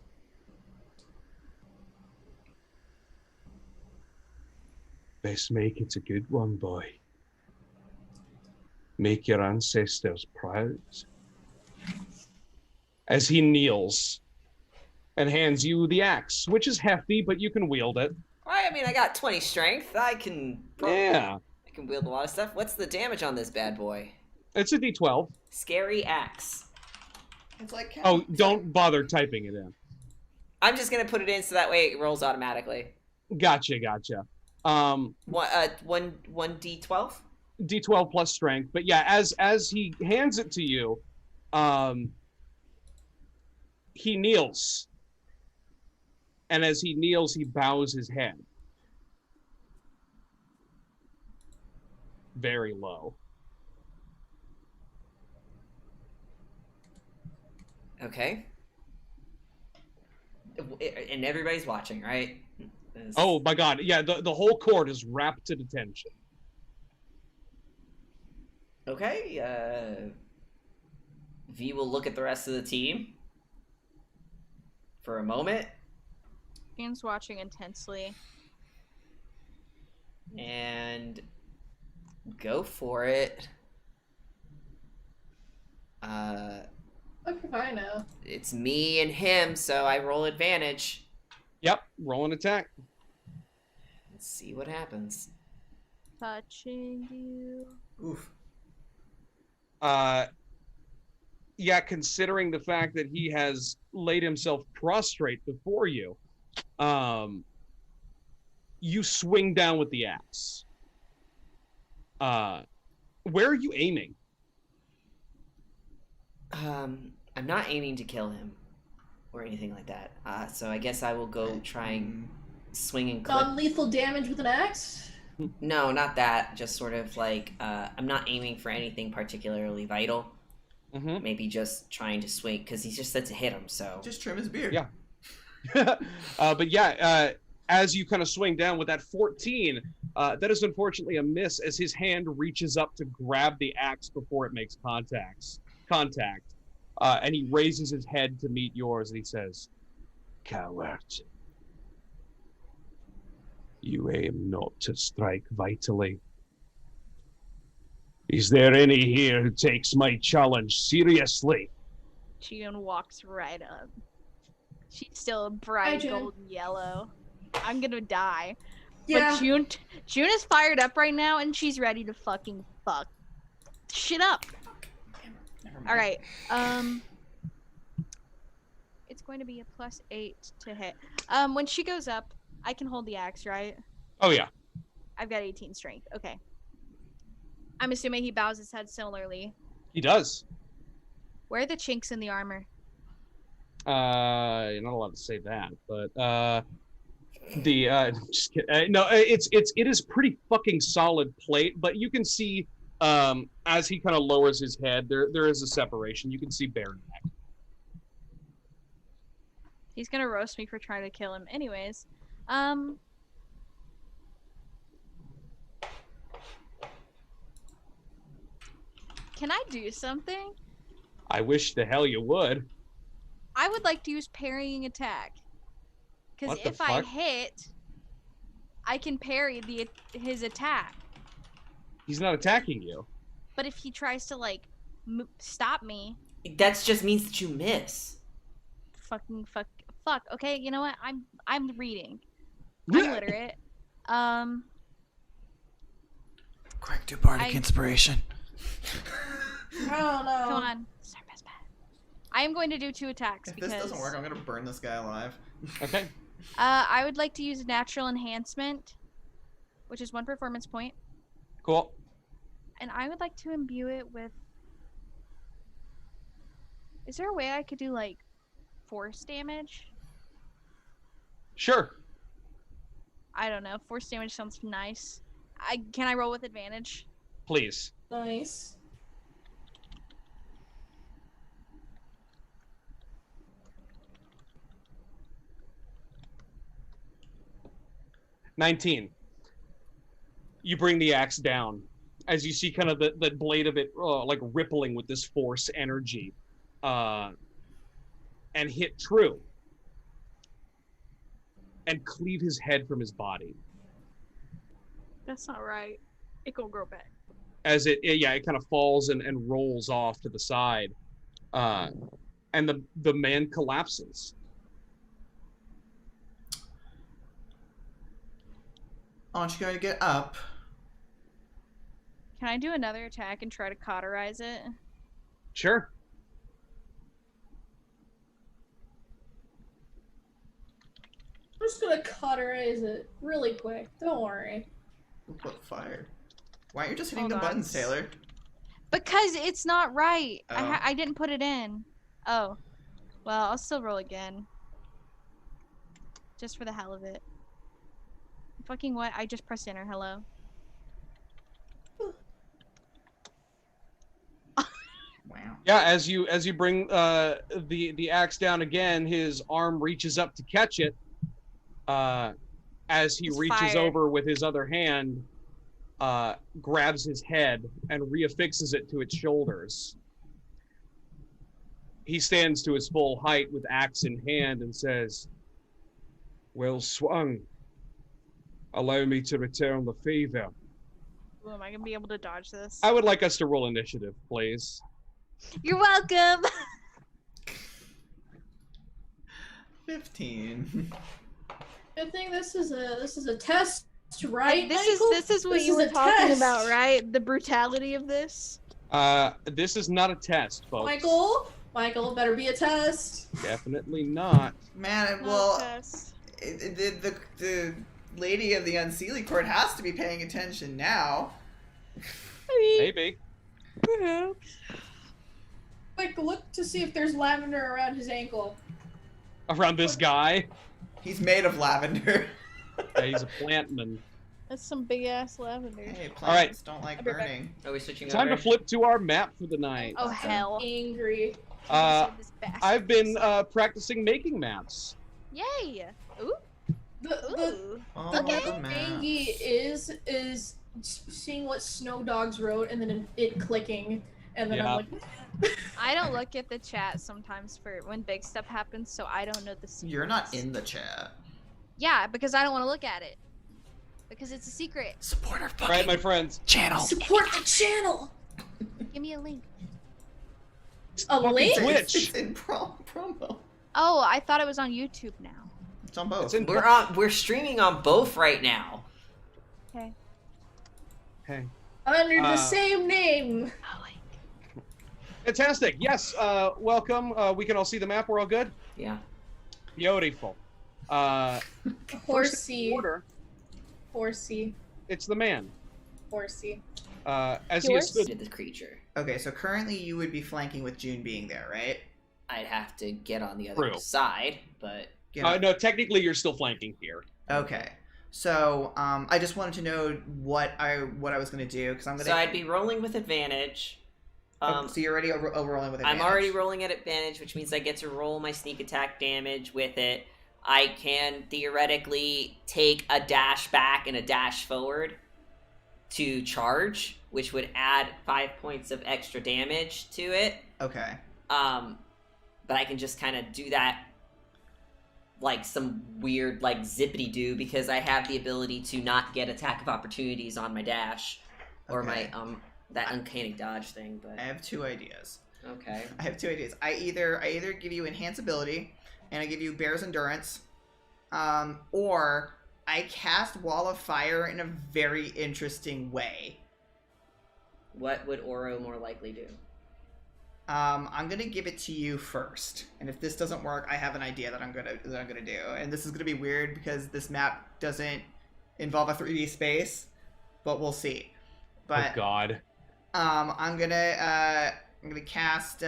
Best make it a good one, boy. Make your ancestors proud. As he kneels and hands you the axe, which is hefty, but you can wield it. I mean, I got 20 strength. I can wield a lot of stuff. What's the damage on this bad boy? It's a D12. Scary axe. it's like Oh, don't bother typing it in. I'm just gonna put it in so that way it rolls automatically. Gotcha. One D12. D12 plus strength, but yeah, as he hands it to you, he kneels, and as he kneels, he bows his head very low. Okay. And everybody's watching, right? Oh my god, yeah, the whole court is wrapped to detention. Okay, V will look at the rest of the team for a moment. Ian's watching intensely. And go for it. Okay, fine now. It's me and him, so I roll advantage. Yep, roll an attack. Let's see what happens. Touching you. Oof. Yeah, considering the fact that he has laid himself prostrate before you, you swing down with the axe. Where are you aiming? I'm not aiming to kill him or anything like that. So I guess I will go try and swing and clip. Non-lethal damage with an axe? No, not that. Just sort of like, I'm not aiming for anything particularly vital. Mm-hmm. Maybe just trying to swing, because he just said to hit him, so. Just trim his beard. Yeah. But yeah, as you kind of swing down with that 14, that is unfortunately a miss as his hand reaches up to grab the axe before it makes contact. And he raises his head to meet yours and he says, "Coward, you aim not to strike vitally. Is there any here who takes my challenge seriously?" June walks right up. She's still bright Hi, June. golden yellow. I'm gonna die. Yeah. But June is fired up right now and she's ready to fucking fuck shit up. Never mind. All right. It's going to be a +8 to hit. When she goes up, I can hold the axe, right? Oh yeah. I've got 18 strength. Okay. I'm assuming he bows his head similarly. He does. Where are the chinks in the armor? You're not allowed to say that, but just kidding. No, it is pretty fucking solid plate, but you can see as he kind of lowers his head, there is a separation. You can see bare neck. He's gonna roast me for trying to kill him. Anyways, can I do something? I wish the hell you would. I would like to use parrying attack. Because What the if I fuck? hit, I can parry his attack. He's not attacking you. But if he tries to like stop me, That just means that you miss. fuck. Okay, you know what? I'm reading. I'm literate. Quick, do bardic I- inspiration. I don't know. Come on. I am going to do 2 attacks If because this doesn't work, I'm gonna burn this guy alive. Okay. I would like to use natural enhancement, which is 1 performance point, Cool. and I would like to imbue it with. Is there a way I could do like force damage? Sure. I don't know. Force damage sounds nice. Can I roll with advantage? Please. Nice. $19. You bring the axe down as you see kind of the blade of it like rippling with this force energy and hit true and cleave his head from his body That's not right. It gonna grow back. as it kind of falls and rolls off to the side and the man collapses. Aren't you going to get up? Can I do another attack and try to cauterize it? Sure. I'm just gonna cauterize it really quick. Don't worry. What fire? Why aren't you just hitting Hold the on. buttons, Taylor? Because it's not right. Oh. I didn't put it in. Oh. Well, I'll still roll again. Just for the hell of it. Fucking what? I just pressed enter. Hello. Wow. Yeah, as you bring the axe down again, his arm reaches up to catch it. As he It's reaches fire. over with his other hand, grabs his head and reaffixes it to its shoulders. He stands to his full height with axe in hand and says, "Well swung. Allow me to return the favor." Ooh, am I gonna be able to dodge this? I would like us to roll initiative, please. You're welcome. 15. I think this is a test, right? This Michael? is what This you is were a talking test. about, right? The brutality of this. This is not a test, folks. Michael, better be a test. Definitely not. Man, Not well, test. the lady of the Unseelie Court has to be paying attention now. I mean, Maybe. perhaps. Like, look to see if there's lavender around his ankle. Around this guy. He's made of lavender. Yeah, he's a plantman. That's some big ass lavender. Hey, plants All right. don't like I'll be back. burning. Are we switching Time over? to flip to our map for the night. Oh hell. Angry. This bastard. I've been practicing making maps. Yay! Ooh. The Ooh. Oh, the Okay. the maps. thingy is seeing what Snow Dogs wrote and then it clicking, and then Yeah. I'm like, I don't look at the chat sometimes for when big stuff happens, so I don't know the secrets. You're not in the chat. Yeah, because I don't want to look at it. Because it's a secret. Support our All fucking right, my friends. channel. support the channel. Give me a link. A link? Twitch. It's in promo. Oh, I thought it was on YouTube now. It's on both. It's in- We're streaming on both right now. Okay. Hey. Under the same name. Oh, wait. Fantastic. Yes. Welcome. We can all see the map. We're all good. Yeah. Beautiful. First in Horsey. order, Horsey. it's the man. Horsey. As he has stood. Did the creature. Okay, so currently you would be flanking with June being there, right? I'd have to get on the other True. side, but Get up. No, technically you're still flanking here. Okay. So, I just wanted to know what I was gonna do because I'm gonna. so I'd be rolling with advantage. So you're already rolling with advantage. I'm already rolling at advantage, which means I get to roll my sneak attack damage with it. I can theoretically take a dash back and a dash forward to charge, which would add 5 points of extra damage to it. Okay. But I can just kind of do that like some weird like zippity doo because I have the ability to not get attack of opportunities on my dash or Okay. my that uncanny dodge thing. But I have two ideas. okay. I have two ideas. I either give you enhance ability, and I give you Bear's Endurance, or I cast Wall of Fire in a very interesting way. What would Oro more likely do? I'm gonna give it to you first, and if this doesn't work, I have an idea that I'm gonna do, and this is gonna be weird because this map doesn't involve a 3D space, but we'll see. But Oh God. I'm gonna cast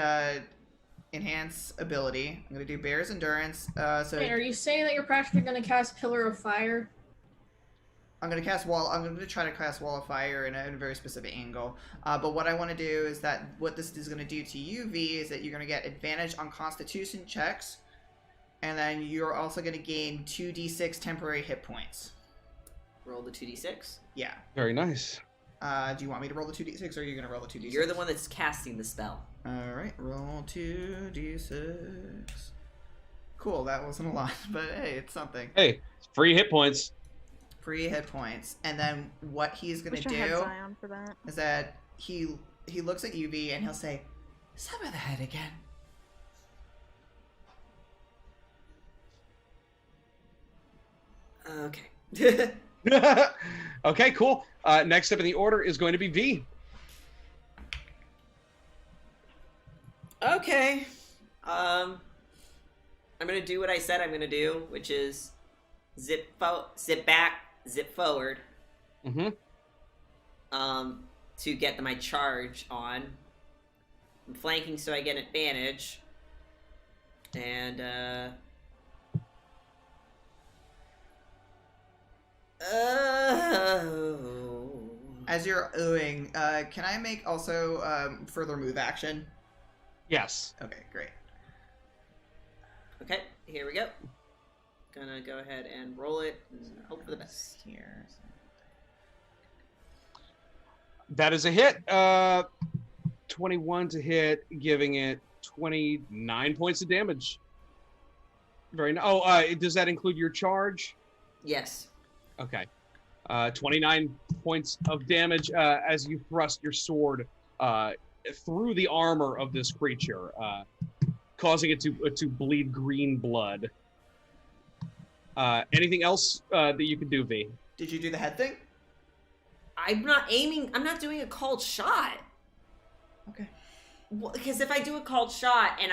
enhance ability. I'm gonna do Bear's Endurance. So Wait, are you saying that you're practically gonna cast Pillar of Fire? I'm gonna try to cast Wall of Fire in a very specific angle. But what I want to do is that what this is gonna do to you, V, is that you're gonna get advantage on Constitution checks, and then you're also gonna gain 2d6 temporary hit points. Roll the 2d6. Yeah. Very nice. Do you want me to roll the 2d6, or are you gonna roll the 2d6? You're the one that's casting the spell. All right, roll 2d6. Cool, that wasn't a lot, but hey, it's something. Hey, free hit points. Free hit points, and then what he's gonna Wish I had do Zion for that. is that he looks at UV and he'll say, "Sever the head again." Okay. Okay, cool. Next up in the order is going to be V. Okay. I'm gonna do what I said I'm gonna do, which is zip back, zip forward. Mm-hmm. To get my charge on. I'm flanking, so I get an advantage. And As you're oohing, can I make also further move action? Yes. Okay, great. Okay, here we go. Gonna go ahead and roll it and hope for the best. Here. That is a hit. 21 to hit, giving it 29 points of damage. Very nice. Oh, does that include your charge? Yes. Okay. 29 points of damage as you thrust your sword through the armor of this creature, causing it to bleed green blood. Anything else that you can do, V? Did you do the head thing? I'm not aiming. I'm not doing a called shot. Okay. Because if I do a called shot and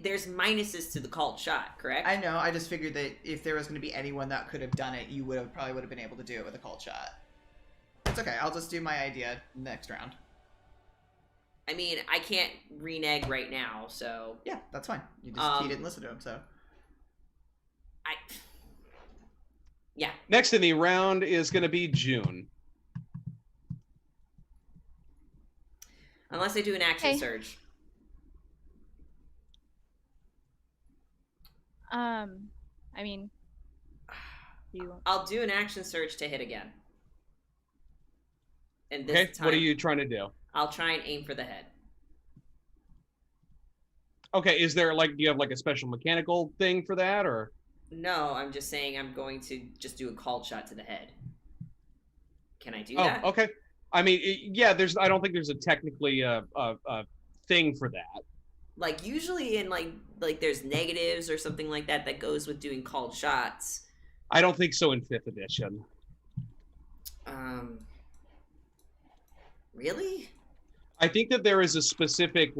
there's minuses to the called shot, correct? I know. I just figured that if there was going to be anyone that could have done it, you probably would have been able to do it with a called shot. It's okay. I'll just do my idea next round. I mean, I can't renege right now, so Yeah, that's fine. You didn't listen to him, so. Yeah. Next in the round is going to be June. Unless I do an action surge. I mean, I'll do an action surge to hit again. And this Okay, time, what are you trying to do? I'll try and aim for the head. Okay, is there do you have a special mechanical thing for that, or? No, I'm just saying I'm going to just do a called shot to the head. Can I do that? Oh, okay. I mean, yeah. I don't think there's technically a thing for that. Usually in there's negatives or something like that goes with doing called shots. I don't think so in 5th edition. Really? I think that there is a specific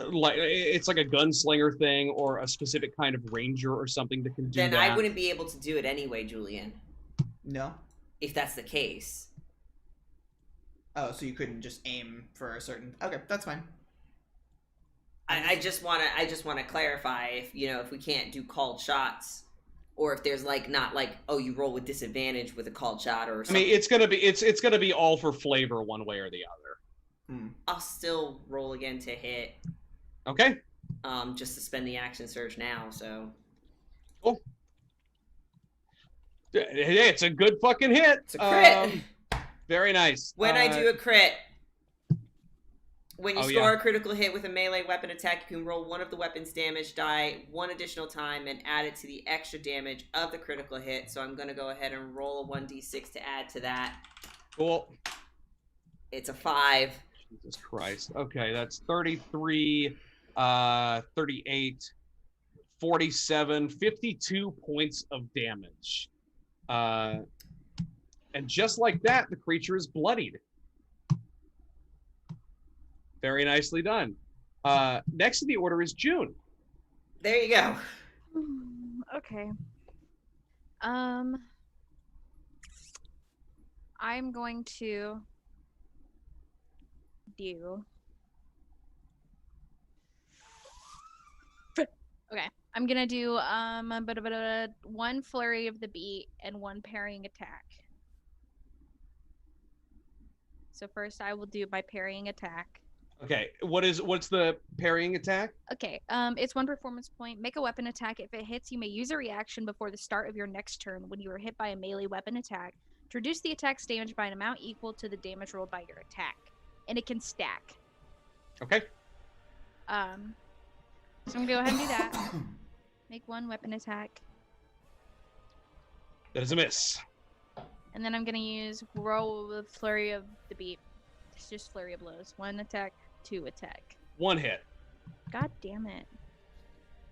it's like a gunslinger thing or a specific kind of ranger or something that can do then that. I wouldn't be able to do it anyway, Julian. No. If that's the case. Oh, so you couldn't just aim for a certain. Okay, that's fine. I just want to clarify if we can't do called shots, or if there's you roll with disadvantage with a called shot or something. I mean, it's gonna be all for flavor one way or the other. I'll still roll again to hit. Okay. Just to spend the action surge now. So. Cool. Hey, it's a good fucking hit. It's a crit. Very nice. When I do a crit, when you score yeah. a critical hit with a melee weapon attack, you can roll one of the weapon's damage die one additional time and add it to the extra damage of the critical hit. So I'm going to go ahead and roll a 1d6 to add to that. Cool. It's a 5. Jesus Christ. Okay, that's 33, 38, 47, 52 points of damage. And just like that, the creature is bloodied. Very nicely done. Next in the order is June. There you go. Okay. I'm going to do. Okay, I'm gonna do one flurry of the beat and one parrying attack. So first, I will do my parrying attack. Okay, what's the parrying attack? Okay, it's 1 performance point. Make a weapon attack. If it hits, you may use a reaction before the start of your next turn when you are hit by a melee weapon attack to reduce the attack's damage by an amount equal to the damage rolled by your attack, and it can stack. Okay. So I'm gonna go ahead and do that. Make one weapon attack, That is a miss. and then I'm gonna use roll with flurry of the beat. It's just flurry of blows. 1 attack, 2 attack. 1 hit. God damn it!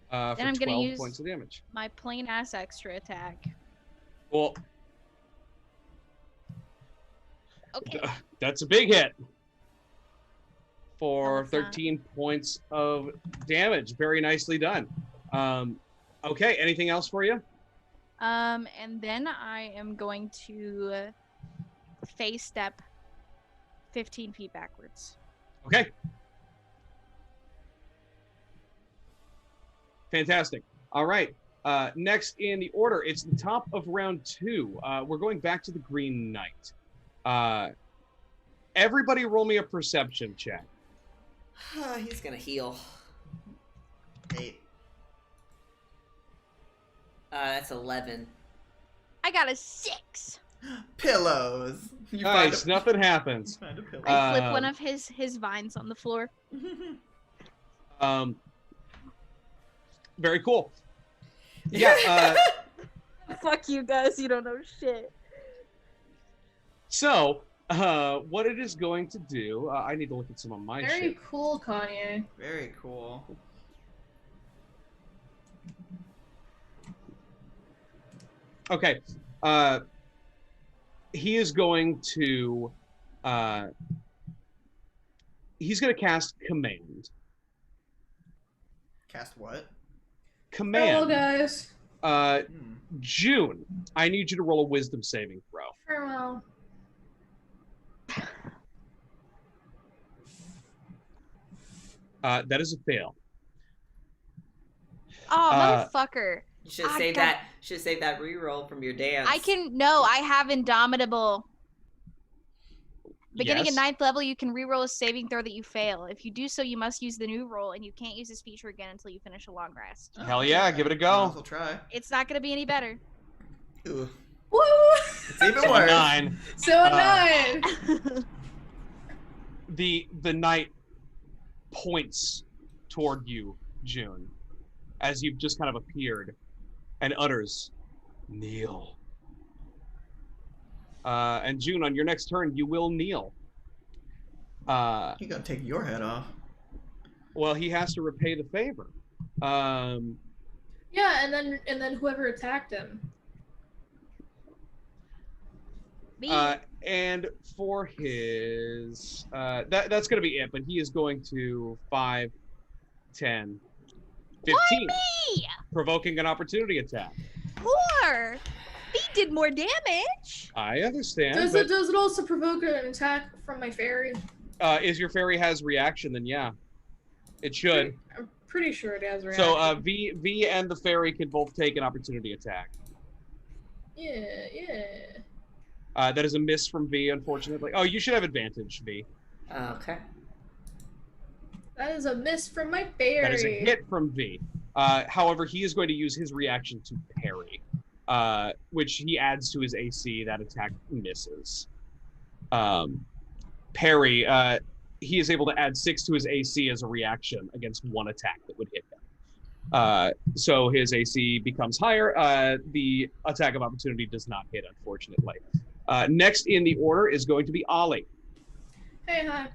For I'm gonna 12 use- points of damage. My plain ass extra attack. Well, Okay. that's a big hit. For No, it's not. 13 points of damage. Very nicely done. Okay, anything else for you? And then I am going to face step 15 feet backwards. Okay. Fantastic. All right. Next in the order, it's the top of round 2. We're going back to the Green Knight. Everybody roll me a perception check. He's gonna heal. 8. That's 11. I got a 6. Pillows. You Nice, find a, nothing happens. find a pillow. I flip one of his vines on the floor. Very cool. Yeah. Fuck you guys, you don't know shit. So, what it is going to do, I need to look at some of my Very shit. cool, Kanye. Very cool. Okay. He is going to, he's going to cast Command. Cast what? Command. Hello, guys. June, I need you to roll a Wisdom saving throw. Farewell. That is a fail. Oh, motherfucker. You should save that. Should save that reroll from your dance. I have Indomitable. Beginning Yes. at 9th level, you can reroll a saving throw that you fail. If you do so, you must use the new roll, and you can't use this feature again until you finish a long rest. Hell yeah, give it a go. We'll try. It's not going to be any better. Ooh. Woo! It's even So a worse. 9. So a 9. The knight points toward you, June, as you've just kind of appeared, and utters, "Kneel." And June, on your next turn, you will kneel. You're gonna take your head off. Well, he has to repay the favor. Yeah, and then whoever attacked him. Me. And for his, that's going to be it. But he is going to 5, 10, 15, Why me? provoking an opportunity attack. 4. He did more damage. I understand. Does but, it also provoke an attack from my fairy? If your fairy has reaction, then yeah, it should. I'm pretty sure it has reaction. So V and the fairy can both take an opportunity attack. Yeah. That is a miss from V, unfortunately. Oh, you should have advantage, V. Okay. That is a miss from my fairy. That is a hit from V. However, he is going to use his reaction to parry, which he adds to his AC. That attack misses. Parry, he is able to add 6 to his AC as a reaction against one attack that would hit him. So his AC becomes higher. The attack of opportunity does not hit, unfortunately. Next in the order is going to be Ollie. Hey, hi.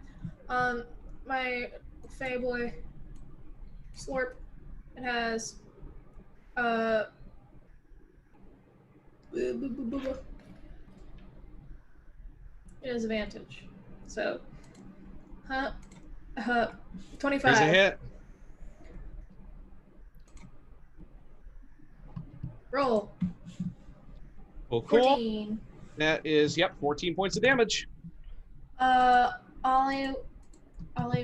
My Fae boy Slurp. It has it has advantage. So 25. There's a hit. Roll. Well, cool. 14. That is, 14 points of damage. Ollie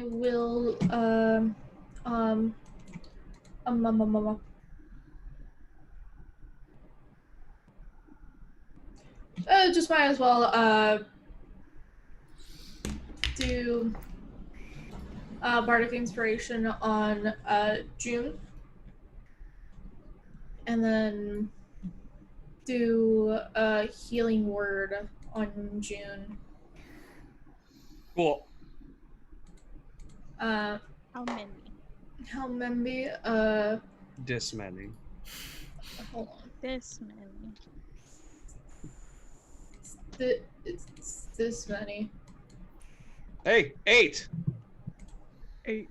will just might as well do Bardic Inspiration on June, and then do a Healing Word on June. Cool. How many? How many? This many. Hold on. This many. It's this many. Hey, 8. 8.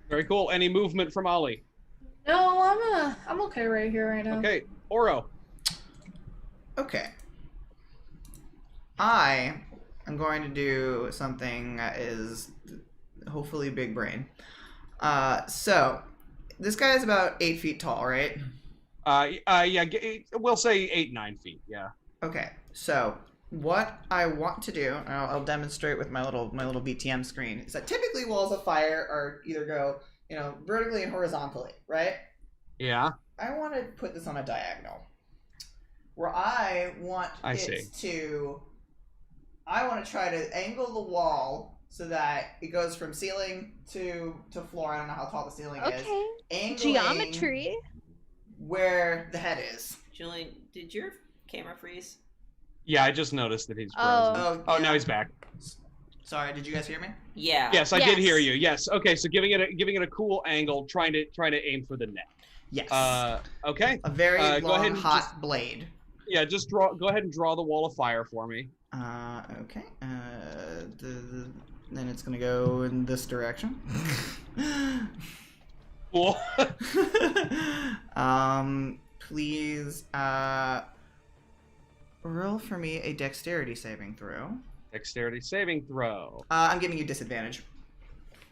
Very cool. Any movement from Ollie? No, I'm okay right here right now. Okay, Oro. Okay. I am going to do something that is hopefully big brain. So this guy is about 8 feet tall, right? We'll say 8, 9 feet. Yeah. Okay. So what I want to do, and I'll demonstrate with my little BTM screen, is that typically walls of fire are either go, vertically and horizontally, right? Yeah. I want to put this on a diagonal, where I want it to I want to try to angle the wall so that it goes from ceiling to floor. I don't know how tall the ceiling is. Okay. Angling Geometry. where the head is. Julian, did your camera freeze? Yeah, I just noticed that he's Oh. frozen. Oh, Oh, now he's back. Sorry, did you guys hear me? Yeah. Yes, I did Yes. hear you. Yes. Okay, so giving it a cool angle, trying to aim for the neck. Yes. Okay. A very go ahead long, and hot blade. Yeah, just go ahead and draw the wall of fire for me. Okay. Then it's gonna go in this direction. Cool. Please, roll for me a dexterity saving throw. Dexterity saving throw. I'm giving you disadvantage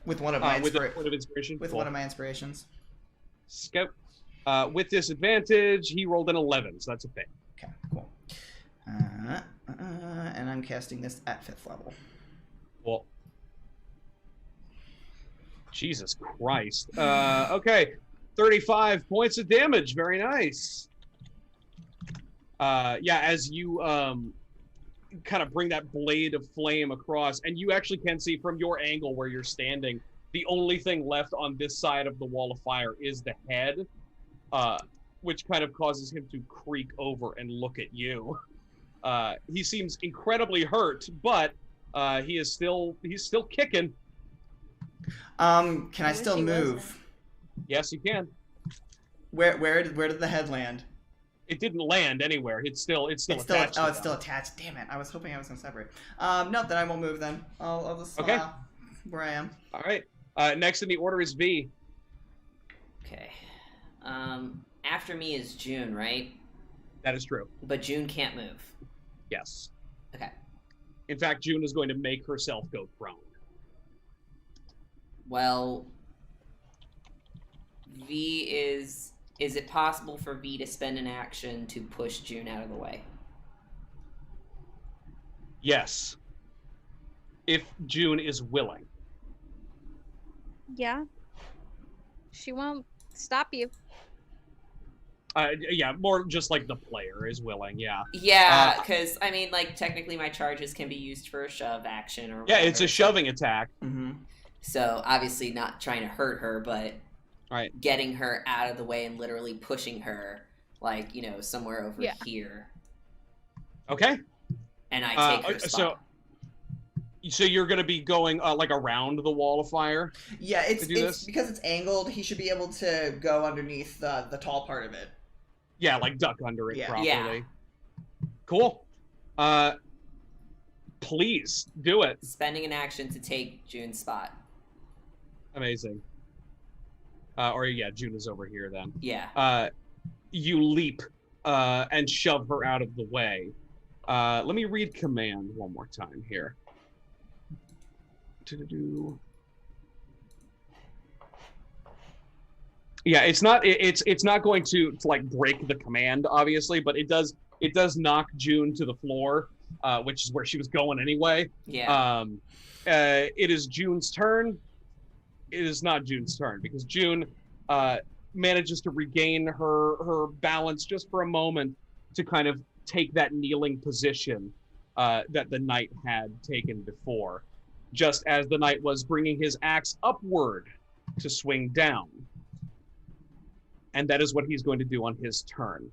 with one of my With a point of inspiration. with Cool. one of my inspirations. Scout. With disadvantage, he rolled an 11, so that's a fail. Okay, cool. And I'm casting this at 5th level. Well, Jesus Christ. Okay, 35 points of damage. Very nice. Yeah, as you kind of bring that blade of flame across, and you actually can see from your angle where you're standing, the only thing left on this side of the wall of fire is the head, which kind of causes him to creak over and look at you. He seems incredibly hurt, but he's still kicking. Can I wish still he move? wasn't. Yes, you can. Where did the head land? It didn't land anywhere. It's still It's attached. still to it's still them. attached. Damn it! I was hoping I was gonna separate. No, then I won't move. Then I'll just Okay. where I am. All right. Next in the order is V. Okay. After me is June, right? That is true. But June can't move. Yes. Okay. In fact, June is going to make herself go prone. Well, V is it possible for V to spend an action to push June out of the way? Yes. If June is willing. Yeah. She won't stop you. Yeah, more just like the player is willing, yeah. Yeah, because I mean, like technically, my charges can be used for a shove action or Yeah, whatever. it's a shoving attack. Mm-hmm. So obviously, not trying to hurt her, but Right. getting her out of the way and literally pushing her, like somewhere over Yeah. here, Okay. and I take her So spot. you're going to be going like around the wall of fire? Yeah, To do this? because it's angled. He should be able to go underneath the tall part of it. Yeah, like duck under it Yeah. properly. Yeah. Cool. Please do it. Spending an action to take June's spot. Amazing. June is over here then. Yeah. You leap and shove her out of the way. Let me read command one more time here. Yeah, it's not going to like break the command, obviously, but it does knock June to the floor, which is where she was going anyway. Yeah. It is June's turn. It is not June's turn because June manages to regain her balance just for a moment to kind of take that kneeling position that the knight had taken before, just as the knight was bringing his axe upward to swing down. And that is what he's going to do on his turn.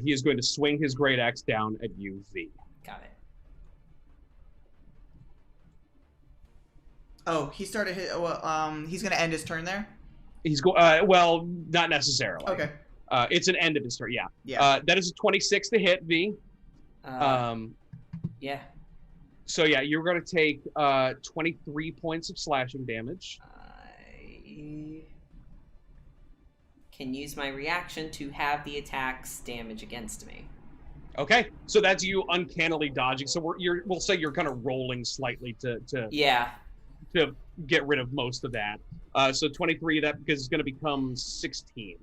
He is going to swing his great axe down at you, V. Got it. Oh, he started his. He's gonna end his turn there. He's well, not necessarily. Okay. It's an end of his turn. Yeah. Yeah. That is a 26 to hit, V. Yeah. So yeah, you're going to take 23 points of slashing damage. I can use my reaction to have the attacks damage against me. Okay, so that's you uncannily dodging. So we'll say you're kind of rolling slightly to Yeah. get rid of most of that. So 23, that because it's going to become 16.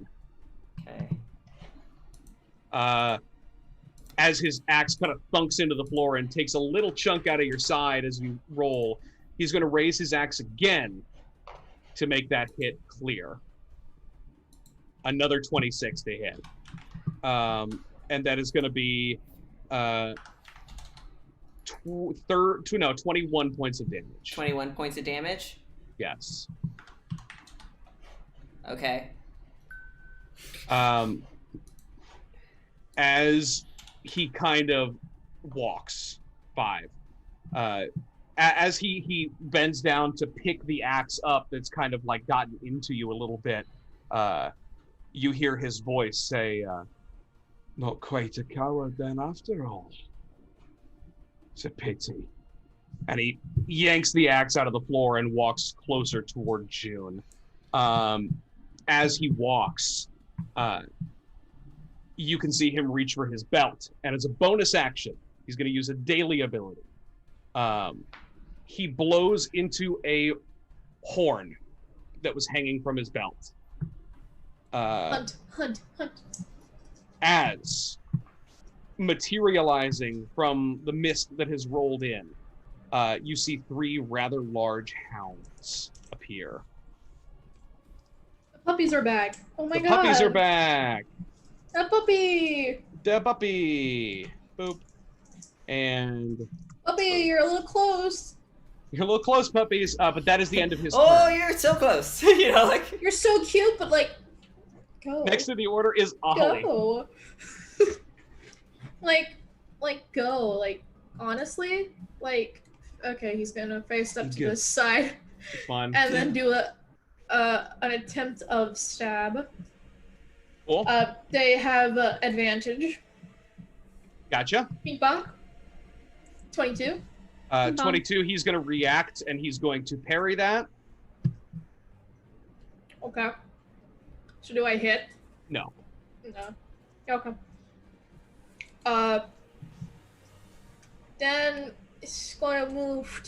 Okay. As his axe kind of thunks into the floor and takes a little chunk out of your side as you roll, he's going to raise his axe again to make that hit clear. Another 26 to hit. And that is going to be 21 points of damage. 21 points of damage? Yes. Okay. As he kind of walks 5. As he bends down to pick the axe up that's kind of like gotten into you a little bit, you hear his voice say, not quite a coward then after all. It's a pity. And he yanks the axe out of the floor and walks closer toward June. As he walks, you can see him reach for his belt. And as a bonus action, he's going to use a daily ability. He blows into a horn that was hanging from his belt. Hunt. As materializing from the mist that has rolled in, you see 3 rather large hounds appear. The puppies are back. Oh my god. The puppies are back. A puppy. The puppy. Boop. And Puppy, you're a little close. you're a little close, puppies. But that is the end of his Oh, turn. you're so close. You know, like... You're so cute, but like, go. Next to the order is Ollie. Go. like go. Like, honestly, like, okay, he's gonna face up to Good. this side Fun. and then do an attempt of stab. Cool. They have advantage. Gotcha. Ping pong. 22. 22, he's going to react, and he's going to parry that. Okay. So do I hit? No. No. Okay. Then it's going to move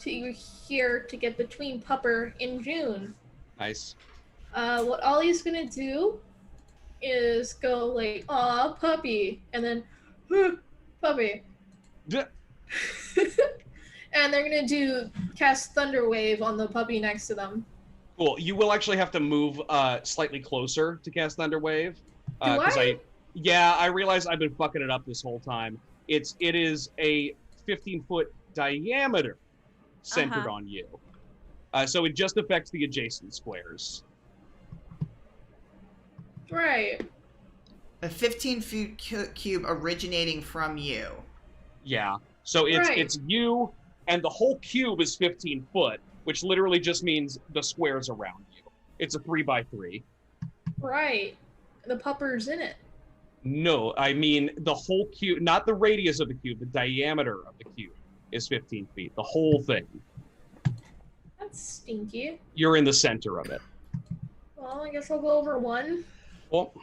to here to get between Pupper and June. Nice. What Ollie's gonna do is go like, "Aw, puppy," and then, puppy. D- And they're gonna cast Thunder Wave on the puppy next to them. Cool. You will actually have to move slightly closer to cast Thunder Wave. Do I? Yeah, I realize I've been fucking it up this whole time. It is a 15-foot diameter centered on you. So it just affects the adjacent squares. Right. A 15-foot cube originating from you. Yeah. So it's you, and the whole cube is 15 foot, which literally just means the squares around you. It's a 3x3. Right. The pupper's in it. No, I mean the whole cube, not the radius of the cube, the diameter of the cube is 15 feet. The whole thing. That's stinky. You're in the center of it. Well, I guess I'll go over 1. Well,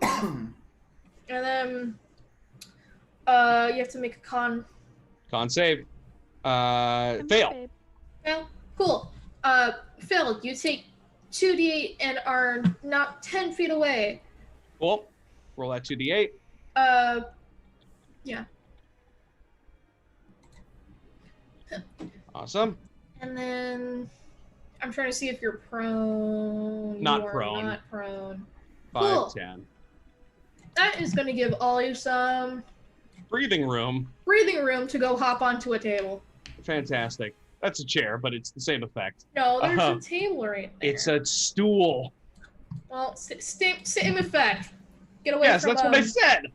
and then you have to make a con save. Fail. Babe. Well, cool. Phil, you take 2d8 and are not 10 feet away. Cool. Roll that 2d8. Yeah. Awesome. And then I'm trying to see if you're prone. Not You are prone. Not prone. 5, Cool. 10. That is going to give Ollie some Breathing room. breathing room to go hop onto a table. Fantastic. That's a chair, but it's the same effect. No, there's a table right there. It's a stool. Well, same effect. Get away Yes, from that's what I said.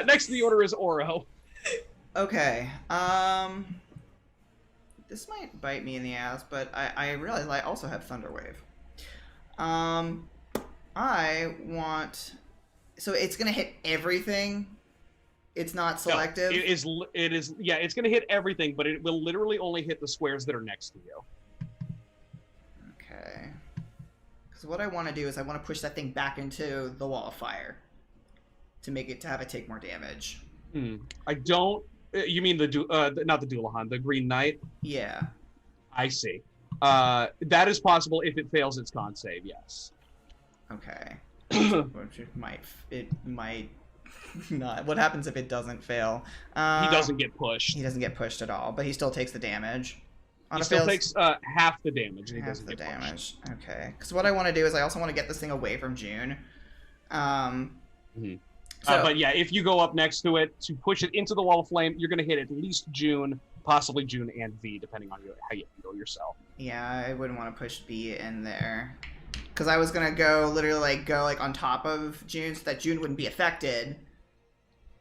Next to the order is Oro. Okay. This might bite me in the ass, but I realize I also have Thunder Wave. I want... So it's gonna hit everything. It's not selective. No, it is. Yeah, it's gonna hit everything, but it will literally only hit the squares that are next to you. Okay. Because what I want to do is I want to push that thing back into the wall of fire to have it take more damage. I don't. You mean not the Doulahan, the Green Knight? Yeah. I see. That is possible if it fails its con save. Yes. Okay. Which it might not. What happens if it doesn't fail? He doesn't get pushed. He doesn't get pushed at all, but he still takes the damage. He still takes half the damage. And he half doesn't the get damage. Okay. Because what I want to do is I also want to get this thing away from June. But yeah, if you go up next to it to push it into the wall of flame, you're going to hit at least June, possibly June and V, depending on how you handle yourself. Yeah, I wouldn't want to push V in there. Because I was going to go on top of June so that June wouldn't be affected.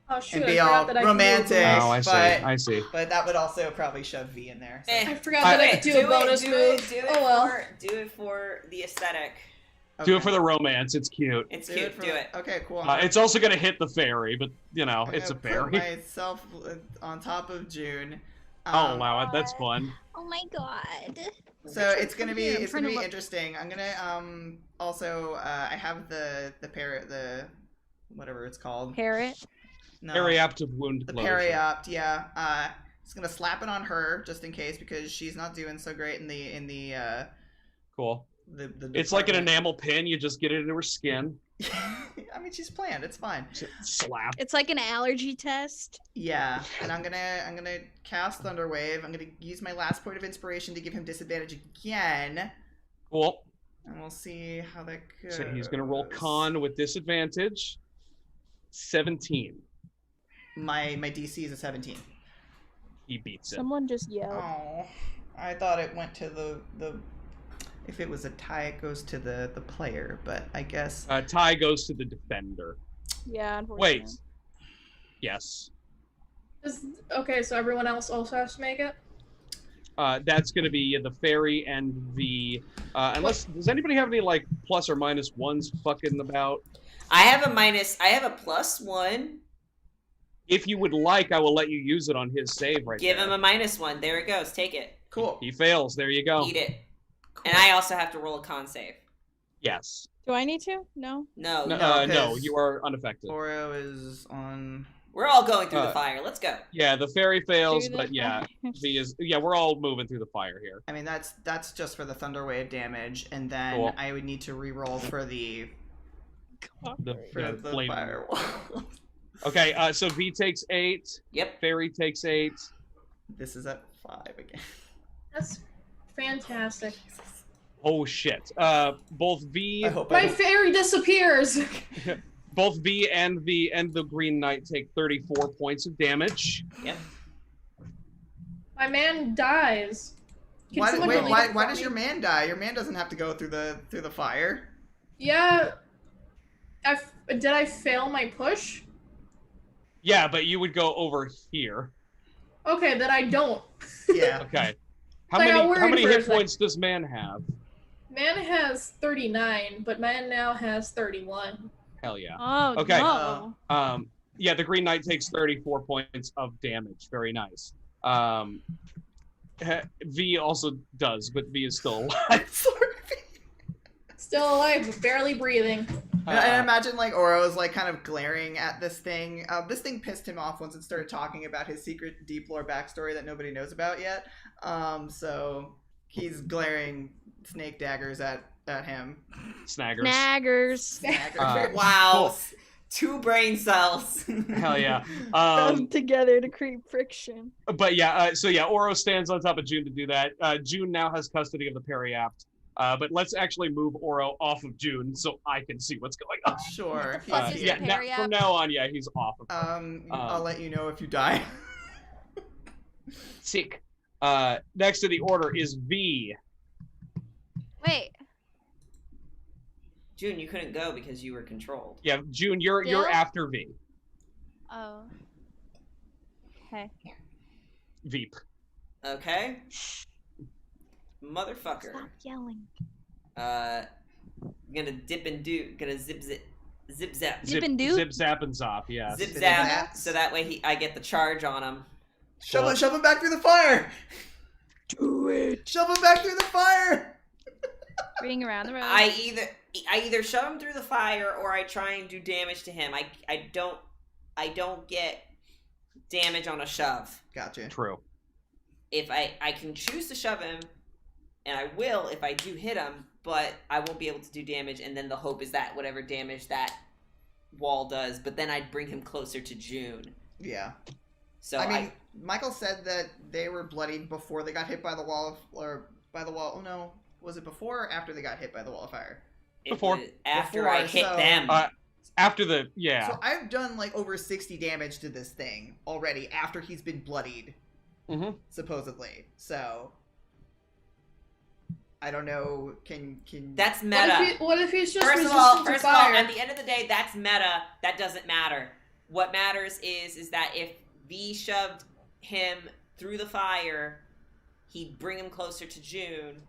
Oh shoot! And be I all forgot that I could romantic. move. Oh, I see. But that would also probably shove V in there. So. I forgot that I could do a bonus move. Oh well. Do it for the aesthetic. Okay. Do it for the romance. It's cute. It's cute. Do it. Okay, cool. It's also going to hit the fairy, but, you know, I'm it's a gonna put fairy. myself on top of June. I'll allow it. That's fun. Oh my god. So it's gonna be trying to look- interesting. I'm gonna also I have the parrot, the whatever it's called. Parrot. No, Periaptive wound the closure. periopt. Yeah. Just gonna slap it on her just in case because she's not doing so great in the Cool. the It's like an department. enamel pin. You just get it into her skin. I mean, she's planned. It's fine. Slap. It's like an allergy test. Yeah, and I'm gonna cast Thunderwave. I'm gonna use my last point of inspiration to give him disadvantage again, Cool. and we'll see how that goes. So he's going to roll con with disadvantage. 17. My DC is a 17. He beats it. Someone just yelled. Oh, I thought it went to the. If it was a tie, it goes to the player, but I guess. Tie goes to the defender. Yeah, unfortunately. Wait. Yes. Okay, so everyone else also has to make it? That's going to be the fairy and the... unless... Does anybody have any, like, plus or minus ones fucking about? I have a +1. If you would like, I will let you use it on his save right Give there. him a -1. There it goes. Take it. Cool. He fails. There you go. Eat it. And I also have to roll a con save. Yes. Do I need to? No. No. No, No, no, 'cause- you are unaffected. Oro is on. We're all going through the fire. Let's go. Yeah, the fairy fails, Do the but yeah, fire. V is... Yeah, we're all moving through the fire here. I mean, that's just for the Thunderwave damage, and then Cool. I would need to re-roll for the The flame. firewall. Okay, so V takes 8. Yep. Fairy takes 8. This is at 5 again. That's fantastic. Oh shit. Both V, I hope My fairy disappears! both V and the Green Knight take 34 points of damage. Yep. My man dies. Can Why, someone wait, delete why, it why for does me? your man die? Your man doesn't have to go through the fire. Yeah. Did I fail my push? Yeah, but you would go over here. Okay, then I don't. Yeah. Okay. How I got many worried for a hit sec. points does man have? Man has 39, but man now has 31. Hell yeah. Oh, Okay. no. Yeah, the Green Knight takes 34 points of damage. Very nice. V also does, but V is still alive. Still alive, but barely breathing. And I imagine like Oro is like kind of glaring at this thing. This thing pissed him off once it started talking about his secret deep lore backstory that nobody knows about yet. So he's glaring snake daggers at him. Snaggers. Snaggers. Snagger. Wow. Cool. 2 brain cells. Hell yeah. Come together to create friction. But yeah, so yeah, Oro stands on top of June to do that. June now has custody of the periapt. But let's actually move Oro off of June so I can see what's going on. Sure. Fuck he's is Yeah, the here. periapt? from now on, yeah, he's off of I'll let you know if you die. Sick. Next to the order is V. Wait. June, you couldn't go because you were controlled. Yeah, June, you're Bill? after V. Oh. Okay. Veep. Okay. Motherfucker. Stop yelling. Gonna dip and do. Gonna zip zap. Zip and do? Zip, zap, and zop, yeah. Zip Zip zap. zap. So that way I get the charge on him. Shove him back through the fire. Do it. Shove him back through the fire. Ring around the road. I either shove him through the fire or I try and do damage to him. I don't get damage on a shove. Gotcha. True. If I can choose to shove him, and I will if I do hit him, but I won't be able to do damage, and then the hope is that whatever damage that wall does, but then I'd bring him closer to June. Yeah. So I mean, Michael said that they were bloodied before they got hit by the wall Oh no, was it bore or after they got hit by the wall of fire? it Before. was after Before, I hit so- them. After the So I've done like over 60 damage to this thing already after he's been bloodied, supposedly. So I don't know. Can That's meta. What if he's just First of resistant all, to fire? at the end of the day, that's meta. That doesn't matter. What matters is that if V shoved him through the fire, he'd bring him closer to June,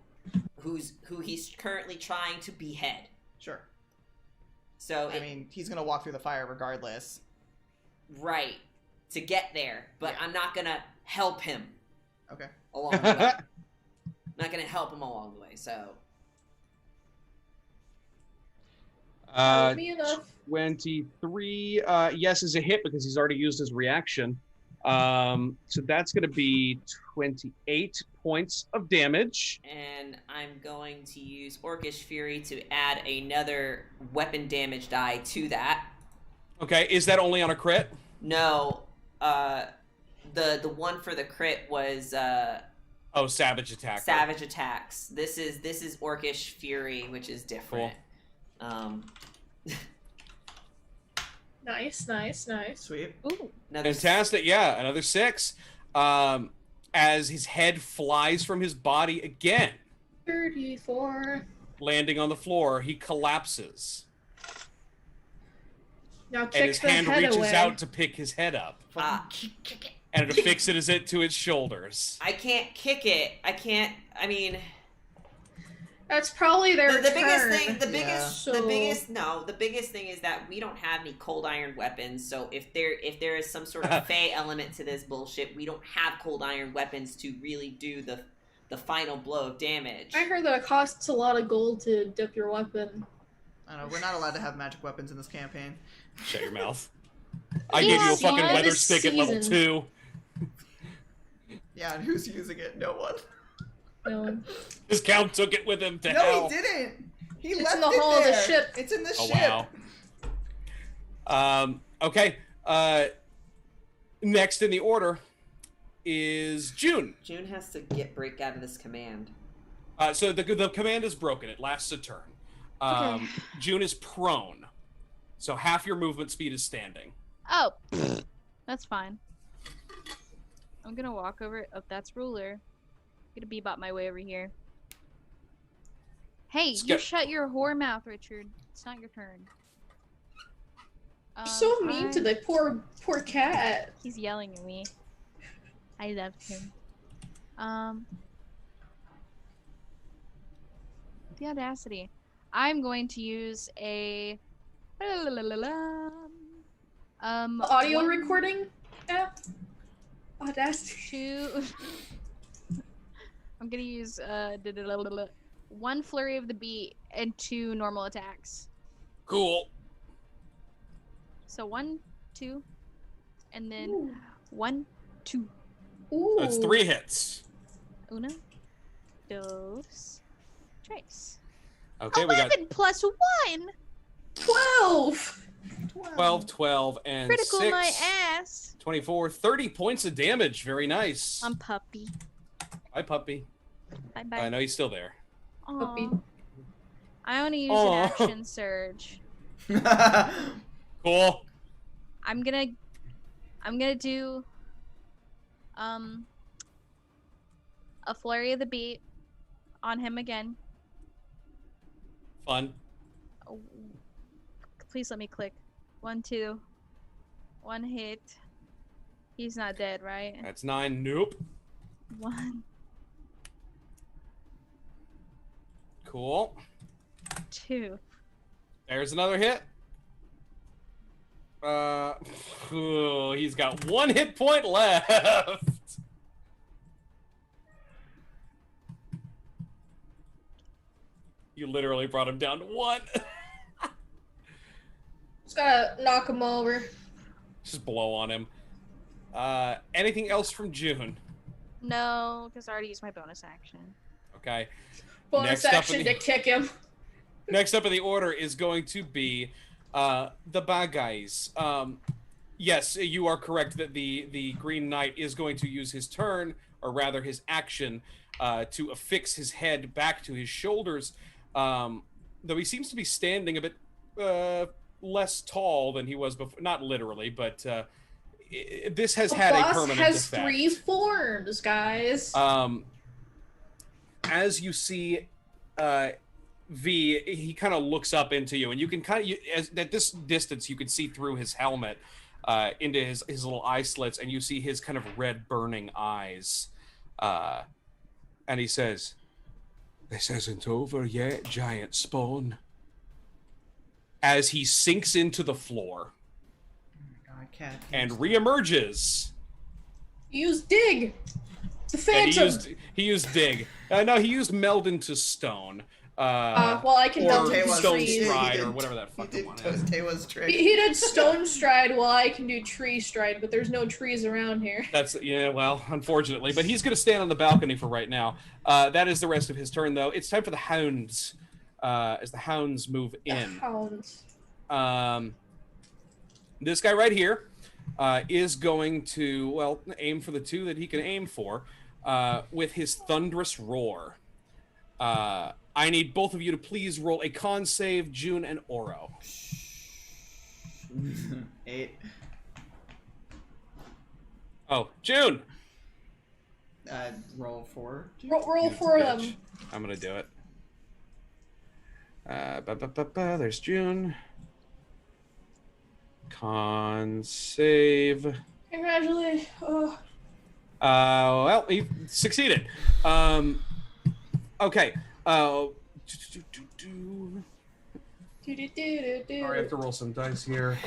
who he's currently trying to behead. Sure. So I mean, he's gonna walk through the fire regardless. Right. To get there, but I'm not gonna help him. Okay. Along the way. I'm not gonna help him along the way. So. 23. Yes, is a hit because he's already used his reaction. So that's going to be 28 points of damage. And I'm going to use Orcish Fury to add another weapon damage die to that. Okay, is that only on a crit? No, the one for the crit was Savage Attack. Savage Attacks. This is Orcish Fury, which is different. Cool. Nice. Sweet. Ooh, Fantastic. Yeah, another 6. As his head flies from his body again. 34. Landing on the floor, he collapses. Now kick And his the hand head reaches away. out to pick his head up. And it affixes it to its shoulders. I can't kick it. I mean, That's probably their the turn. biggest thing is that we don't have any cold iron weapons. So if there is some sort of fey element to this bullshit, we don't have cold iron weapons to really do the final blow of damage. I heard that it costs a lot of gold to dip your weapon. I don't know. We're not allowed to have magic weapons in this campaign. Shut your mouth. I gave you a fucking weather stick at level 2. Yeah, and who's using it? No one. No. His count took it with him to No, hell. he didn't. He It's left in the it hull of the there. ship. It's in the Oh, ship. wow. Okay. Next in the order is June. June has to break out of this command. So the command is broken. It lasts a turn. Okay. June is prone. So half your movement speed is standing. Oh, that's fine. I'm gonna walk over. Oh, that's ruler. I'm gonna bebop my way over here. Hey, you shut your whore mouth, Richard. It's not your turn. So mean to the poor cat. He's yelling at me. I love him. The audacity. I'm going to use a Audio recording app? Audacity. I'm gonna use 1 flurry of the beat and 2 normal attacks. Cool. So 1, 2, and then 1, 2. Ooh. That's 3 hits. Uno, dos, tres. Okay, 11 we got plus 1. 12. 12, 12, and Critical 6. my ass. 24, 30 points of damage. Very nice. I'm puppy. Hi, puppy. Bye bye. I know he's still there. Puppy. I want to use Aw. an action surge. Cool. I'm gonna do a flurry of the beat on him again. Fun. Oh, please let me click. 1, 2. 1 hit. He's not dead, right? That's 9. Nope. 1, Cool. 2. There's another hit. He's got 1 hit point left. You literally brought him down to 1. Just gotta knock him over. Just blow on him. Anything else from June? No, because I already used my bonus action. Okay. Bonus Next up action in the- to kick him. Next up in the order is going to be the bad guys. Yes, you are correct that the Green Knight is going to use his turn, or rather his action, to affix his head back to his shoulders. Though he seems to be standing a bit, less tall than he was before. Not literally, but this has The had a boss permanent has effect. 3 forms, guys. As you see, V, he kind of looks up into you, and you can at this distance, you can see through his helmet into his little eye slits, and you see his kind of red burning eyes. And he says, "This isn't over yet, giant spawn." As he sinks into the floor and reemerges. He used dig. The And phantom. he used dig. No, he used meld into stone. Well, I can or do stone trees. stride or whatever that fucking one is. Tewa's trick. He did stone stride while I can do tree stride, but there's no trees around here. That's well, unfortunately, but he's going to stand on the balcony for right now. That is the rest of his turn, though. It's time for the hounds. As the hounds move in. This guy right here is going to aim for the 2 that he can aim for with his thunderous roar. I need both of you to please roll a con save, June and Oro. 8. Oh, June! Roll 4. Roll 4 of them. I'm gonna do it. There's June. Con save. Congratulations. Well, he succeeded. Okay. Sorry, I have to roll some dice here.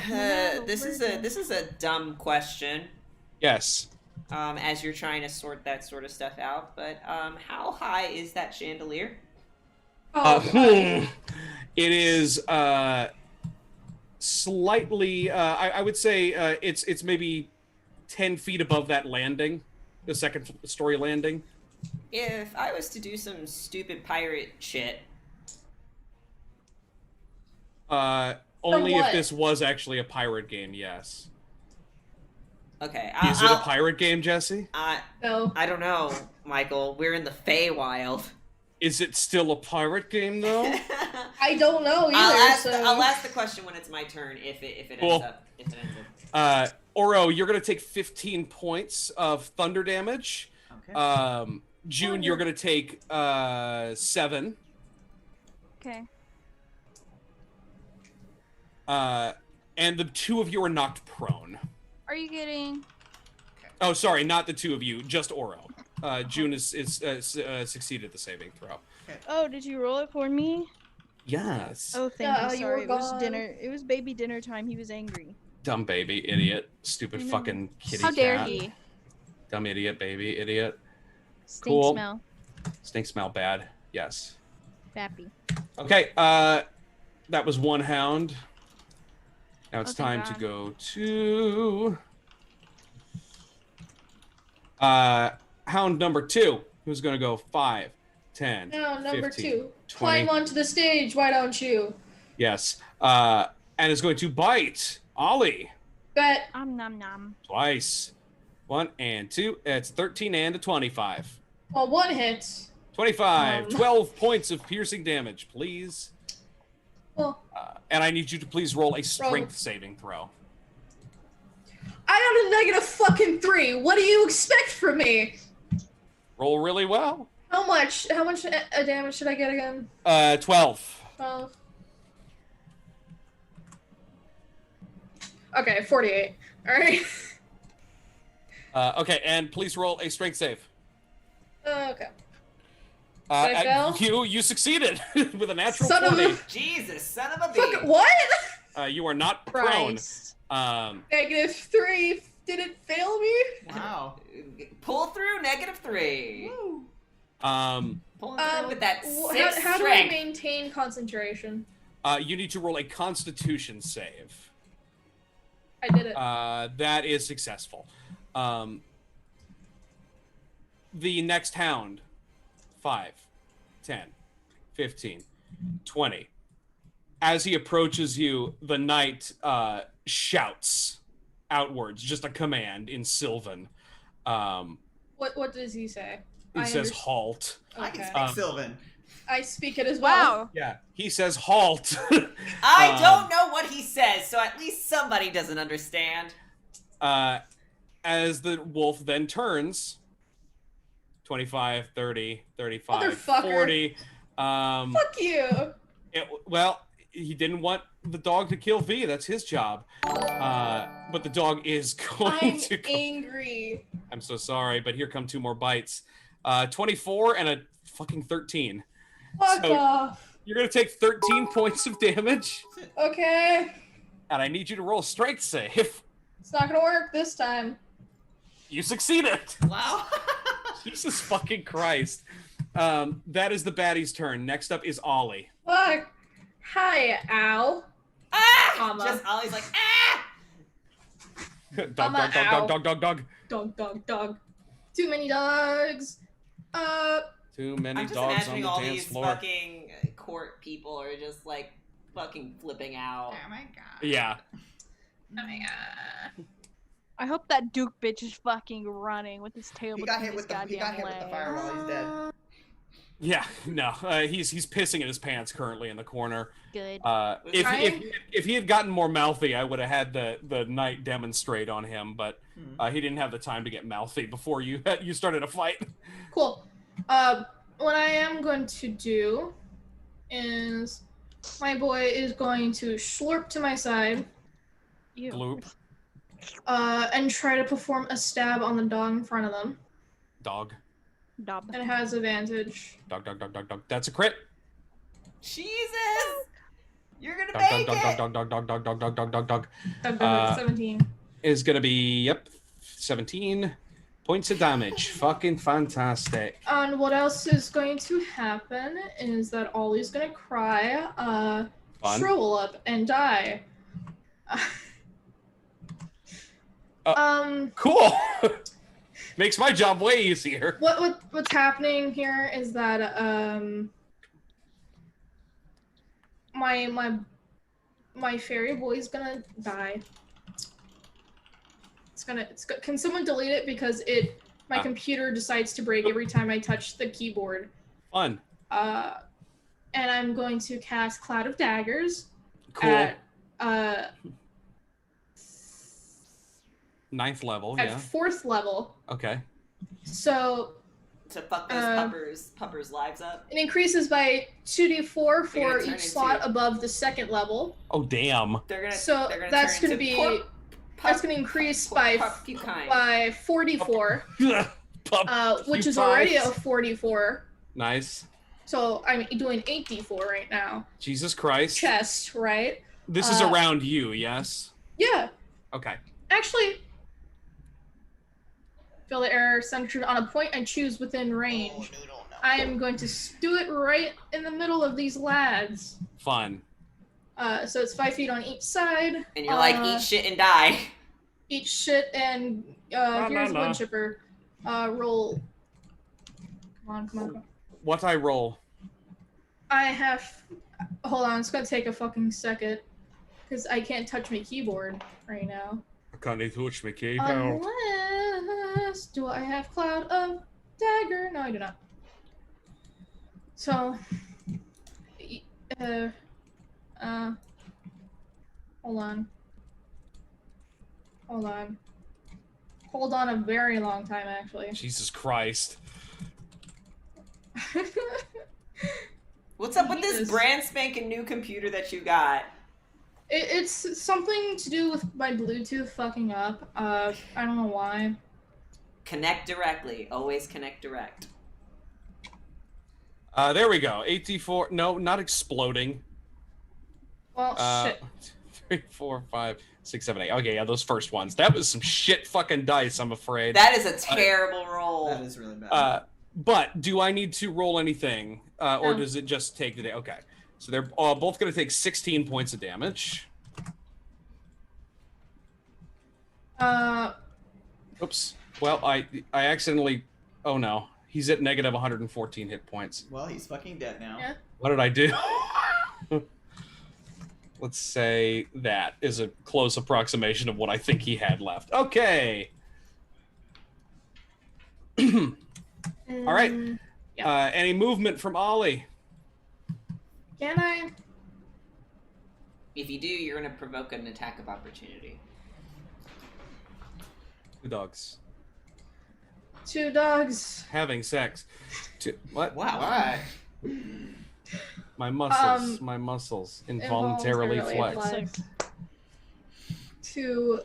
This is a dumb question. Yes. As you're trying to sort that sort of stuff out, but how high is that chandelier? It is slightly. I would say it's maybe 10 feet above that landing, the second story landing. If I was to do some stupid pirate shit. Only if this was actually a pirate game, yes. Okay. Is it a pirate game, Jesse? No. I don't know, Michael. We're in the Feywild. Is it still a pirate game, though? I don't know either. I'll ask the question when it's my turn if it ends up. Oro, you're going to take 15 points of thunder damage. Okay. June, you're going to take 7. Okay. And the 2 of you are knocked prone. Are you getting? Oh, sorry, not the 2 of you, just Oro. June is succeeded the saving throw. Oh, did you roll it for me? Yes. Oh, thank you. Sorry, it was dinner. It was baby dinner time. He was angry. Dumb baby, idiot, stupid fucking kitty How cat. dare he? Dumb idiot, baby, idiot. Stink smell. Stink smell bad. Yes. Fappy. Okay. That was 1 hound. Now it's time to go to hound number 2, who's going to go 5, 10, Now, number 15, 2. 20. Climb onto the stage, why don't you? Yes. And is going to bite Ollie. Bet. Nom nom. Twice. 1 and 2. It's 13 and a 25. Well, 1 hit. 25. 12 points of piercing damage, please. Well, And I need you to please roll a strength saving throw. I got a negative fucking 3. What do you expect from me? Roll really well. How much damage should I get again? 12. 12. Okay, 48. Alright. Okay, and please roll a strength save. Okay. I fail? You succeeded with a natural Son of 20. Jesus, son of a bitch. Fuck, what? You are not prone. Christ. Negative 3. Did it fail me? Wow. Pull through -3. Woo. Pulling through with that 6 how do I strength. maintain concentration? You need to roll a Constitution save. I did it. That is successful. The next hound. 5, 10, 15, 20. As he approaches you, the knight shouts outwards, just a command in Sylvan. What does he say? He says halt. I can Okay. speak Sylvan. I speak it as well. Wow. Yeah, he says halt. I don't know what he says, so at least somebody doesn't understand. As the wolf then turns 25, 30, 35, Motherfucker. 40. Fuck you. Well, he didn't want the dog to kill V. That's his job. But the dog is going I'm to. angry. I'm so sorry, but here come 2 more bites. 24 and a fucking 13. Fuck So- off. You're gonna take 13 points of damage, Okay. and I need you to roll a strength save. It's not gonna work this time. You succeeded. Wow. Jesus fucking Christ. That is the baddie's turn. Next up is Ollie. Fuck. Hi, ow. Mama. Just Ollie's like, ah! Dog, Mama, dog, dog, ow. dog, dog, dog, dog. Dog, dog, dog. Too many dogs. Too many I'm just dogs on imagining the all dance these floor. fucking court people are just like fucking flipping out. Oh my god. Yeah. Oh my god. I hope that Duke bitch is fucking running with his tail He between got hit his with the goddamn legs. fire while he's dead. Yeah, no, he's pissing in his pants currently in the corner. Good. If he had gotten more mouthy, I would have had the knight demonstrate on him, but he didn't have the time to get mouthy before you started a fight. Cool. What I am going to do is my boy is going to slurp to my side, Ew. Gloop, and try to perform a stab on the dog in front of them. dog, Dob. And it has advantage. dog, dog, dog, dog, dog. That's a crit. Jesus! You're gonna Dog, make dog, it! dog, dog, dog, dog, dog, dog, dog, dog, dog. Dog, dog, 17. Is gonna be 17 points of damage. Fucking fantastic. And what else is going to happen is that Ollie's gonna cry, Fun. shrivel up, and die. Cool. Makes my job way easier. What's happening here is that my fairy boy's gonna die. Can someone delete it because my computer decides to break every time I touch the keyboard. Fun. And I'm going to cast Cloud of Daggers Cool. at 9th level. at Yeah. 4th level. Okay. So To fuck those puppers' lives up. it increases by 2d4 They're gonna for turn each slot into- above the 2nd level. Oh damn. So that's turn gonna into be that's gonna increase by 44, which is already a 44. Nice. So I'm doing 8d4 right now. Jesus Christ. Chest, right? This is around you, yes? Yeah. Okay. Actually, fill the error centered on a point I choose within range. I am going to do it right in the middle of these lads. Fun. So it's 5 feet on each side. And you're like, eat shit and die. Eat shit and here's la. wood chipper. Roll. Come on. What I roll? I have. Hold on, it's gonna take a fucking second. Because I can't touch my keyboard right now. I can't touch my keyboard. Unless. Do I have Cloud of Dagger? No, I do not. So. Hold on. Hold on a very long time, actually. Jesus Christ. What's up with this Jesus. brand spanking new computer that you got? It's something to do with my Bluetooth fucking up. I don't know why. Connect directly. Always connect direct. There we go. 8d4. No, not exploding. Well, shit. 3, 4, 5, 6, 7, 8. Okay, yeah, those first ones. That was some shit fucking dice, I'm afraid. That is a terrible roll. That is really bad. But do I need to roll anything? Or No. does it just take the day? Okay. So they're both going to take 16 points of damage. Oops. Well, I accidentally... Oh, no. He's at negative 114 hit points. Well, he's fucking dead now. Yeah. What did I do? Let's say that is a close approximation of what I think he had left. Okay. All right. Yeah. Any movement from Ollie? Can I? If you do, you're gonna provoke an attack of opportunity. 2 dogs. 2 dogs. Having sex. What? Wow. What? My muscles involuntarily flex. To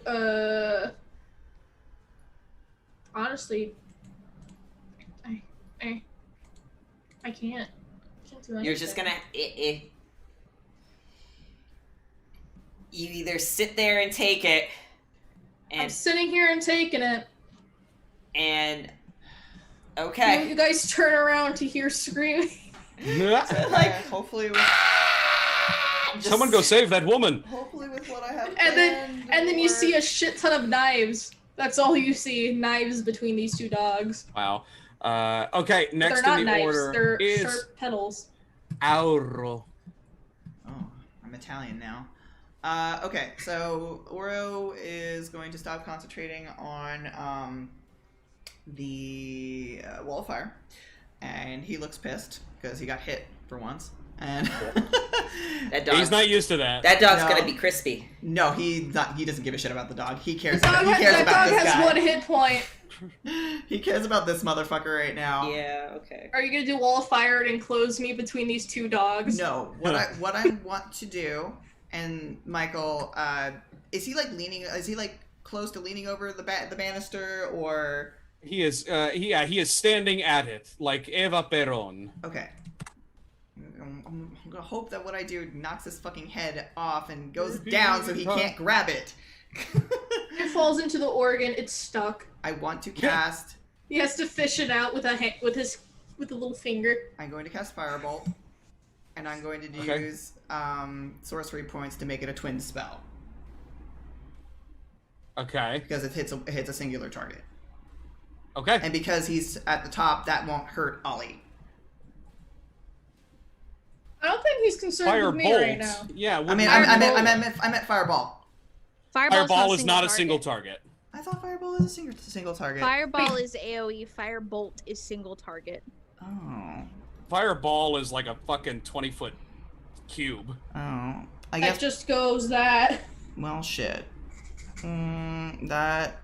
honestly, I can't do anything. You're just gonna you either sit there and take it, I'm and sitting here and taking it. Okay. You guys turn around to hear screaming. Like, hopefully with Someone go save that woman. hopefully with what I have And planned, then you or- see a shit ton of knives. That's all you see, knives between these 2 dogs. Wow. Okay, But next they're not in the knives, order they're is sharp petals. Auro. Oh, I'm Italian now. Okay, so Oro is going to stop concentrating on the wall of fire, and he looks pissed because he got hit for once. And that dog. He's not used to that. That dog's No. gonna be crispy. no, he doesn't give a shit about the dog. He cares. That He cares about dog this has guy. 1 hit point. He cares about this motherfucker right now. Yeah. Okay. Are you gonna do wall of fire and enclose me between these 2 dogs? No, what I want to do, and Michael, is he like leaning? Is he like close to leaning over the banister, or? He is. He is standing at it like Eva Perón. Okay. I'm gonna hope that what I do knocks his fucking head off and goes down so he can't grab it. It falls into the organ. It's stuck. I want to cast. He has to fish it out with a little finger. I'm going to cast Firebolt, and I'm going to Okay. use sorcery points to make it a twin spell Okay. because it hits a singular target, Okay. and because he's at the top, that won't hurt Ollie. I don't think he's concerned with me right now. Firebolt. Yeah. I mean, I meant Fireball. Fireball is not a single target. I thought Fireball is a single target. Fireball is AoE. Firebolt is single target. Oh. Fireball is like a fucking 20-foot cube. Oh. I That guess. just goes that. Well, shit. That.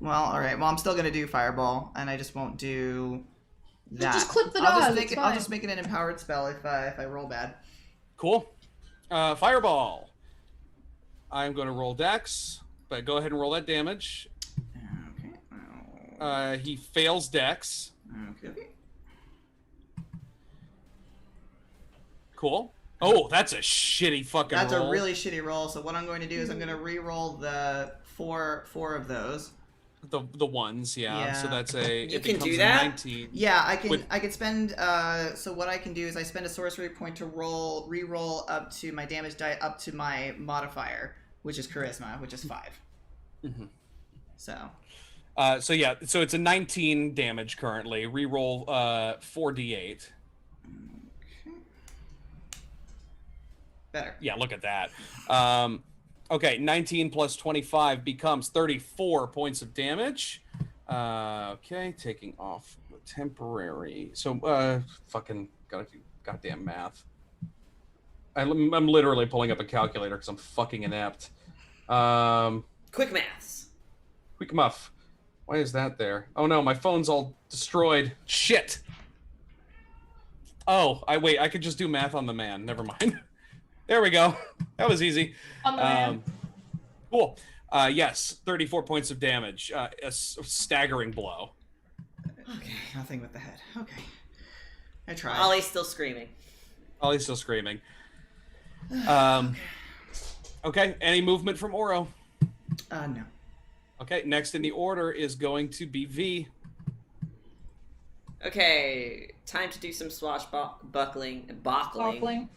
Well, all right. Well, I'm still gonna do Fireball, and I just won't do that. Just clip the I'll dog, just it's I'll fine. just make it an empowered spell if I roll bad. Cool. Fireball. I'm going to roll Dex, but go ahead and roll that damage. Okay. He fails Dex. Okay. Cool. Oh, that's a shitty fucking That's roll. a really shitty roll. So what I'm going to do is I'm going to re-roll the four of those. The ones, yeah. So Yeah. that's a. You it can becomes do a that? 19. Yeah, I can. With- I can spend. So what I can do is I spend a sorcery point to re-roll up to my damage die up to my modifier, which is charisma, which is 5. Mhm. So. So yeah, so it's a 19 damage currently. Reroll 4d8. Better. Yeah, look at that. Okay, 19 plus 25 becomes 34 points of damage. Okay, taking off the temporary. So, fucking gotta do goddamn math. I'm literally pulling up a calculator because I'm fucking inept. Quick maths. Quick muff. Why is that there? Oh no, my phone's all destroyed. Shit. Oh, I could just do math on the man. Never mind. There we go. That was easy. On the man. Cool. Yes, 34 points of damage. A staggering blow. Okay, nothing with the head. Okay. I tried. Ollie's still screaming. Ollie's still screaming. Okay, any movement from Oro? No. Okay, next in the order is going to be V. Okay, time to do some swashbuckling. Bockling.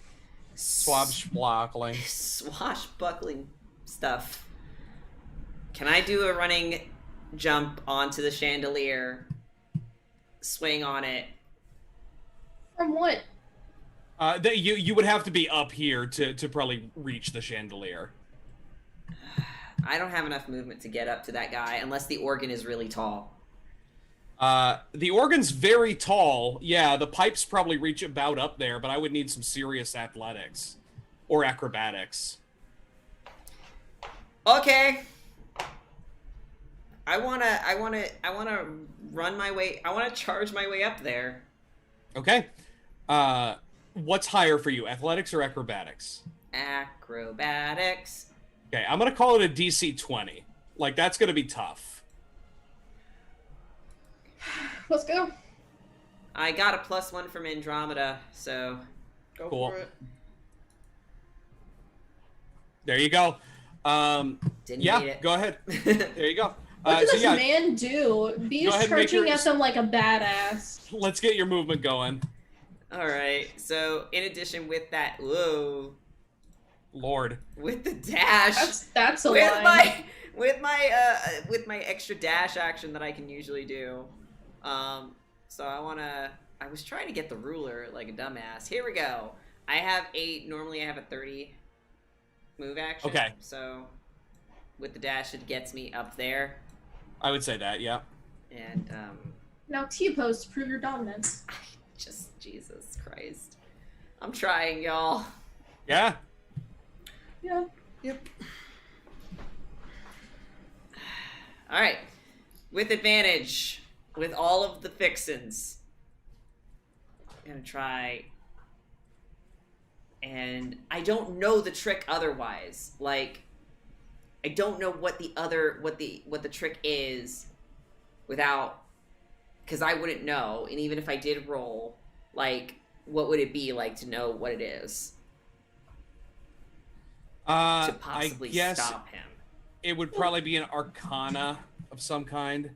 Swashbuckling. Swashbuckling stuff. Can I do a running jump onto the chandelier, swing on it? From what? You would have to be up here to probably reach the chandelier. I don't have enough movement to get up to that guy unless the organ is really tall. The organ's very tall. Yeah, the pipes probably reach about up there, but I would need some serious athletics or acrobatics. Okay. I wanna run my way. I wanna charge my way up there. Okay. What's higher for you, athletics or acrobatics? Acrobatics. Okay, I'm gonna call it a DC 20. Like, that's gonna be tough. Let's go. I got a +1 from Andromeda, so Go Cool. for it. There you go. didn't Yeah, need it. go ahead. There you go. What did so this yeah, man do? He's ahead and make charging your- at them like a badass. let's get your movement going. All right. So in addition with that, whoa, Lord. with the dash, That's a with lie. with my extra dash action that I can usually do. So I was trying to get the ruler like a dumbass. Here we go. Normally I have a 30 move action. Okay. So with the dash, it gets me up there. I would say that, yeah. And Now T-pose to prove your dominance. just Jesus Christ, I'm trying, y'all. Yeah. Yeah. Yep. All right, with advantage, with all of the fixins. I'm gonna try, and I don't know the trick otherwise. Like, I don't know what the trick is without, because I wouldn't know, and even if I did roll, like, what would it be like to know what it is to possibly I guess stop him? it would probably be an arcana of some kind.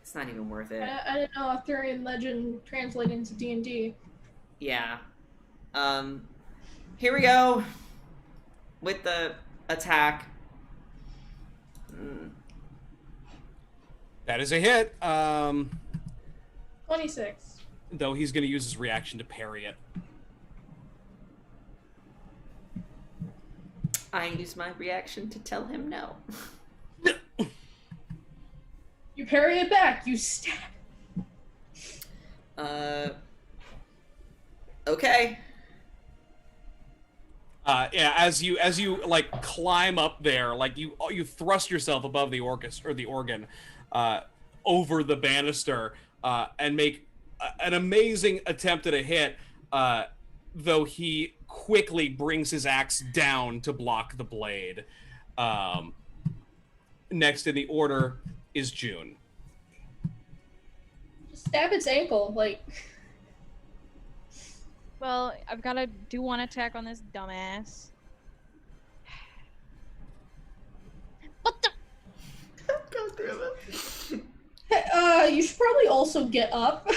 It's not even worth it. I didn't know Arthurian legend translated into D&D. Yeah. Here we go with the attack. That is a hit. 26. Though he's going to use his reaction to parry it. I use my reaction to tell him no. You parry it back. You stab. Okay. Yeah, as you like climb up there, like you thrust yourself above the organ, over the banister, and make an amazing attempt at a hit. Though he quickly brings his axe down to block the blade. Next in the order is June. Just stab its ankle, like. Well, I've got to do one attack on this dumbass. What the? Go through it. Hey, you should probably also get up.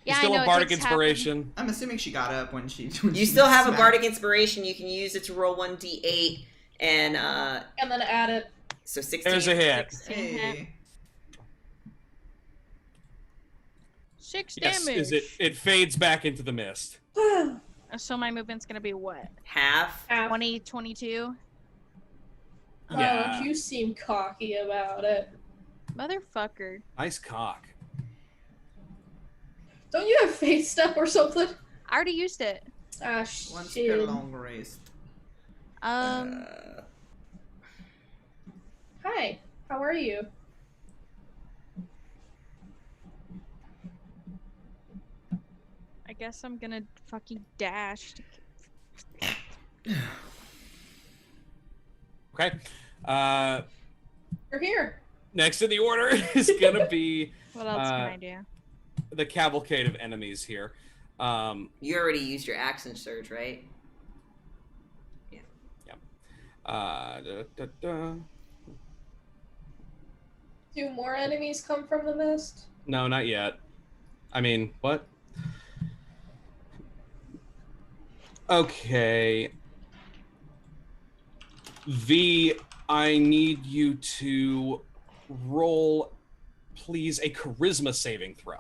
Yeah, Still I know a it bardic takes inspiration. I'm assuming she got up when she. You still have a bardic inspiration. You can use it to roll 1d8 and And then add it. so 16. There's a hit. 16 hit. Hey. 6 Yes, damage. it fades back into the mist. So my movement's gonna be what? Half. 20, 22? Yeah. You seem cocky about it. Motherfucker. Nice cock. Don't you have face step or something? I already used it. Ah, Once per shit. long rest. Hi, how are you? I guess I'm gonna fucking dash. Okay. You're here. Next in the order is gonna be What else can I do? the cavalcade of enemies here. You already used your action surge, right? Do more enemies come from the mist? No, not yet. I mean, what? Okay. V, I need you to roll, please, a charisma saving throw.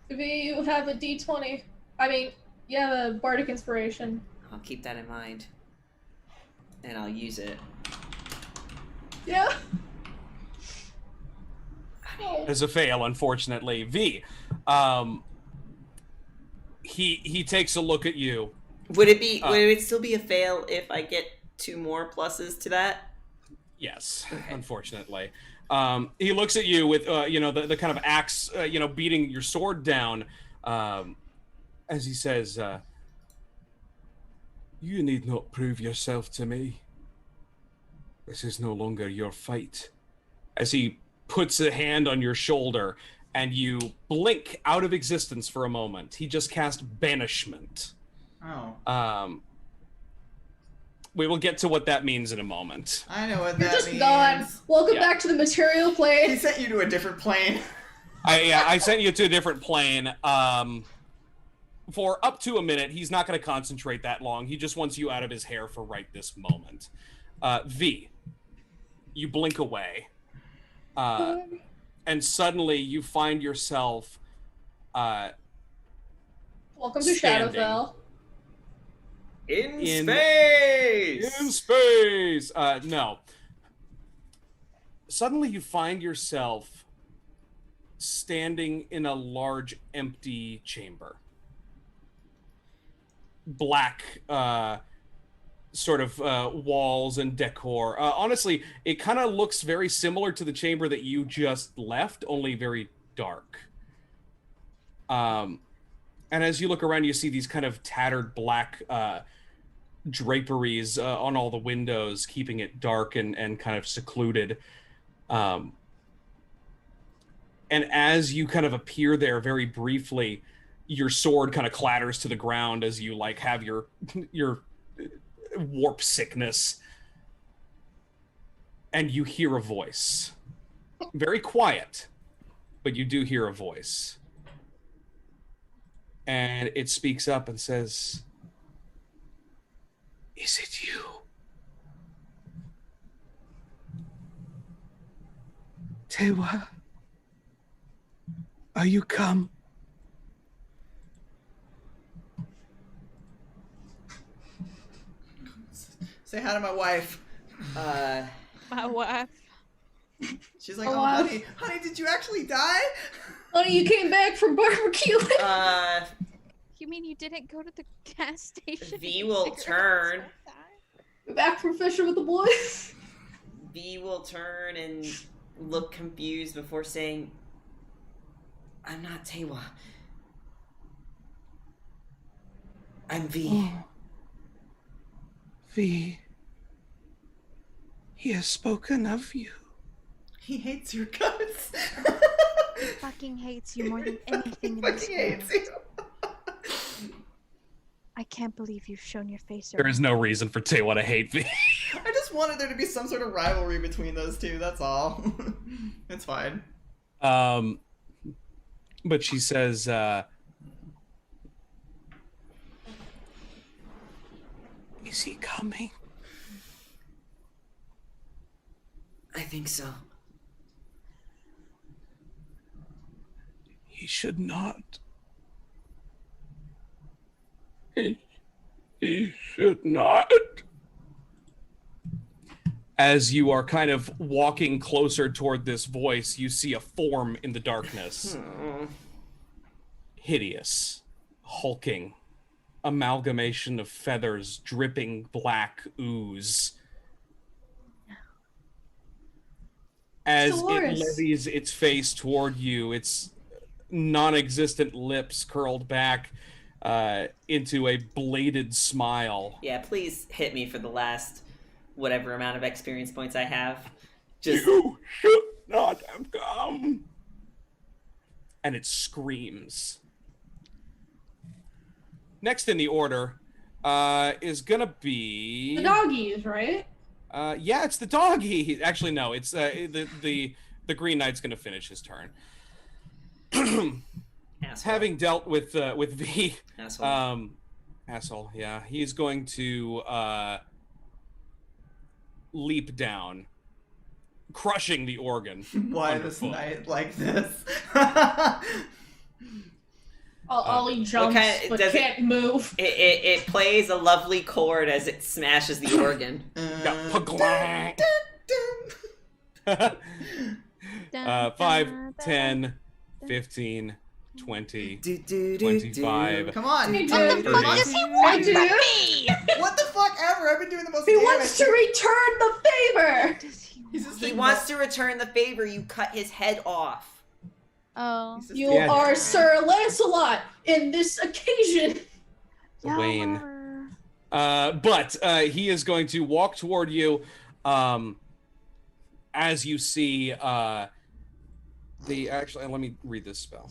Do you have a D20? I mean, you have a bardic inspiration. I'll keep that in mind. and I'll use it. Yeah. As a fail, unfortunately. V, he takes a look at you. Would it still be a fail if I get 2 more pluses to that? Yes, Okay. unfortunately. He looks at you with the kind of axe beating your sword down, as he says, "You need not prove yourself to me. This is no longer your fight." As he puts a hand on your shoulder and you blink out of existence for a moment. He just cast banishment. Oh. We will get to what that means in a moment. I know what You're that just means. gone. Welcome back to the material He plane. sent you to a different plane. I sent you to a different plane. For up to a minute, he's not going to concentrate that long. He just wants you out of his hair for right this moment. V, you blink away. And suddenly you find yourself Welcome to standing. Shadowfell. In space! In space! No. Suddenly you find yourself standing in a large empty chamber. Black sort of walls and decor. Honestly, it kind of looks very similar to the chamber that you just left, only very dark. And as you look around, you see these kind of tattered black draperies on all the windows, keeping it dark and kind of secluded. And as you kind of appear there very briefly, your sword kind of clatters to the ground as you like have your warp sickness, and you hear a voice. Very quiet, but you do hear a voice. And it speaks up and says, "Is it you? Tewa, are you come?" Say hi to my wife. My wife. She's like, Oh, oh, wow. honey, did you actually die? Honey, you came back from barbecuing. You mean you didn't go to the gas station? V and will figure out turn. something? Back from fishing with the boys. V will turn and look confused before saying, "I'm not Tewa. I'm V." Oh. V, he has spoken of you. He hates your guts. He fucking hates you more than anything in He this fucking world. hates you. I can't believe you've shown your face. There is no reason for Tewa to hate V. I just wanted there to be some sort of rivalry between those two, that's all. It's fine. But she says, "Is he coming?" I think so. He should not. He should not. As you are kind of walking closer toward this voice, you see a form in the darkness. Hideous, hulking, amalgamation of feathers, dripping black ooze. As Dolores. it levies its face toward you, its non-existent lips curled back into a bladed smile. Yeah, please hit me for the last whatever amount of experience points I have. Just You should not have come. And it screams. Next in the order is gonna be The doggies, right? yeah, it's the doggy. Actually, no, it's the Green Knight's gonna finish his turn. asshole. Having dealt with V, Asshole. asshole, yeah, he's going to leap down, crushing the organ. Why underfoot. this night like this? Ollie jumps, but can't move. It plays a lovely chord as it smashes the organ. 5, 10, 15, 20, 25. Come on. Hey, What dude. the fuck does he want from me? What the fuck ever? I've been doing the most He damage. wants to return the favor! He wants to return the favor. You cut his head off. Oh. You Yeah. are Sir Lancelot in this occasion! Wayne. But he is going to walk toward you as you see actually, let me read this spell.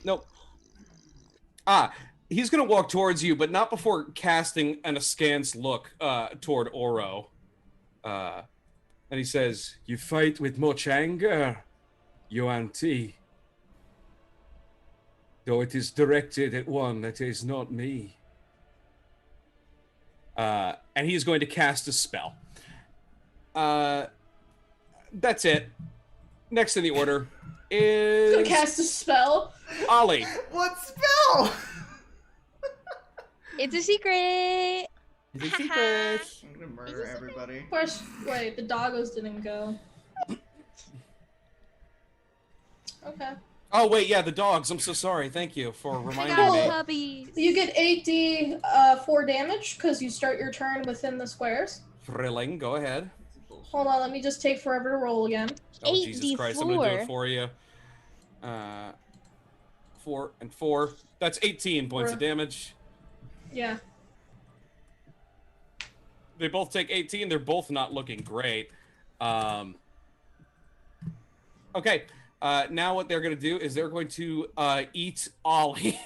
Nope. He's going to walk towards you, but not before casting an askance look toward Oro. And he says, "You fight with much anger, Yuan Ti. Though it is directed at one that is not me." And he's going to cast a spell. That's it. Next in the order is... Gonna cast a spell? Ollie. What spell? It's a secret. It's a secret. I'm gonna murder everybody. Wait, the doggos didn't go. Okay. Oh, wait, yeah, the dogs. I'm so sorry. Thank you for I reminding got me. puppies. You get 8d 4 damage because you start your turn within the squares. Thrilling. Go ahead. Hold on, let me just take forever to roll again. Oh, Jesus Christ. I'm going to do it for you. 4 and 4. That's 18 points of damage. Yeah. They both take 18. They're both not looking great. Okay. Now what they're going to do is they're going to eat Ollie.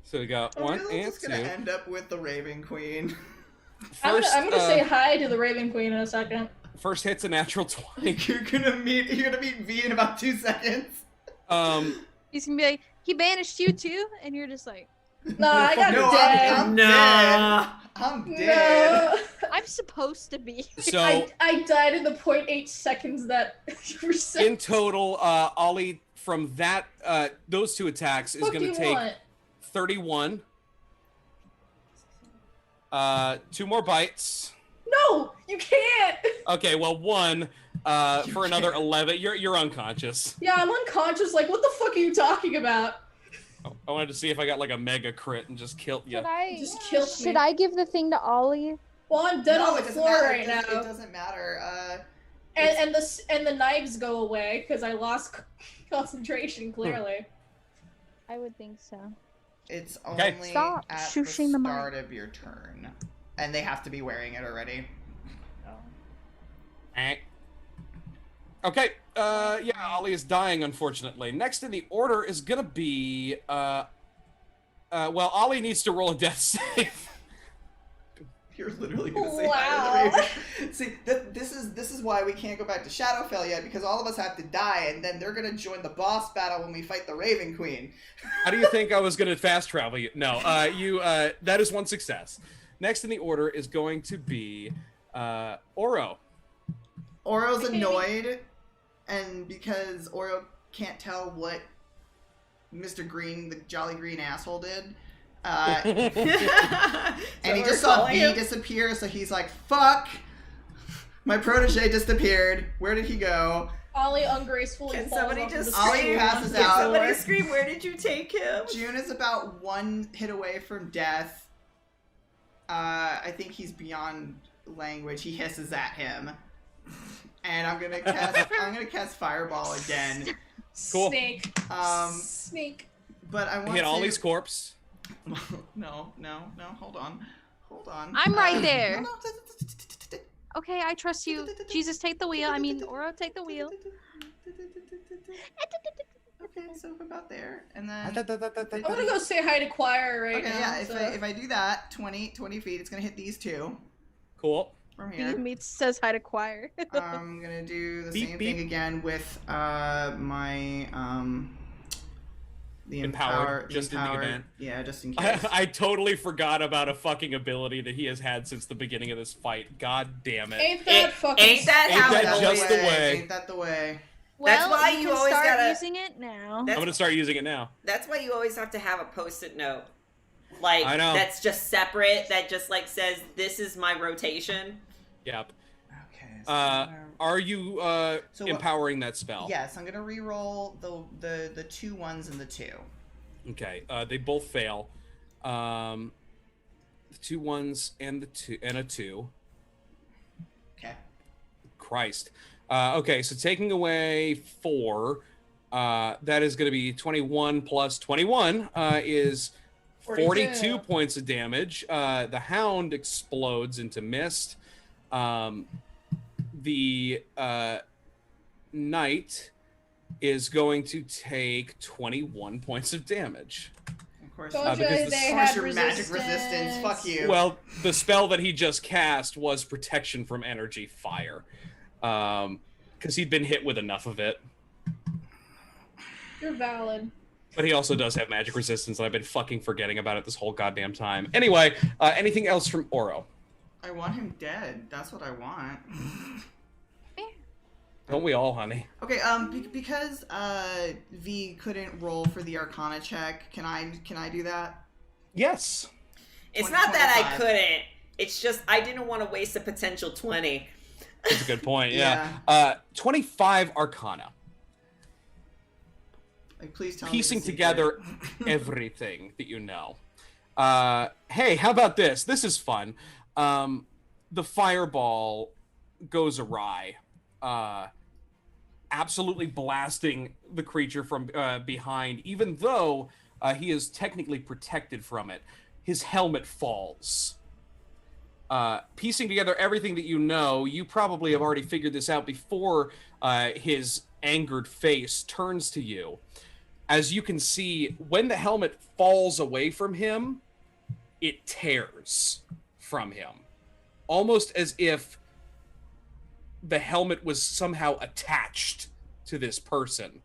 So we got Are we 1 and just 2. gonna end up with the Raven Queen? I'm gonna say hi to the Raven Queen in a second. First hit's a natural 20. You're gonna meet V in about 2 seconds. He's gonna be like, he banished you too, and you're just like, No, I got No, dead. I'm Nah. dead. I'm dead. No. I'm supposed to be. So I died in the 0.8 seconds that you were saying. in total, Ollie from that those 2 attacks is What going do to you take want? 31. 2 more bites. No, you can't. Okay, well 1 for another 11. You're unconscious. Yeah, I'm unconscious. Like, what the fuck are you talking about? Oh, I wanted to see if I got like a mega crit and just killed you. Just killed me. Should I give the thing to Ollie? Well, I'm dead No, on it the doesn't floor matter. right now. It doesn't matter. And the knives go away because I lost concentration. Clearly. I would think so. It's Okay. only Stop at shushing the the mic. start of your turn, and they have to be wearing it already. Eh. Okay, yeah, Ollie is dying, unfortunately. Next in the order is gonna be, well, Ollie needs to roll a death save. You're literally gonna say Wow. hi to the Raven. See, this is why we can't go back to Shadowfell yet, because all of us have to die, and then they're gonna join the boss battle when we fight the Raven Queen. How do you think I was gonna fast travel you? No, that is 1 success. Next in the order is going to be, Oro. Oro's annoyed, and because Oro can't tell what Mr. Green, the Jolly Green asshole, did, and he just saw B disappear, so he's like, fuck! My protege disappeared. Where did he go? Ollie ungracefully Can falls somebody off just of the Ollie screen. passes Can out. somebody scream, where did you take him? June is about 1 hit away from death. I think he's beyond language. He hisses at him. And I'm gonna cast Fireball again. Cool. Snake. Snake. But I want Hit to... Ollie's corpse. No, hold on. I'm right there. No. Okay, I trust you. Jesus, take the wheel. I mean, Oro, take the wheel. Okay, so about there, and then... I'm gonna go say hi to Choir right Okay, now. yeah, so. if I do that, 20 feet, it's gonna hit these 2 Cool. from here. Meets says hi to Choir. I'm gonna do the Beep, same beep. thing again with my the Empowered, just in the event. Yeah, just in case. I totally forgot about a fucking ability that he has had since the beginning of this fight. God damn it. Ain't that fucking Ain't that Ain't how that it just the way? Ain't that the way? Well, why you you can always start gotta- using it now. I'm gonna start using it now. That's why you always have to have a post-it note. Like, I know. that's just separate, that just, like, says, this is my rotation. Yep. Okay. So Are you So what- empowering that spell? yes, I'm gonna re-roll the 2 1s and the 2. Okay. They both fail. The 2 1s and a 2. Okay. Christ. Okay, so taking away 4, that is going to be 21 plus 21 is 42 points of damage. The hound explodes into mist. The knight is going to take 21 points of damage. Of course. Told you because they Of course, had your magic resistance. Fuck you. Well, the spell that he just cast was protection from energy fire. Because he'd been hit with enough of it. You're valid. But he also does have magic resistance, and I've been fucking forgetting about it this whole goddamn time. Anyway, anything else from Oro? I want him dead. That's what I want. Don't we all, honey? Okay. Because V couldn't roll for the Arcana check, can I do that? Yes. It's not that I 25. couldn't. It's just I didn't want to waste a potential 20. That's a good point, yeah. 25 Arcana. Like, please tell me. Piecing the secret. together everything that you know. Hey, how about this? This is fun. The fireball goes awry, absolutely blasting the creature from behind, even though he is technically protected from it. His helmet falls. Piecing together everything that you know, you probably have already figured this out before his angered face turns to you. As you can see, when the helmet falls away from him, it tears from him. Almost as if the helmet was somehow attached to this person.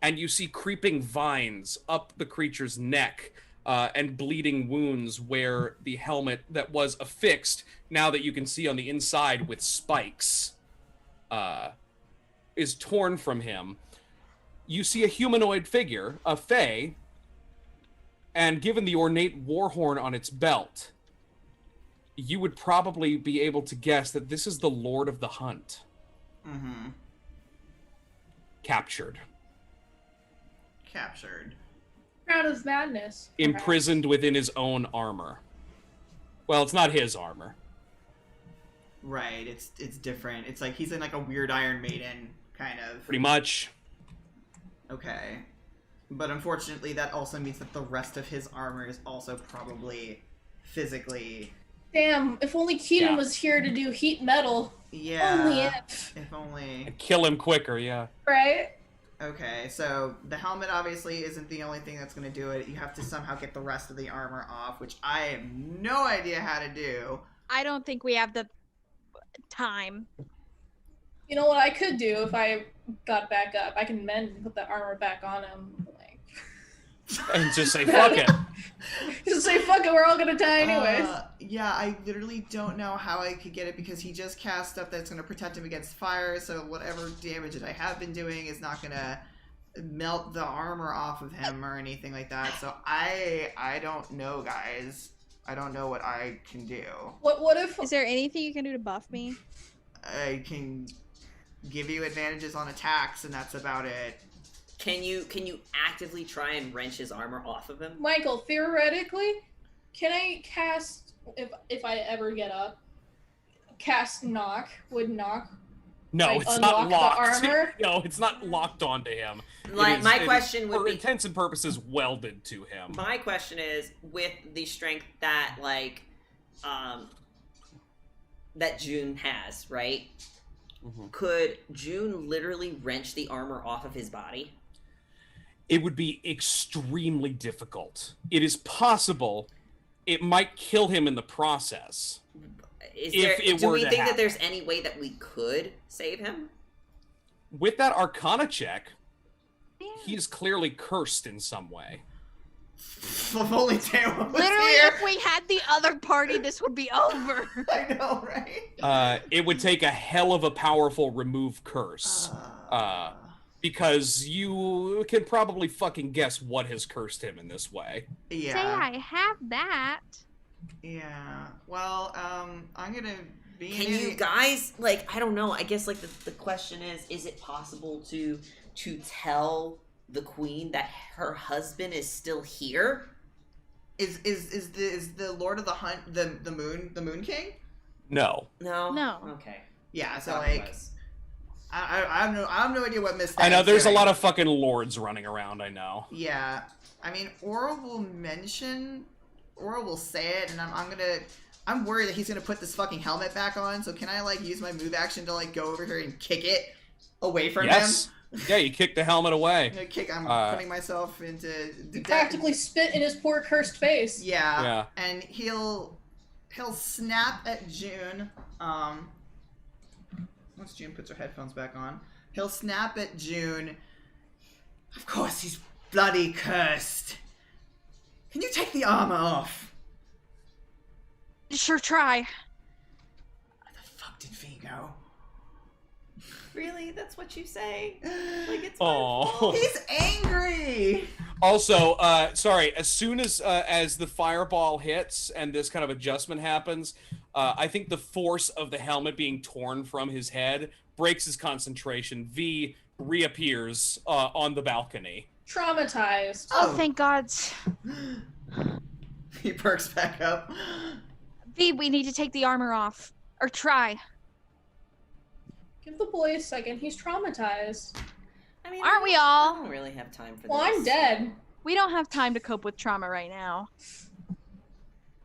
And you see creeping vines up the creature's neck and bleeding wounds where the helmet that was affixed, now that you can see on the inside with spikes, is torn from him. You see a humanoid figure, a fae, and given the ornate war horn on its belt, you would probably be able to guess that this is the Lord of the Hunt. Mm-hmm. Captured. Proud of madness. Imprisoned within his own armor. Well, it's not his armor. Right. It's different. It's like he's in like a weird Iron Maiden kind of. Pretty much. Okay. But unfortunately, that also means that the rest of his armor is also probably physically. Damn, if only Keaton Yeah. was here to do heat metal. Yeah. Only if. If only. Kill him quicker, yeah. Right? Okay, so the helmet obviously isn't the only thing that's going to do it. You have to somehow get the rest of the armor off, which I have no idea how to do. I don't think we have the time. You know what I could do if I got back up? I can mend and put the armor back on him. Like, And just say, fuck it. just say, fuck it, we're all gonna die anyways. Yeah, I literally don't know how I could get it because he just cast stuff that's going to protect him against fire, so whatever damage that I have been doing is not going to melt the armor off of him or anything like that. So I don't know, guys. I don't know what I can do. What if... Is there anything you can do to buff me? I can give you advantages on attacks, and that's about it. Can you actively try and wrench his armor off of him? Michael, theoretically, can I cast, if I ever get up, cast knock? Would knock? No, Like, it's not unlock the locked. armor? No, it's not locked onto him. Like, my It is, question would for be- intents and purposes, welded to him. My question is, with the strength that, like, that June has, right? Mhm. Could June literally wrench the armor off of his body? It would be extremely difficult. It is possible. It might kill him in the process. Do we to think happen. that there's any way that we could save him? With that Arcana check, he is clearly cursed in some way. If only Taylor was Literally, here. if we had the other party, this would be over. I know, right? It would take a hell of a powerful remove curse because you can probably fucking guess what has cursed him in this way. Yeah. Say I have that. Yeah. Well, I'm gonna be. Can you guys, like, I don't know. I guess, like, the question is it possible to tell the queen that her husband is still here? Is the Lord of the Hunt the Moon King? No. No. Okay. Yeah. So Thought it like, was. I have no idea what Miss. I know there's a doing. lot of fucking lords running around. I know. Yeah. I mean, Aura will say it, and I'm worried that he's gonna put this fucking helmet back on. So can I like use my move action to like go over here and kick it away from him? Yeah, you kick the helmet away. I'm putting myself into. You practically spit in his poor cursed face. Yeah. And he'll snap at June. Once June puts her headphones back on, he'll snap at June. Of course, he's bloody cursed. Can you take the armor off? Sure, try. Where the fuck did V go? Really? That's what you say? Like, it's Oh. He's angry. Also, sorry. As soon as the fireball hits and this kind of adjustment happens, I think the force of the helmet being torn from his head breaks his concentration. V reappears on the balcony. Traumatized. Oh, thank God. He perks back up. V, we need to take the armor off. Or try. Give the boy a second. He's traumatized. I mean, Aren't we I all? don't really have time for Well, this. I'm dead. We don't have time to cope with trauma right now.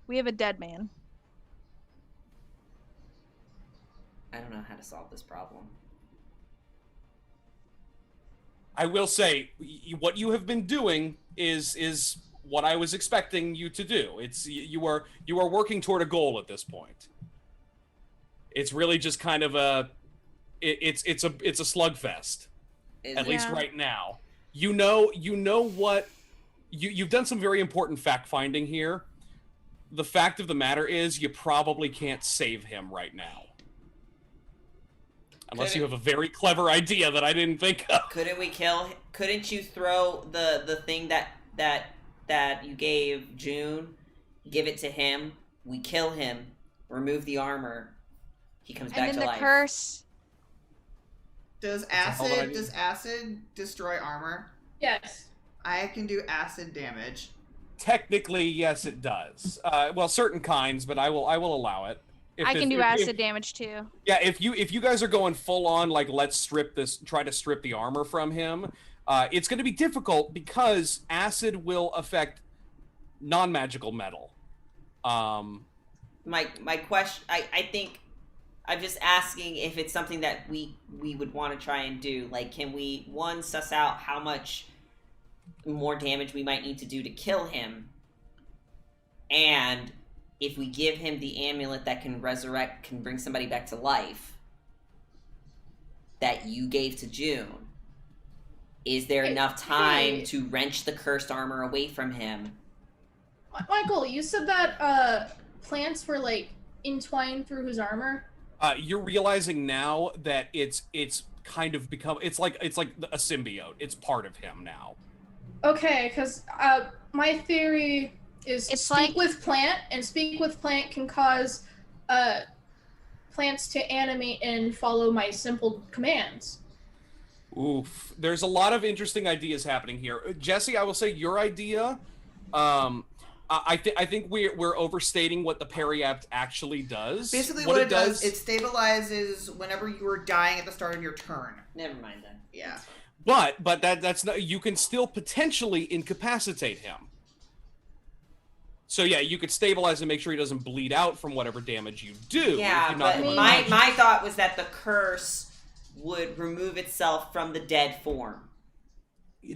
We have a dead man. I don't know how to solve this problem. I will say, what you have been doing is what I was expecting you to do. It's you are working toward a goal at this point. It's really just kind of it's a slugfest, at least right now. You know what you've done some very important fact finding here. The fact of the matter is, you probably can't save him right now. Unless you have a very clever idea that I didn't think of. Couldn't you throw the thing that you gave June, give it to him, we kill him, remove the armor, he comes back to life. And then the curse. Does acid destroy armor? Yes. I can do acid damage. Technically, yes, it does. Well, certain kinds, but I will allow it. I can do acid damage too. Yeah, if you guys are going full on, like, let's try to strip the armor from him, it's going to be difficult because acid will affect non-magical metal. My question, I think, I'm just asking if it's something that we would want to try and do. Like, can we, one, suss out how much more damage we might need to do to kill him, and if we give him the amulet that can resurrect, can bring somebody back to life, that you gave to June, is there enough time to wrench the cursed armor away from him? Michael, you said that plants were like entwined through his armor. You're realizing now that it's kind of become it's like a symbiote. It's part of him now. Okay, because my theory is It's speak like- with plant, and speak with plant can cause plants to animate and follow my simple commands. Oof. There's a lot of interesting ideas happening here. Jesse, I will say your idea, I think we're overstating what the Periapt actually does. Basically, what it does, it stabilizes whenever you are dying at the start of your turn. Never mind then. Yeah. But that's not. You can still potentially incapacitate him. So yeah, you could stabilize and make sure he doesn't bleed out from whatever damage you do. Yeah, but my thought was that the curse would remove itself from the dead form.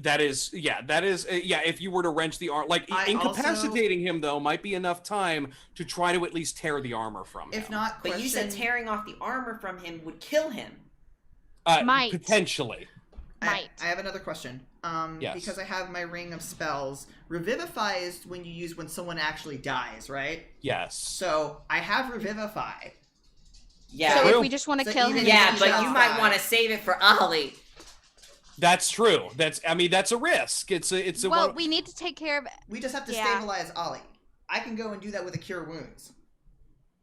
That is. If you were to wrench the arm, like incapacitating him though, might be enough time to try to at least tear the armor from him. If not, But you said tearing off the armor from him would kill him. Might. Potentially. Might. I have another question. Yes. Because I have my ring of spells. Revivify is when someone actually dies, right? Yes. So I have Revivify. Yeah. So if we just want to So kill even him. Yeah, if but he you might dies- want to save it for Ollie. That's true. I mean, that's a risk. It's a. Well, we need to take care of. We just have to Yeah. stabilize Ollie. I can go and do that with a cure wounds.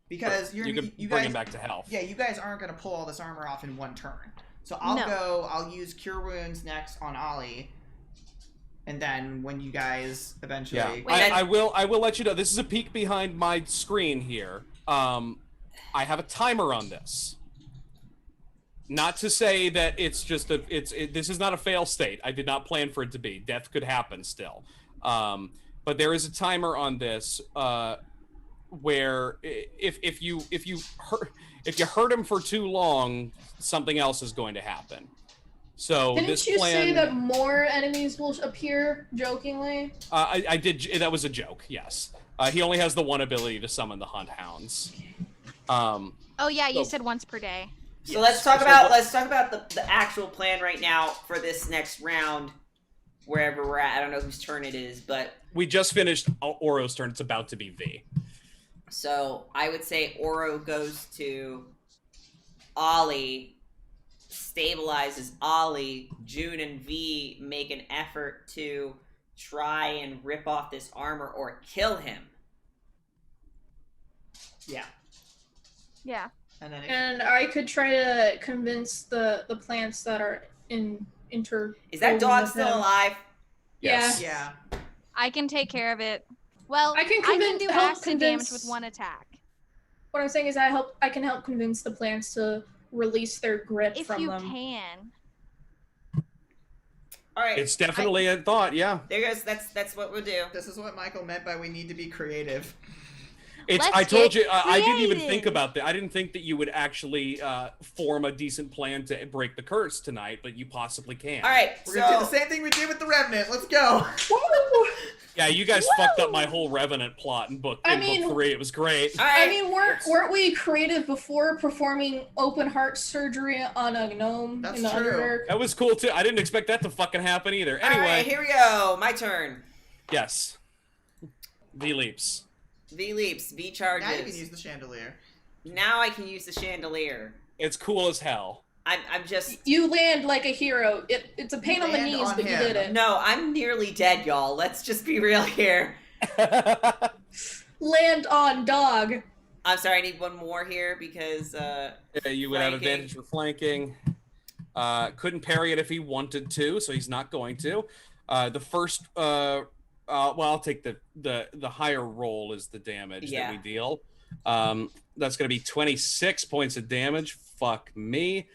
Because you can you bring guys, him back to health. Yeah, you guys aren't going to pull all this armor off in one turn. So I'll No. go. I'll use cure wounds next on Ollie, and then when you guys eventually. Yeah, Wait, I will let you know. This is a peek behind my screen here. I have a timer on this. Not to say that it's just this is not a fail state. I did not plan for it to be. Death could happen still. But there is a timer on this where if you hurt him for too long, something else is going to happen. So Didn't this you plan, say that more enemies will appear, jokingly? I did. That was a joke. Yes. He only has the one ability to summon the hunt hounds. Oh yeah, you So- said once per day. So let's talk about the actual plan right now for this next round, wherever we're at. I don't know whose turn it is, but We just finished Oro's turn. It's about to be V. so I would say Oro goes to Ollie, stabilizes Ollie. June and V make an effort to try and rip off this armor or kill him. Yeah. Yeah. And then. And I could try to convince the plants that are inter. Is that dog still alive? Yes. Yeah. I can take care of it. Well, I can do help acid damage convince- with one attack. What I'm saying is I can help convince the plants to release their grip If from you them. can. All right. It's definitely a thought. Yeah. There goes. That's what we'll do. This is what Michael meant by we need to be creative. Let's I told get you. I didn't even think creative. about that. I didn't think that you would actually form a decent plan to break the curse tonight, but you possibly can. All right. We're gonna do the So same thing we did with the Revenant. Let's go. Yeah, you guys fucked up my whole Revenant plot in book 3. It was great. all right. I mean, weren't we creative before performing open heart surgery on a gnome That's in the true. Underdark? That was cool too. I didn't expect that to fucking happen either. All Anyway, right, here we go. My turn. yes. V leaps. V leaps. V charges. Now you can use the chandelier. Now I can use the chandelier. It's cool as hell. I'm just. You land like a hero. It's a pain on the Land knees, on but you him. did it. No, I'm nearly dead, y'all. Let's just be real here. Land on dog. I'm sorry, I need one more here because Yeah, you would have Flanking. advantage for flanking. Couldn't parry it if he wanted to, so he's not going to. The first, well, I'll take the higher roll is the damage Yeah. that we deal. That's going to be 26 points of damage. Fuck me.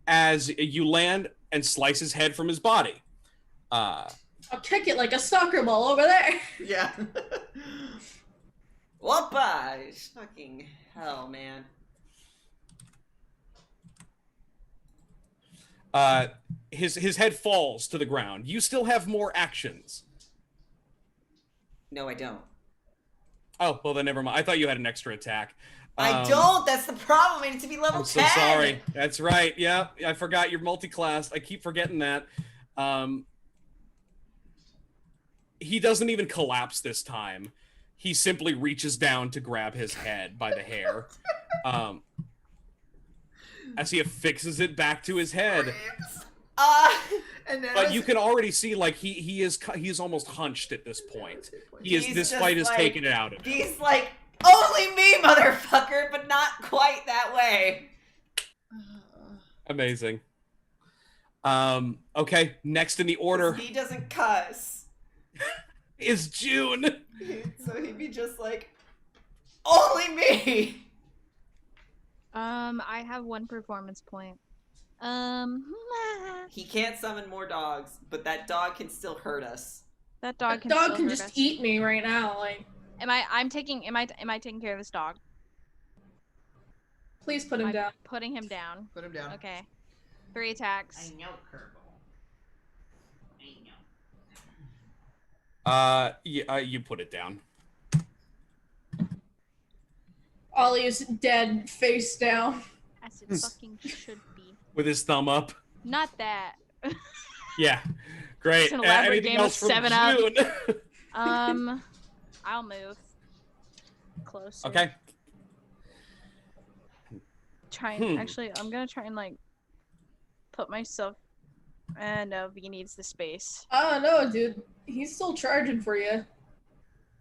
As you land and slice his head from his body. I'll kick it like a soccer ball over there. Yeah. whoopa! Fucking hell, man. His head falls to the ground. You still have more actions. No, I don't. Oh, well then never mind. I thought you had an extra attack. I don't. That's the problem. I need to be level I'm 10. so sorry. That's right. Yeah, I forgot you're multi-classed. I keep forgetting that. He doesn't even collapse this time. He simply reaches down to grab his head by the hair. As he affixes it back to his head. And then But you can already see, like, he is almost hunched at this point. He's This just fight has like- taken it out of him. He's like, only me, motherfucker, but not quite that way. Amazing. Okay, next in the order He doesn't cuss. is June. So he'd be just like, only me. I have one performance point. He can't summon more dogs, but that dog can still hurt us. That dog can Dog still can hurt just us. eat me right now. Like, Am I taking care of this dog? please put him I'm down. putting him down. Put him down. Okay. 3 attacks. know, Kerbal. I know. You put it down. Ollie is dead, face down. As it fucking should be. With his thumb up. Not that. Yeah. Great. It's an elaborate Anything game of else from 7-Up. June? I'll move closer. Okay. Actually, I'm gonna try and like put myself No, he needs the space. I don't know, dude. He's still charging for you.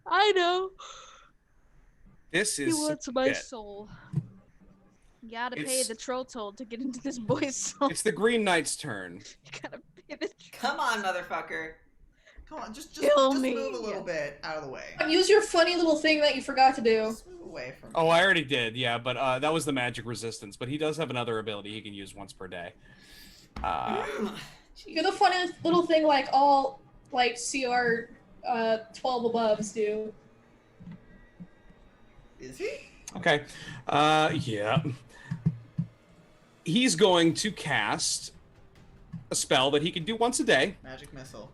I know. This He is wants my it. soul. You gotta pay It's- the troll toll to get into this boy's soul. It's the Green Knight's turn. You gotta pay the Come on, motherfucker. Come on, just Kill me. move a little bit out of the way. Use your funny little thing that you forgot to do. Just move away from Oh, I already did, yeah, but that was the magic resistance. But he does have another ability he can use once per day. You're the funny little thing like all like CR 12 aboves do. Is he? Okay. Yeah. He's going to cast a spell that he can do once a day. Magic missile.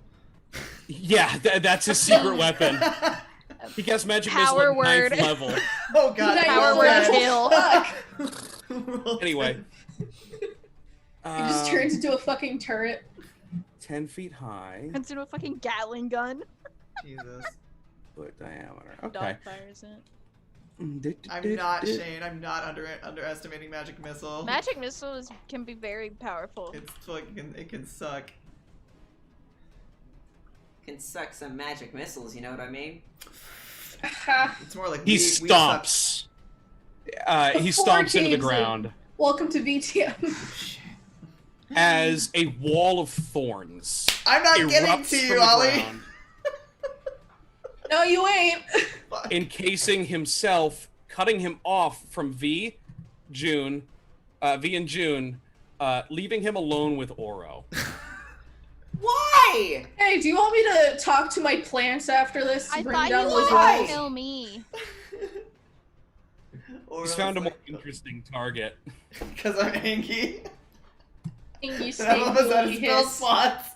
Yeah, that's his secret weapon. He casts magic Power missile at word. 9th level. Oh god. Nice. power Word. word tail. Anyway. He just turns into a fucking turret. 10 feet high. Turns into a fucking Gatling gun. Jesus. Foot diameter. Okay. Dog fires it. I'm not Shane. I'm not underestimating magic missile. Magic missiles can be very powerful. It's fucking. It can suck. Can suck some magic missiles, you know what I mean? It's more like He we suck. stomps. He stomps into the teams ground Welcome to VTM. as a wall of thorns I'm not getting erupts to from you, the Ollie. ground, No, you ain't. Fuck. encasing himself, cutting him off from V and June, leaving him alone with Oro. Why? Hey, do you want me to talk to my plants after this to I bring thought you down those wanted Why? to walls? kill me. He's found a more interesting target. Because I'm angry. Stinky, That was out of stinky spell hiss. slots.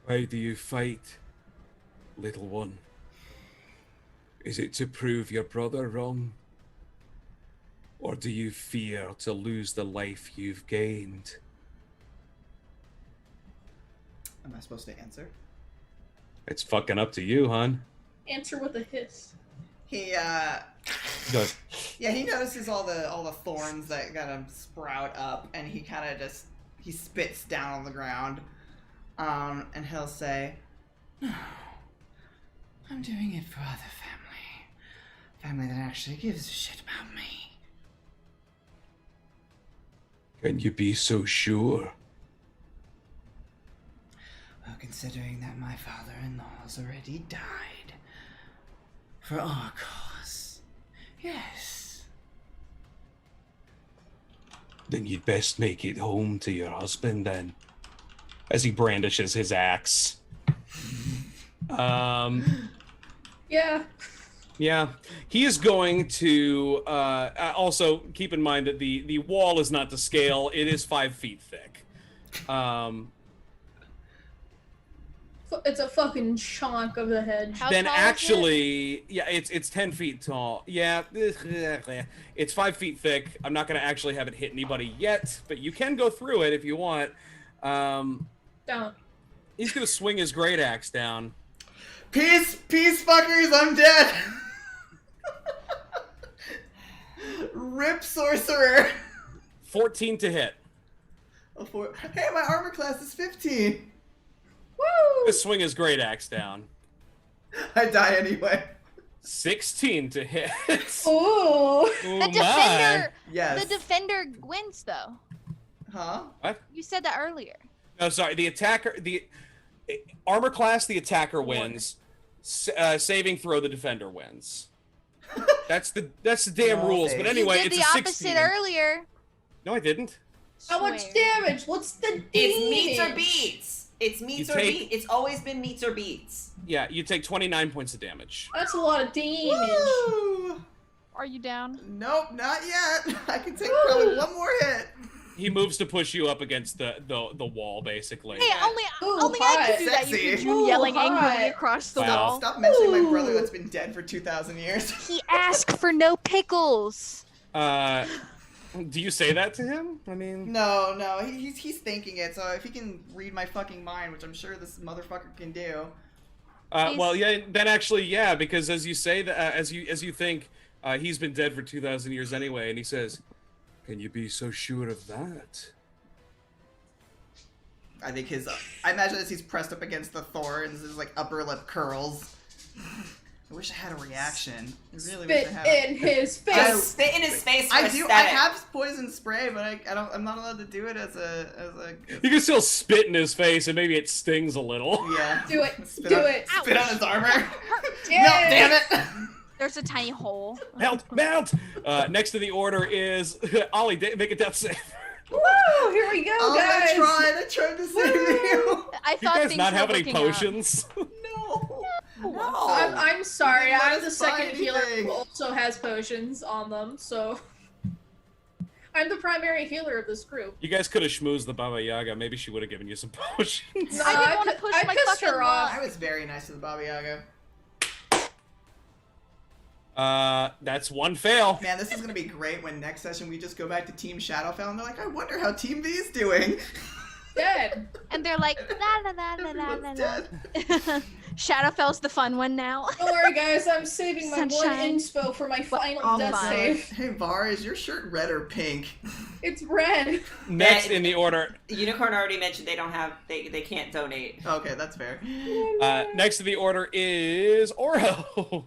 Why do you fight, little one? Is it to prove your brother wrong? Or do you fear to lose the life you've gained? Am I supposed to answer? It's fucking up to you, hon. Answer with a hiss. He Good. yeah, he notices all the thorns that kind of sprout up, and he kind of just he spits down on the ground, and he'll say, "No, I'm doing it for other family that actually gives a shit about me." Can you be so sure? Well, considering that my father-in-law's already died for our cause, yes. Then you'd best make it home to your husband then. As he brandishes his axe. Yeah. Yeah, he is going to also keep in mind that the wall is not to scale; it is 5 feet thick. It's a fucking chunk of the hedge. How Then tall is it? actually, yeah, it's 10 feet tall. Yeah, it's 5 feet thick. I'm not going to actually have it hit anybody yet, but you can go through it if you want. Down. He's going to swing his great axe down. Peace, fuckers, I'm dead. Rip sorcerer. 14 to hit. Hey, my armor class is 15. Woo! To swing his great axe down. I die anyway. 16 to hit. Ooh. Oh The my. defender. Yes. The defender wins, though. Huh? What? You said that earlier. No, sorry. The attacker, the armor class, the attacker wins. Saving throw, the defender wins. That's the damn No, rules. But Faith. anyway, You did it's the a opposite 16. earlier. No, I didn't. How much Swear. damage? What's the It's meets or damage? beats. It's meets You or take- beats. It's always been meets or beats. Yeah, you take 29 points of damage. That's a lot of damage. Woo! Are you down? Nope, not yet. I can take probably one more hit. He moves to push you up against the wall, basically. Hey, only Ooh, I hi. can do that. You Sexy. hear June Ooh, yelling hi. angrily across the Wow. wall. Stop mentioning my brother Ooh. that's been dead for 2,000 years. He asked for no pickles. Do you say that to him? I mean, No, he's thinking it. So if he can read my fucking mind, which I'm sure this motherfucker can do. well, yeah. Then actually, yeah, because as you say that, as you think, he's been dead for 2,000 years anyway, and he says, Can you be so sure of that? I think I imagine as he's pressed up against the thorns, his like upper lip curls. I wish I had a reaction. I really wish I had. Spit in his face. Spit in his face. For I aesthetic. I have poison spray, but I don't. I'm not allowed to do it as a. You can still spit in his face, and maybe it stings a little. Yeah. Do it. Spit Do on, it. Spit on his armor. Yay! No, damn it. There's a tiny hole. Mount! Next to the order is Ollie. Make a death save. Woo! Here we go, Oh, guys. I tried to save you. I You thought guys things not were have any looking up. potions? No. No. I'm sorry. Let I'm us the second buy healer anything. who also has potions on them, so I'm the primary healer of this group. You guys could have schmoozed the Baba Yaga. Maybe she would have given you some potions. No, I didn't want to push I my pissed fucking her off. I was very nice to the Baba Yaga. That's one fail. Man, this is gonna be great when next session we just go back to Team Shadowfell and they're like, I wonder how Team V's doing. Dead. And they're like, la la la la la la Everyone's la. dead. Shadowfell's the fun one now. Don't worry, guys. I'm saving my blood Sunshine. inspo for my final Oh death my god. save. Hey Var, is your shirt red or pink? It's red. Next in the order, Unicorn already mentioned they don't have. They can't donate. Okay, that's fair. next to the order is Oro.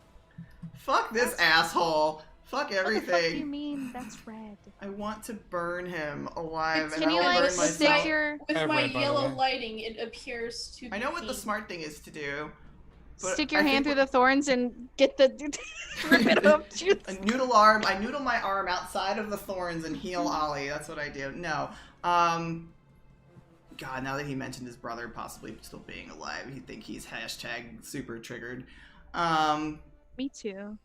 Fuck this asshole. Fuck What the fuck do you everything. mean? That's red. I want to burn him alive and Can you I'll like burn stick myself. your With I've my read, by the yellow way. lighting, it appears to be I know what the pink. smart thing is to do. But stick your I hand think through the thorns and get the rip it up? a noodle arm. I noodle my arm outside of the thorns and heal Ollie. That's what I do. No. God, now that he mentioned his brother possibly still being alive, he'd think he's hashtag super triggered. Me too.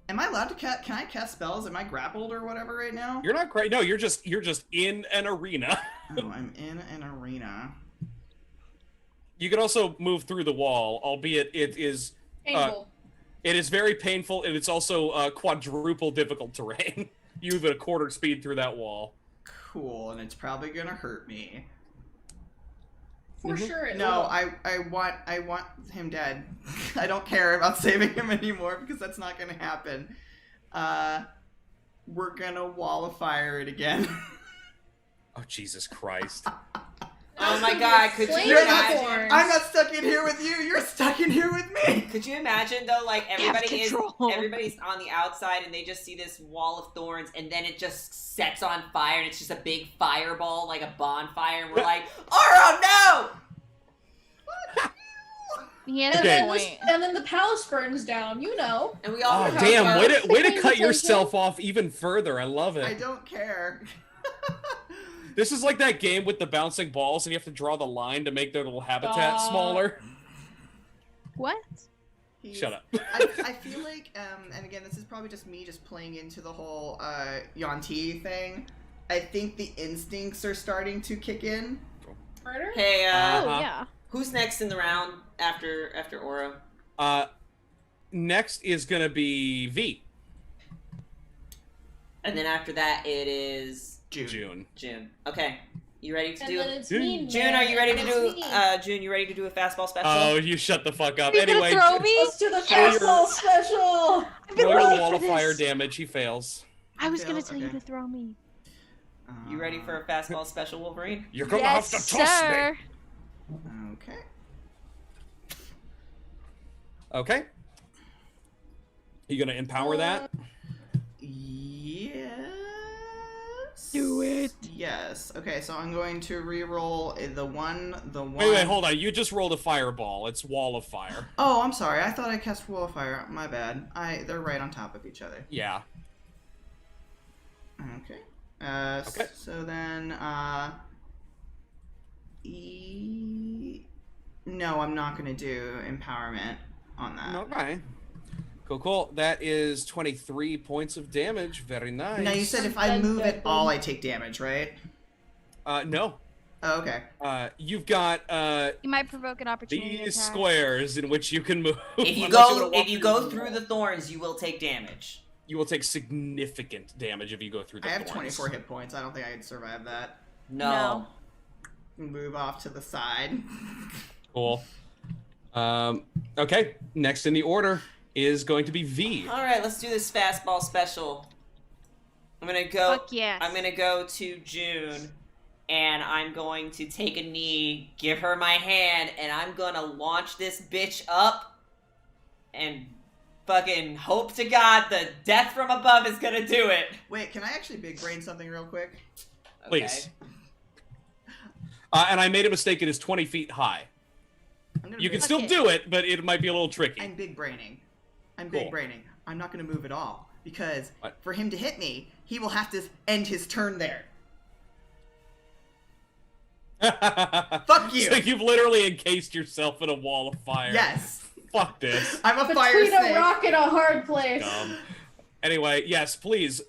Am I allowed to cast? Can I cast spells? Am I grappled or whatever right now? You're not great. No, you're just in an arena. Oh, I'm in an arena. You can also move through the wall, albeit it is Painful. very painful, and it's also quadruple difficult terrain. You move at a quarter speed through that wall. Cool, and it's probably gonna hurt me. For sure it No, will. I want him dead. I don't care about saving him anymore because that's not gonna happen. We're gonna wall of fire it again. Oh, Jesus Christ. Oh my god, could Flame you You're not- imagine? I'm not stuck in here with you. You're stuck in here with me. Could you imagine though, like everybody's control. on the outside and they just see this wall of thorns and then it just sets on fire and it's just a big fireball, like a bonfire, and we're like, Oro, no! He had Okay. a point. And then the palace burns down, you know. And we all Oh, have damn. our- Way to cut yourself off even further. I love I it. don't care. This is like that game with the bouncing balls, and you have to draw the line to make their little habitat smaller. What? Shut up. I feel like, and again, this is probably just me just playing into the whole Yanti thing. I think the instincts are starting to kick in. Murder? Hey, Oh yeah. who's next in the round after Oro? Next is gonna be V. And then after that, it is June. June. Okay, you ready to And do? then it's me. June, are you ready to and do? it's me. June, you ready to do a fastball special? Oh, you shut the fuck up. Are you Anyway, gonna throw me? Let's do the Show your- fastball special! I've been roll waiting wall for of fire this. damage. He fails. I was Fail? gonna tell you Okay. to throw me. You ready for a fastball special, Wolverine? You're gonna Yes, have to toss sir. me. Okay. Okay. You gonna empower that? Yes. Do it. Yes. Okay, so I'm going to re-roll the one. Wait, hold on. You just rolled a fireball. It's wall of fire. Oh, I'm sorry. I thought I cast Wall of Fire. My bad. They're right on top of each other. Yeah. Okay. Okay. So then, no, I'm not going to do empowerment on that. Okay. Cool. That is 23 points of damage. Very nice. Now you said if I move at all, I take damage, right? No. Oh, okay. You've got You might provoke an opportunity these attack. squares in which you can move. If you Unless go, wanna walk if you go through the thorns, you will take damage. You will take significant damage if you go through the I have thorns. 24 hit points. I don't think I could survive that. No. Move off to the side. Cool. Okay. Next in the order is going to be V. All right, let's do this fastball special. I'm gonna go. Fuck yes. I'm gonna go to June, and I'm going to take a knee, give her my hand, and I'm gonna launch this bitch up, and fucking hope to God the death from above is gonna do it. Wait, can I actually big brain something real quick? Please. And I made a mistake. It is 20 feet high. You can still do it, but it might be a little tricky. I'm big braining. I'm big braining. I'm not going to move at all because for him to hit me, he will have to end his turn there. Fuck you. So you've literally encased yourself in a wall of fire. Yes. Fuck this. I'm a fire Between snake. a rock and a hard place. Anyway, yes, please.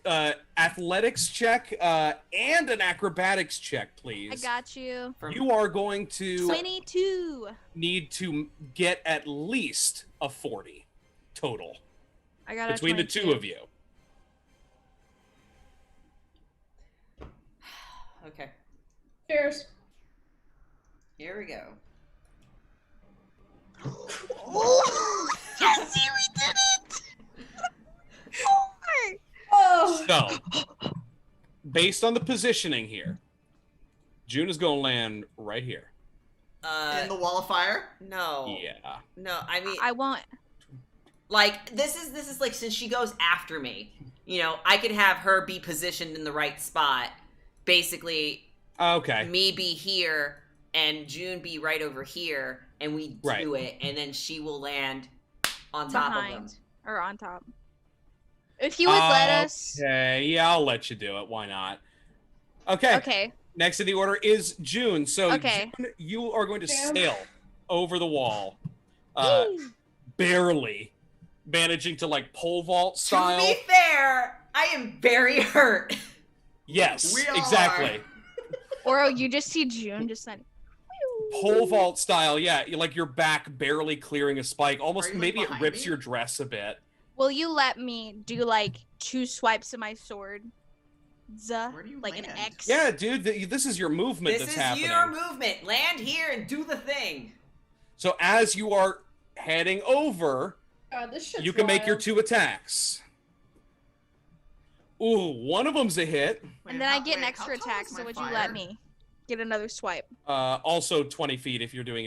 Athletics check and an acrobatics check, please. I got you. You are going to 22. need to get at least a 40 total I got between a the 22. two of you. Okay. Cheers. Here we go. Yes, we did it! Oh. So, based on the positioning here, June is going to land right here. In the wall of fire? No. Yeah. No, I mean, I want. like this is like, since she goes after me, you know, I could have her be positioned in the right spot. Basically, Okay. me be here and June be right over here, and we do it, and then she will land on top of them. Or on top. If you would let us. Okay, yeah, I'll let you do it. Why not? Okay. Okay. Next in the order is June. So, Okay. June, you are going to Damn. sail over the wall, barely managing to like pole vault style. To be fair, I am very hurt. Yes, We all exactly. Or you just see June just then. Pole vault style, yeah. Like your back barely clearing a spike. Almost Are you, like, maybe it behind rips me? your dress a bit. Will you let me do like 2 swipes of my sword? Where do you Like an land? X. Yeah, dude, this is your movement This that's is happening. your movement. Land here and do the thing. So as you are heading over, God, this shit's you can make your wild. 2 attacks. Ooh, one of them's a hit. And then I get an extra attack, so would you let me get another swipe? Also 20 feet if you're doing